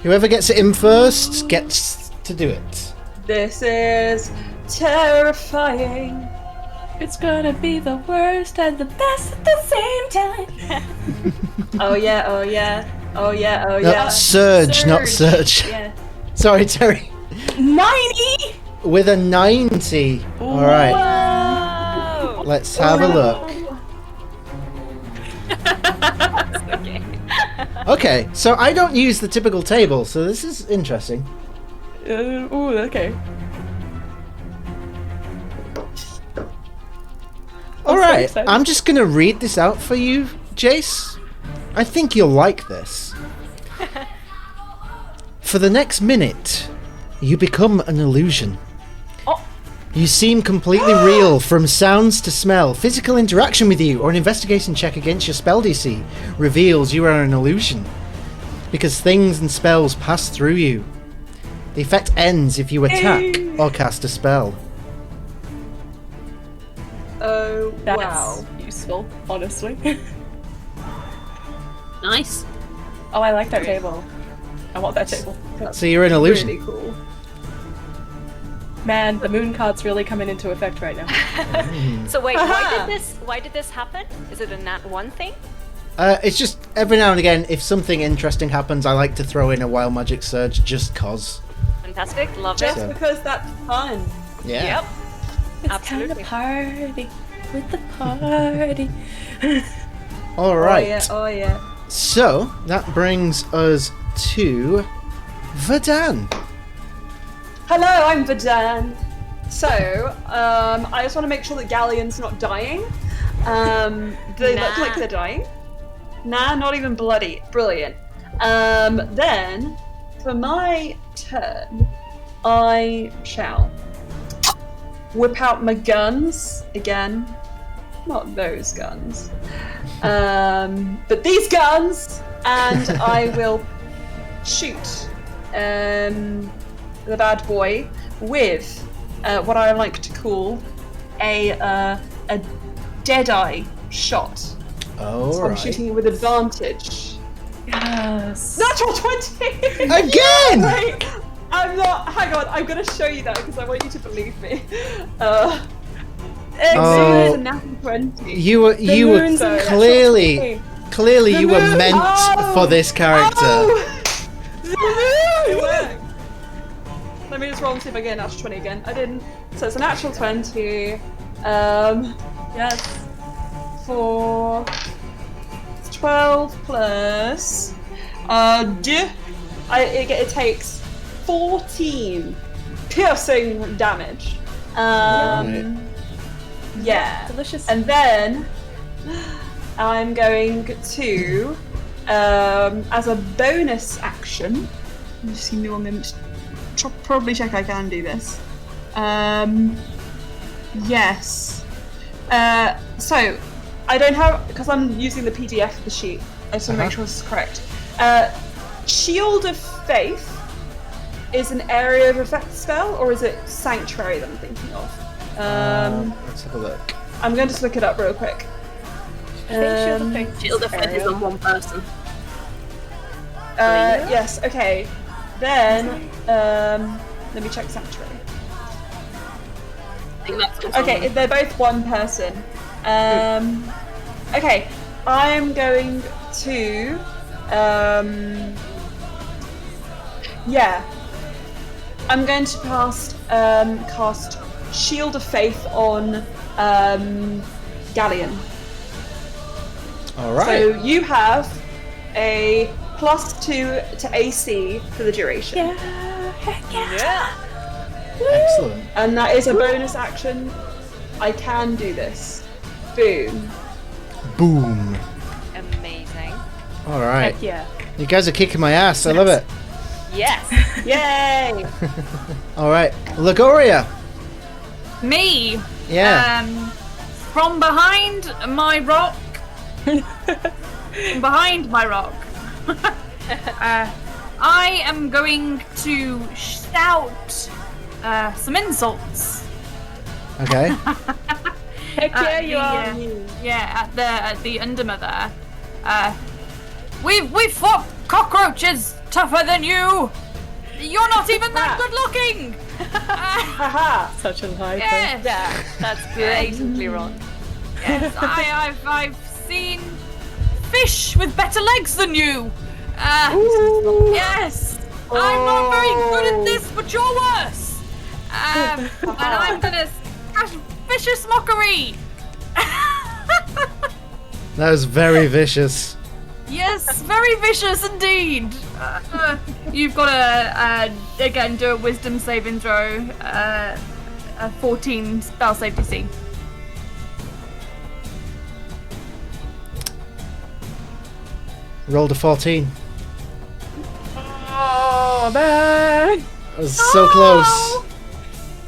Whoever gets it in first gets to do it. This is terrifying. It's gonna be the worst and the best at the same time. Oh yeah, oh yeah. Oh yeah, oh No, yeah. surge, not surge. Yeah. Sorry, Terry. 90! With a 90. Alright, Whoa! let's have a look. Okay. Okay, so I don't use the typical table, so this is interesting. Ooh, okay. Alright, excited. I'm just gonna read this out for you, Jace. I think you'll like this. For the next minute, you become an illusion. You seem completely real, from sounds to smell. Physical interaction with you or an investigation check against your spell DC reveals you are an illusion, because things and spells pass through you. The effect ends if you attack or cast a spell. Oh That's wow. useful, honestly. Nice. Oh, I like that table. I want that table. So you're an illusion. Really cool. Man, the moon card's really coming into effect right now. So wait, why did this happen? Is it a nat 1 thing? It's just every now and again, if something interesting happens, I like to throw in a wild magic surge just cause. Fantastic, love Just it. because that's fun. Yeah. Yep. It's Absolutely. time to party with the party. All right. Oh yeah, oh yeah. So that brings us to Verdan. Hello, I'm Vadan. So, I just want to make sure that Galleon's not dying. They look Nah. like they're dying. Nah, not even bloody. Brilliant. Then, for my turn, I shall whip out my guns again. Not those guns. But these guns! And I will shoot the bad boy with what I like to call a deadeye shot. All So I'm right. shooting it with advantage. Yes. Natural 20! Again! Wait, I'm not. Hang on, I'm gonna show you that because I want you to believe me. Oh. It's a natural 20. You were moon's in the clearly The you were moon- meant oh! for this character. Oh! It worked. Let me just roll and see if I get a natural 20 again. I didn't. So it's a natural 20. Yes. For it's 12 plus. It takes 14 piercing damage. Yeah. Delicious. And then I'm going to, as a bonus action, just give me 1 minute. Probably check I can do this. Yes. So I don't have, because I'm using the PDF of the sheet. I just want to make sure this is correct. Shield of Faith is an area of effect spell, or is it Sanctuary that I'm thinking of? Let's have a look. I'm going to just look it up real quick. Shield of Faith is on one person. Yes, okay. Then, let me check Sanctuary. I think that's Okay, they're both one person. Okay, I'm going to, I'm going to cast Shield of Faith on Galleon. All right. So you have a +2 to AC for the duration. Yeah. Excellent. And that is a bonus action. I can do this. Boom. Boom. Amazing. All right. Heck yeah. You guys are kicking my ass. I love it. Yes. Yay! All right. Lagoria. Me. Yeah. From behind my rock. I am going to shout some insults. Okay. Heck yeah, you are. Yeah, at the Underma there. We've fought cockroaches tougher than you. You're not even that good looking. Haha! Such a lie. Yes. Yeah, that's blatantly wrong. Yes, I've seen fish with better legs than you. Yes, I'm not very good at this, but you're worse. And I'm gonna cast vicious mockery. That was very vicious. Yes, very vicious indeed. You've got to again do a Wisdom saving throw. A 14 spell save DC. Rolled a 14. Oh man! That was so close.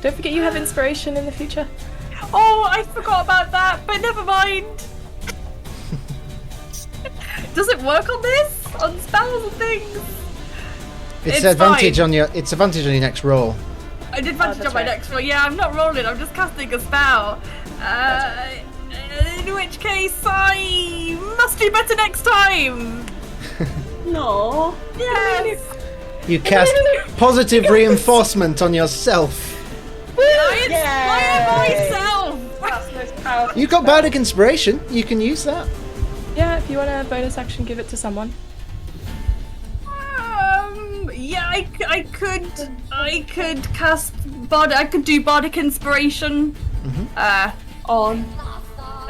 Don't forget you have inspiration in the future. Oh, I forgot about that, but never mind. Does it work on this? On spells and things? It's It's advantage fine. on your. It's advantage on your next roll. I did advantage on my next roll. Yeah, I'm not rolling. I'm just casting a spell. In which case, I must do better next time. No. Yes. You cast positive reinforcement on yourself. I inspire myself. That's the most powerful. You got bardic inspiration. You can use that. Yeah, if you want a bonus action, give it to someone. Yeah, I could cast bard. I could do bardic inspiration. On.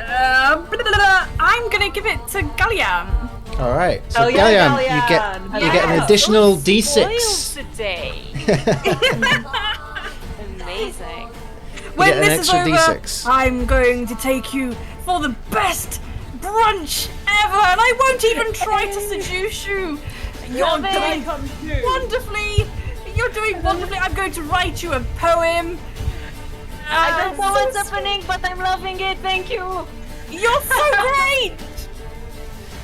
I'm gonna give it to Galliam. All right. So Oh, yeah, Gallian, Gallian. you get an additional D6. Spoiled today. Amazing. When get an this extra is over, D6. I'm going to take you for the best brunch ever, and I won't even try to seduce you. You're doing wonderfully. You're doing wonderfully. I'm going to write you a poem. I don't know what's happening, but I'm loving it. Thank you. You're so great.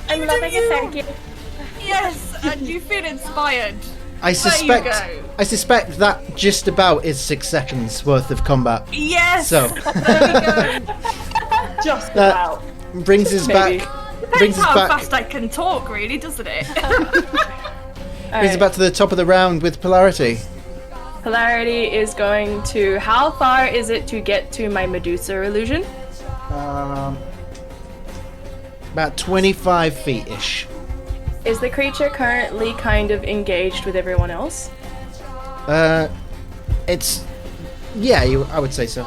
I'm loving it, thank you. Yes, and you feel inspired. I suspect. go. I suspect that just about is 6 seconds worth of combat. Yes. So There we go. Just that about. brings us Maybe. back. Depends Brings us how back. fast I can talk, really, doesn't it? Brings us back to the top of the round with polarity. Polarity is going to. How far is it to get to my Medusa illusion? About 25 feet ish. Is the creature currently kind of engaged with everyone else? It's. Yeah, I would say so.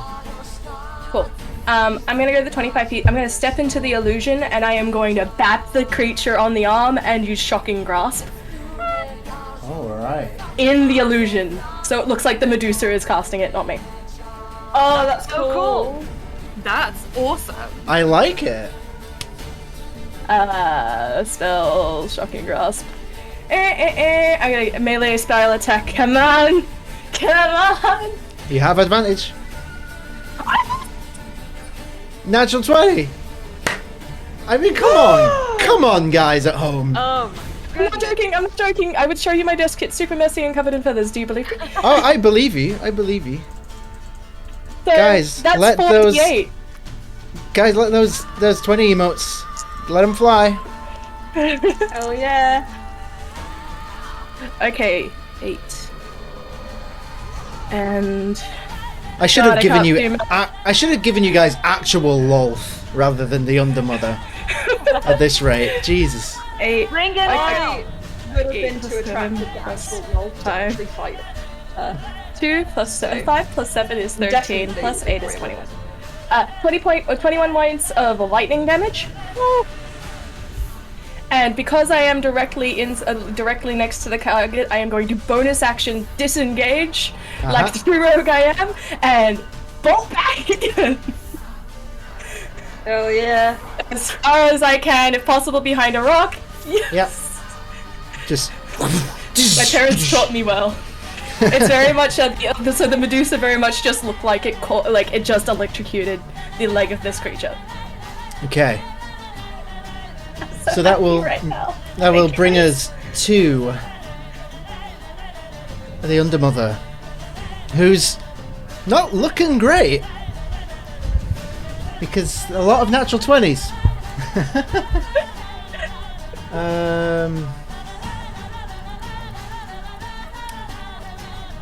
Cool. I'm gonna go to the 25 feet. I'm gonna step into the illusion, and I am going to bat the creature on the arm and use Shocking Grasp Alright. in the illusion. So it looks like the Medusa is casting it, not me. Oh, that's So cool. That's awesome. I like it. Spell Shocking Grasp. I'm gonna melee style attack. Come on! Come on! You have advantage. Natural 20. I mean, come on. Come on, guys at home. Oh, I'm not joking, I'm not joking. I would show you my desk. It's super messy and covered in feathers. Do you believe me? Oh, I believe you. I believe you. So, Guys, that's let 48. Guys, let those 20 emotes. Let them fly. Oh yeah. Okay, 8. And I should God, have I given can't you. do I should have given you guys actual Lolth rather than the Undermother. At this rate, Jesus. 8. bring it I on! would have Eight been plus too attracted seven to plus actual roll to five. actually fight. 2 plus 7, 5 plus 7 is 13, Definitely plus 8 is really 21. 21 points of lightning damage. And because I am directly next to the target, I am going to bonus action disengage, like the true rogue I am, and bolt back Oh yeah. as far as I can, if possible, behind a rock. Yes. Yep. Just. My parents taught me well. It's very much so the Medusa very much just looked like it it just electrocuted the leg of this creature. Okay. So that will Right now. that will bring us to the Undermother, who's not looking great because a lot of natural 20s.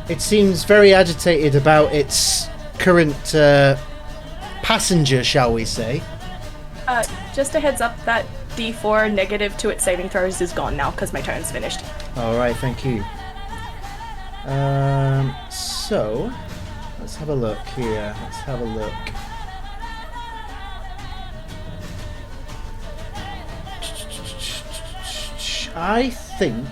It seems very agitated about its current passenger, shall we say. Just a heads up that D4 negative to its saving throws is gone now because my turn's finished. Alright, thank you. So, let's have a look here. Let's have a look. I think...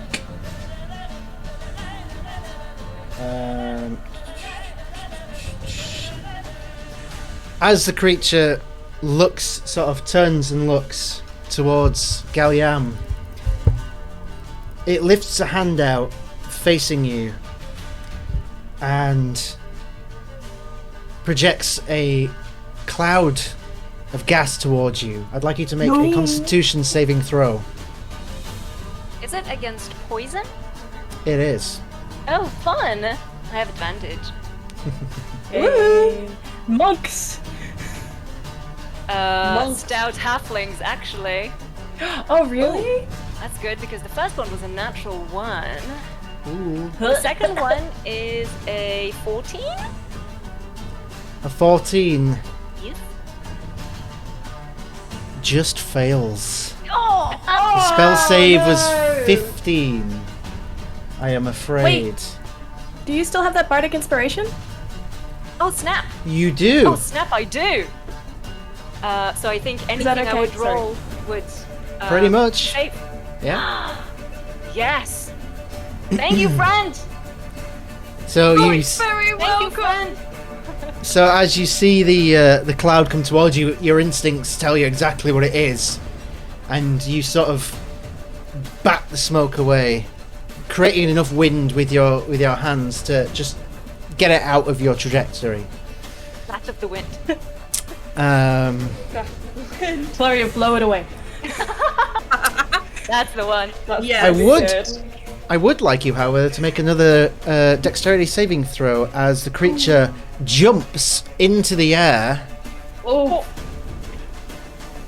as the creature turns and looks towards Galliam, it lifts a hand out facing you and projects a cloud of gas towards you. I'd like you to make a Constitution saving throw. Is it against poison? It is. Oh, fun! I have advantage. Woo! Monks! Stout halflings, actually. Oh, really? That's good because the first one was a natural 1. Ooh. The second one is a 14? A 14 Yes. just fails. Oh! The spell save was 15. I am afraid. Do you still have that bardic inspiration? Oh, snap! You do. Oh, snap, I do! So I think anything that I okay? would Sorry. roll would... Pretty much. Save. Yeah. Yes! Thank you, friend! So you. Very Thank you, welcome. friend! So as you see the cloud come towards you, your instincts tell you exactly what it is, and you sort of bat the smoke away, creating enough wind with your hands to just get it out of your trajectory. That of the wind. Flurry, blow it away. That's the one. Yeah. I would like you, however, to make another dexterity saving throw as the creature jumps into the air. Oh.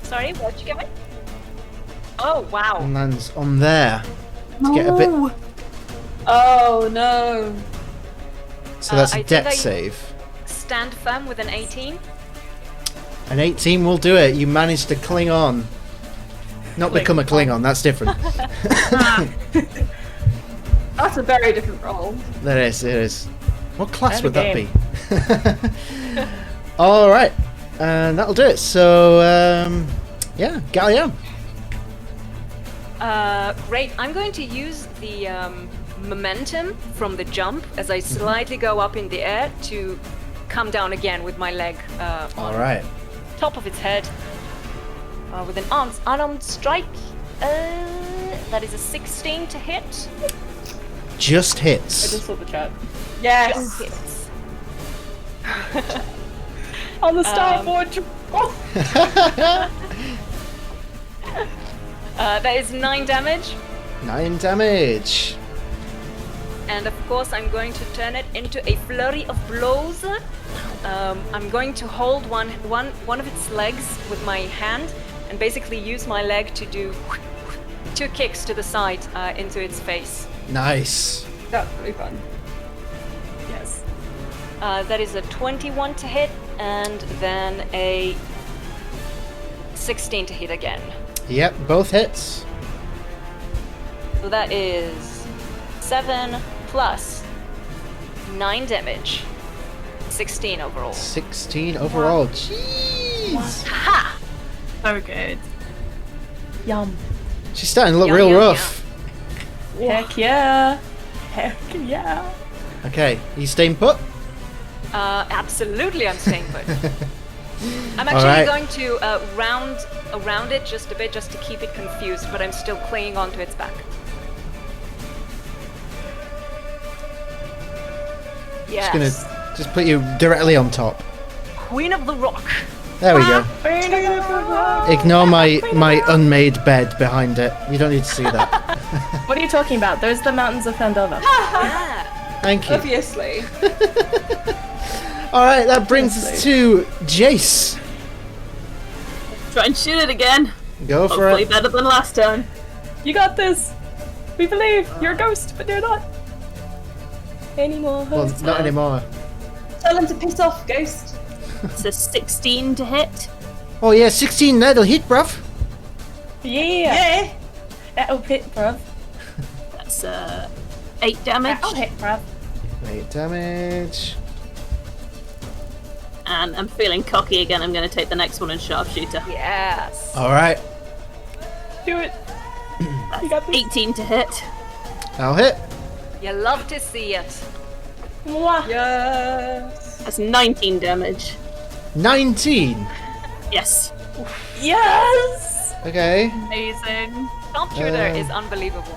Sorry, what'd you give me? Oh, wow. And lands on there to get a bit. Oh no. So that's I a think dex I- save. Stand firm with an 18. An 18 will do it. You managed to cling on. Not become a Klingon, that's different. That's a very different role. That is, it is. What class And would a that be? Alright. And that'll do it. So, yeah, Gallium. Great. I'm going to use the momentum from the jump as I slightly go up in the air to come down again with my leg on Alright. top of its head with an unarmed strike. That is a 16 to hit. Just I hits. just saw the chat. Yes! Just hits. On the starboard! That is 9 damage. 9 damage. And of course, I'm going to turn it into a flurry of blows. I'm going to hold one of its legs with my hand and basically use my leg to do 2 kicks to the side into its face. Nice. That's really fun. Yes. That is a 21 to hit and then a 16 to hit again. Yep, both hits. So that is 7 plus 9 damage. 16 overall. 16 overall. Jeez. Ha! So good. Yum. She's starting to look Yum, real yum, rough. Heck yeah. Heck yeah. Okay, you staying put? Absolutely, I'm staying put. I'm actually Alright. going to round around it just a bit, just to keep it confused, but I'm still clinging onto its back. Yes. Just gonna just put you directly on top. Queen of the Rock. There we go. Ignore my unmade bed behind it. You don't need to see that. What are you talking about? Those are the mountains of Fandova. Yeah. Thank you. Obviously. Alright, that brings us to Jace. Try and shoot it again. Go for Hopefully it. better than last time. You got this. We believe. You're a ghost, but you're not. Anymore. Well, not anymore. Tell him to piss off, Ghost. It's a 16 to hit. Oh yeah, 16, that'll hit, bruv. Yeah. That'll hit, bruv. That's 8 damage. That'll hit, bruv. 8 damage. And I'm feeling cocky again. I'm going to take the next one and sharpshooter. Yes. Alright, Do it. That's You got this. 18 to hit. that'll hit. You love to see it. Mwah. Yes. That's 19 damage. 19. Yes. Yes. Okay. Amazing. Sharpshooter is unbelievable.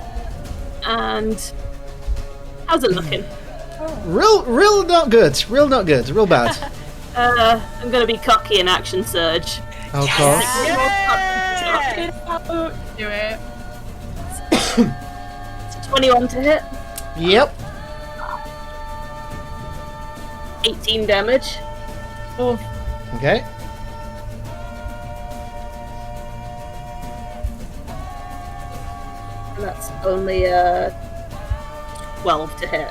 And how's it looking? Real not good. Real not good. Real bad. I'm going to be cocky and action surge. Of course. Do it. 21 to hit. Yep. 18 damage. Okay. And that's only 12 to hit.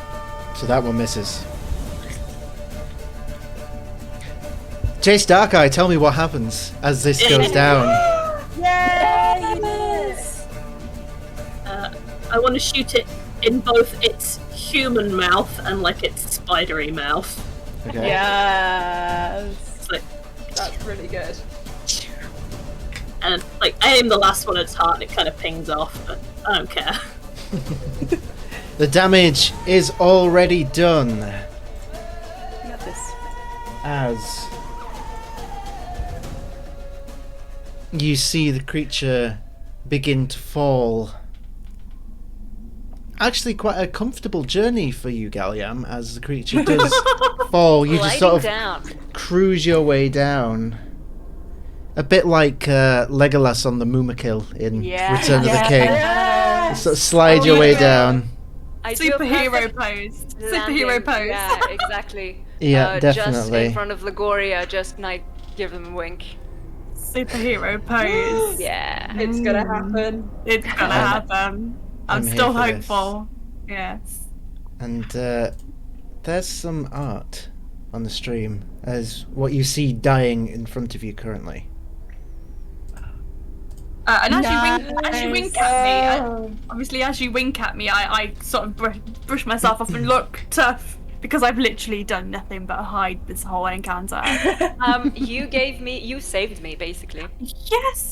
So that one misses. Jace Darkeye, tell me what happens as this goes down. Yes. I want to shoot it in both its human mouth and like its spidery mouth. Okay. Yes. It's like, That's really good. and like I aim the last one at its heart and it kind of pings off, but I don't care. The damage is already done. You got this. As you see the creature begin to fall. Actually, quite a comfortable journey for you, Galliam, as the creature does fall. You just sort of down. cruise your way down. A bit like Legolas on the Moomakil in Yeah. Return of the King. Yes. You sort of slide your way down. I do a Superhero perfect pose. landing. Superhero pose. Yeah, exactly. Yeah, Just definitely. in front of Lagoria, just and I give them a wink. Superhero pose. Yeah. It's gonna happen. It's gonna happen. I'm I'm here still for this. hopeful. Yes. And there's some art on the stream as what you see dying in front of you currently. And as you wink at me, Oh. obviously as you wink at me, I sort of brush myself off and look tough. because I've literally done nothing but hide this whole encounter. You saved me, basically.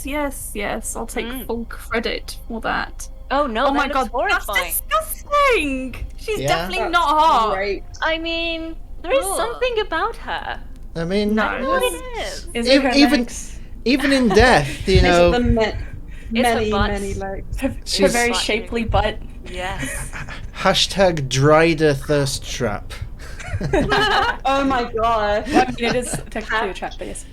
Yes. I'll take full credit for that. Oh no, Oh my that god, looks that's horrifying. disgusting! She's Yeah. definitely not hot. Great. I mean, there is something about her. I mean, No. I don't know what it is. Is it her even legs? even in death, you know, The many butt. legs. Her She's- very shapely butt. Yes. hashtag Dryder thirst trap. Oh my god. Well, I mean, it is technically a trap, but yes.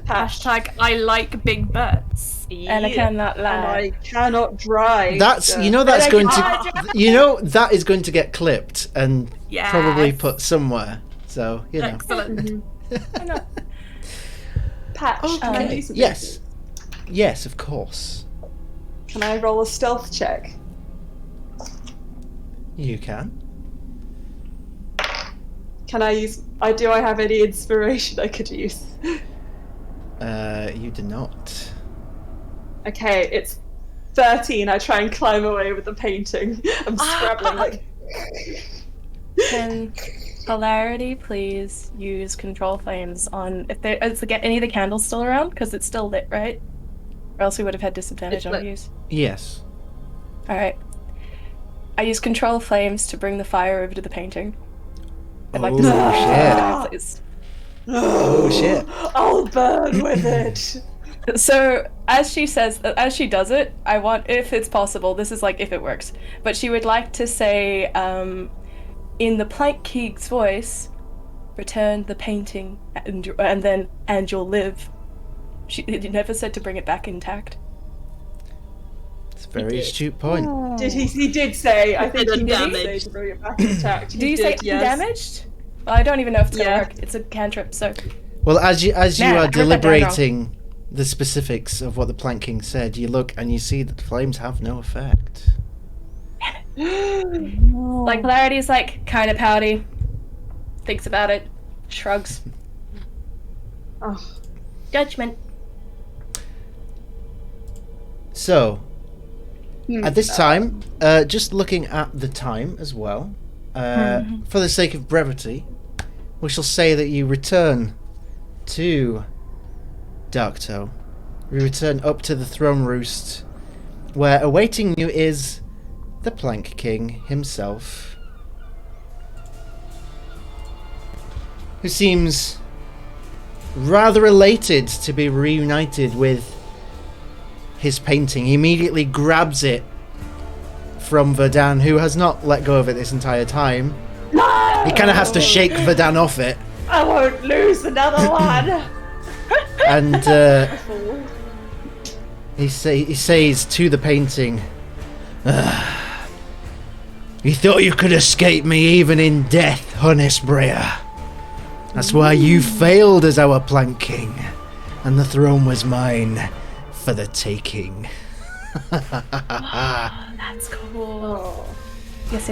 Hashtag I like big butts. And I cannot And lie. I cannot drive. That's so- you know that's But I going can't to you know that is going to get clipped and Yes. probably put somewhere. So you know. Excellent. Patch. Can I do something? Yes, of course. Can I roll a stealth check? You can. Can I use? Do I have any inspiration I could use? You do not. Okay, it's 13. I try and climb away with the painting. I'm scrabbling like. Can Hilarity please use control flames on if there is any of the candles still around? Because it's still lit, right? Or else we would have had disadvantage It's on lit. use. Yes. Alright. I use control flames to bring the fire over to the painting. I'd like to see Oh, the shit. please. Oh shit. I'll burn with it. So as she does it, I want, if it's possible, this is like if it works, but she would like to say, in the Plank Keeg's voice, return the painting and you'll live. She never said to bring it back intact. It's a very astute point. Did he did say? I think he did say Undamaged. to bring it back intact. Do you say undamaged? Well, I don't even know if it's gonna Yeah. work. It's a cantrip, so Well, as you Nah, I are wrote that down wrong. deliberating the specifics of what the Plank King said, you look and you see that the flames have no effect. like Polarity's like kind of pouty, thinks about it, shrugs. Oh. Judgment. So, at this time, just looking at the time as well, for the sake of brevity, we shall say that you return to Darktow. We return up to the throne roost, where awaiting you is the Plank King himself, who seems rather elated to be reunited with his painting. He immediately grabs it from Verdan, who has not let go of it this entire time. No! He kind of has to shake Verdan off it, I won't lose another one. and he says to the painting, "You thought you could escape me even in death, honest Brea. That's why you failed as our Plank King, and the throne was mine for the taking." That's cool. Yes.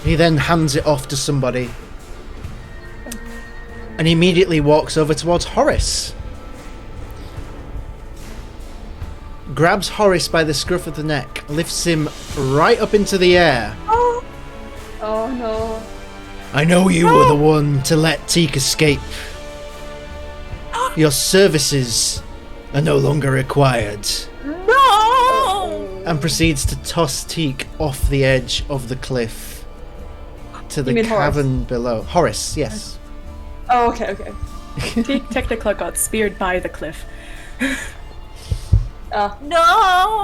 He then hands it off to somebody, and immediately walks over towards Horace. Grabs Horace by the scruff of the neck, lifts him right up into the air. Oh no. "I know you were the one to let Teak escape. Your services are no longer required." No! And proceeds to toss Teak off the edge of the cliff to the mean Horace? cavern below. Horace, yes. Oh, okay. Teak technically got speared by the cliff.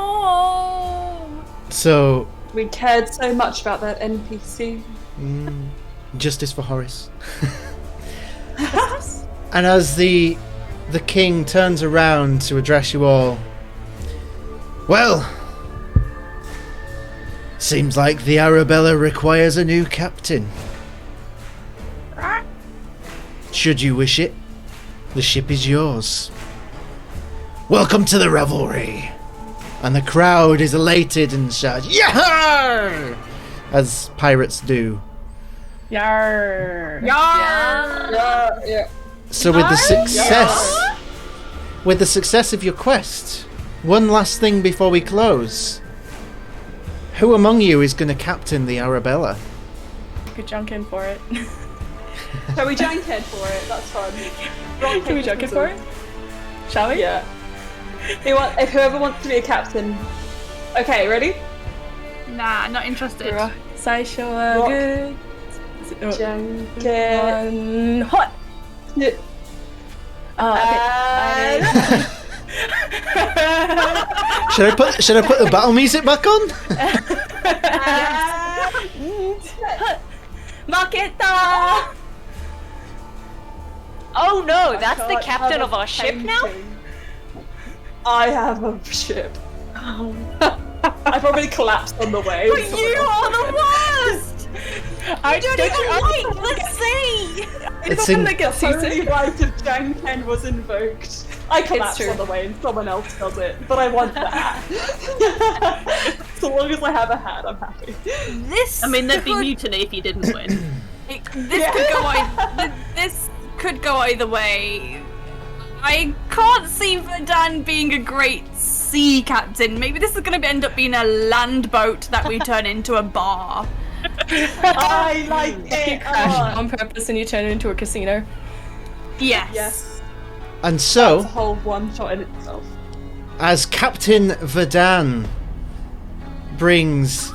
No! So, We cared so much about that NPC. justice for Horace. And as the king turns around to address you all, "Well, seems like the Arabella requires a new captain. Should you wish it, the ship is yours. Welcome to the revelry." And the crowd is elated and shouts, "Yar!" as pirates do. Yarr. Yeah. So with the success of your quest, one last thing before we close. Who among you is going to captain the Arabella? could junk in for it. Shall we jank in for it? That's fun. Can we junk in for it? Shall we? Yeah. If whoever wants to be a captain. Okay, ready? Nah, not interested. Rock, Sideshow, Rock. good. Junket. Hot! Yeah. Okay. Should I put the battle music back on? Maketa! Oh no, that's the can't captain have of our a ship now? painting. I have a ship. I probably collapsed on the way. But you are the worst! I You don't even like the sea! It's in in. the get Only season. right of Janken was invoked. I collapsed true. on the way and someone else does it, but I want the hat. So long as I have a hat, I'm happy. This I mean, there'd be could- mutiny if you didn't win. This could go either way. I can't see Verdan being a great sea captain. Maybe this is going to end up being a land boat that we turn into a bar. I like You it. crash on purpose and you turn it into a casino. Yes. Yes, And it's a so, whole one shot in itself. as Captain Verdan brings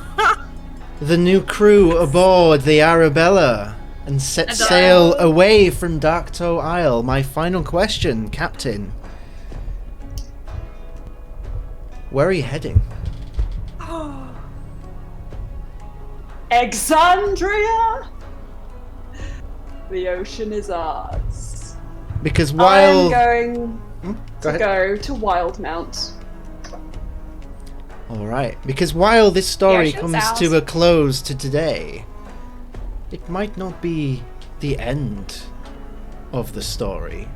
the new crew aboard the Arabella and sets sail away from Darktow Isle, my final question, Captain. Where are you heading? Exandria! The ocean is ours. Because I'm while... going Go to ahead. go to Wildemount. Alright, because while this story ocean's comes ours. to a close to today, it might not be the end of the story.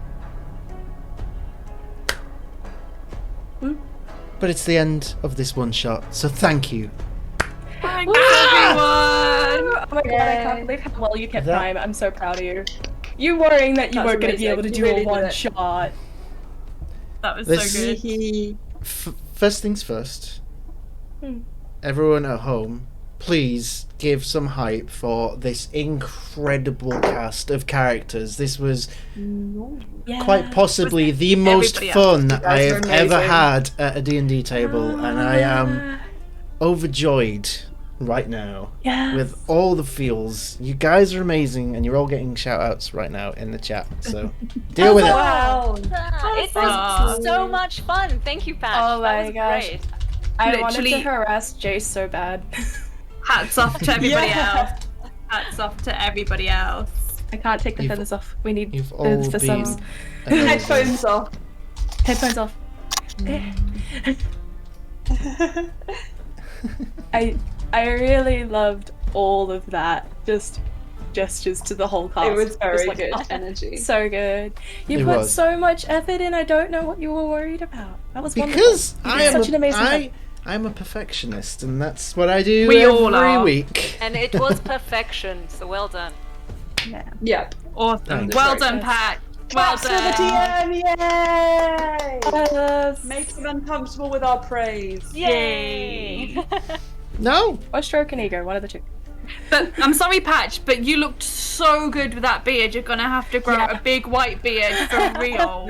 But it's the end of this one shot, so thank you. Thanks, everyone! Oh my god, I can't believe how well you kept That- time. I'm so proud of you. You worrying that you That's weren't going to be amazing. able to You do really a did one it. shot. That was This- so good. Hee First things first, Hmm. everyone at home, please give some hype for this incredible cast of characters. This was Yeah. quite possibly the most Everybody fun else. I You guys have are ever amazing. had at a D&D table, and I am overjoyed right now Yeah. with all the feels. You guys are amazing, and you're all getting shout-outs right now in the chat, so deal with it. Wow. It was so much fun. Thank you, Pat. Oh that my was gosh. great. I wanted to Literally- harass Jace so bad. Hats off to everybody Yeah. else. Hats off to everybody else. I can't take the You've- feathers off. We need You've the all for been subs. amazing. Headphones off. Headphones off. I really loved all of that. Just gestures to the whole cast. It was very Just like, good oh, energy. So good. You It put was. so much effort in. I don't know what you were worried about. That was wonderful. Because You I did am such an amazing job. I'm a perfectionist, and that's what I do We all every are. week. And it was perfection, so well done. Yep. Awesome. Thanks. Well Right. done, Pat. Well Claps for the done. DM, yay! Yes. Make them uncomfortable with our praise. Yay! No, Or stroke and ego, one of the two. But I'm sorry, Patch, but you looked so good with that beard. You're gonna have to grow Yeah. a big white beard for real.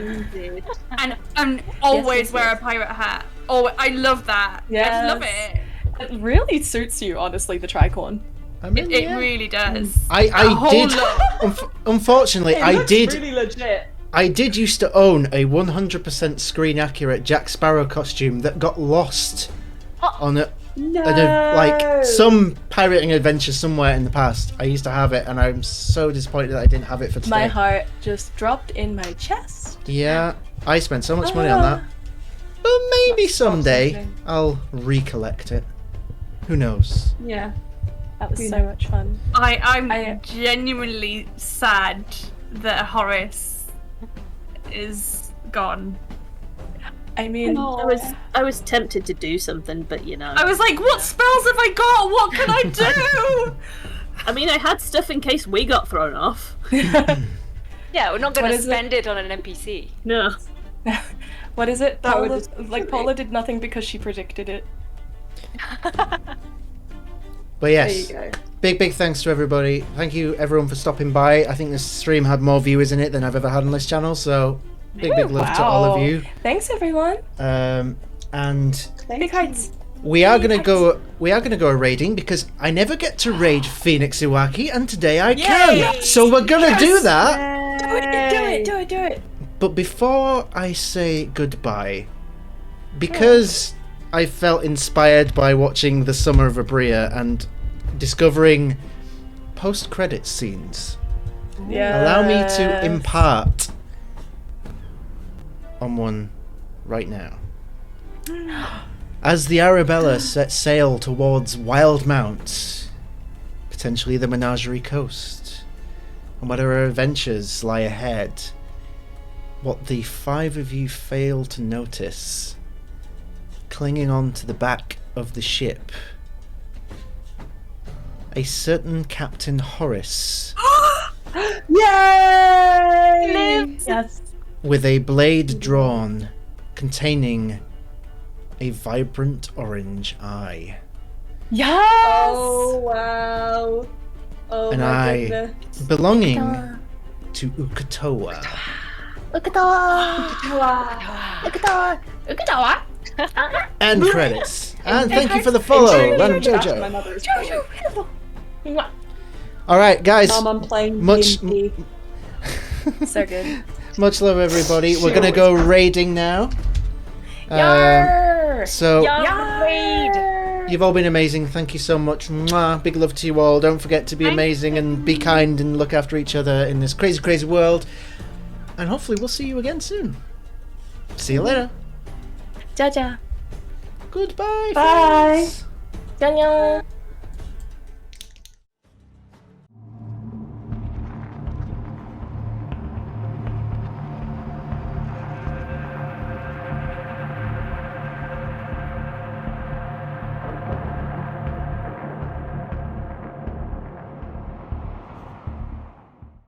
and always yes, wear yes. a pirate hat. Oh, I love that. I Yes. love it. It really suits you, honestly, the tricorn. I mean, It yeah. really does. I A whole did. lot. Unfortunately, It I looks did. really legit. I did used to own a 100% screen accurate Jack Sparrow costume that got lost on a No. like some pirating adventure somewhere in the past. I used to have it, and I'm so disappointed that I didn't have it for today. My heart just dropped in my chest. Yeah, I spent so much money on that. But maybe someday something. I'll recollect it. Who knows? Yeah. That was You so know. much fun. I'm I- genuinely sad that Horace is gone. I mean, I was tempted to do something, but you know. I was like, what spells have I got? What can I do? I mean, I had stuff in case we got thrown off. Yeah, we're not going What to is it? spend it on an NPC. No. what is it? That would Paula, just be like silly. Paula did nothing because she predicted it. But yes, There you go. big thanks to everybody. Thank you everyone for stopping by. I think this stream had more viewers in it than I've ever had on this channel, so big love to all of you. Thanks, everyone. And Big heights. we are gonna go raiding because I never get to raid Phoenix Iwaki, and today I can. So we're gonna do that. Do it. But before I say goodbye, because I felt inspired by watching The Summer of Abria and discovering post-credit scenes, allow me to impart on one right now. As the Arabella sets sail towards Wildemount, potentially the Menagerie Coast, and whatever adventures lie ahead, what the 5 of you fail to notice, clinging on to the back of the ship, a certain Captain Horace. Yay! Yes. With a blade drawn containing a vibrant orange eye. Yes. Oh wow! Oh An my eye goodness! belonging to Ukatoa. And credits. And thank you for the follow, Ran Jojo. My mother's Alright, guys. I'm playing Much- D&D. So good. Much love, everybody. We're gonna go raiding now. So you've all been amazing. Thank you so much. Mwah. Big love to you all. Don't forget to be amazing and be kind and look after each other in this crazy, crazy world. And hopefully we'll see you again soon. See you later. Jaja. Goodbye. Bye. friends. Annyeong.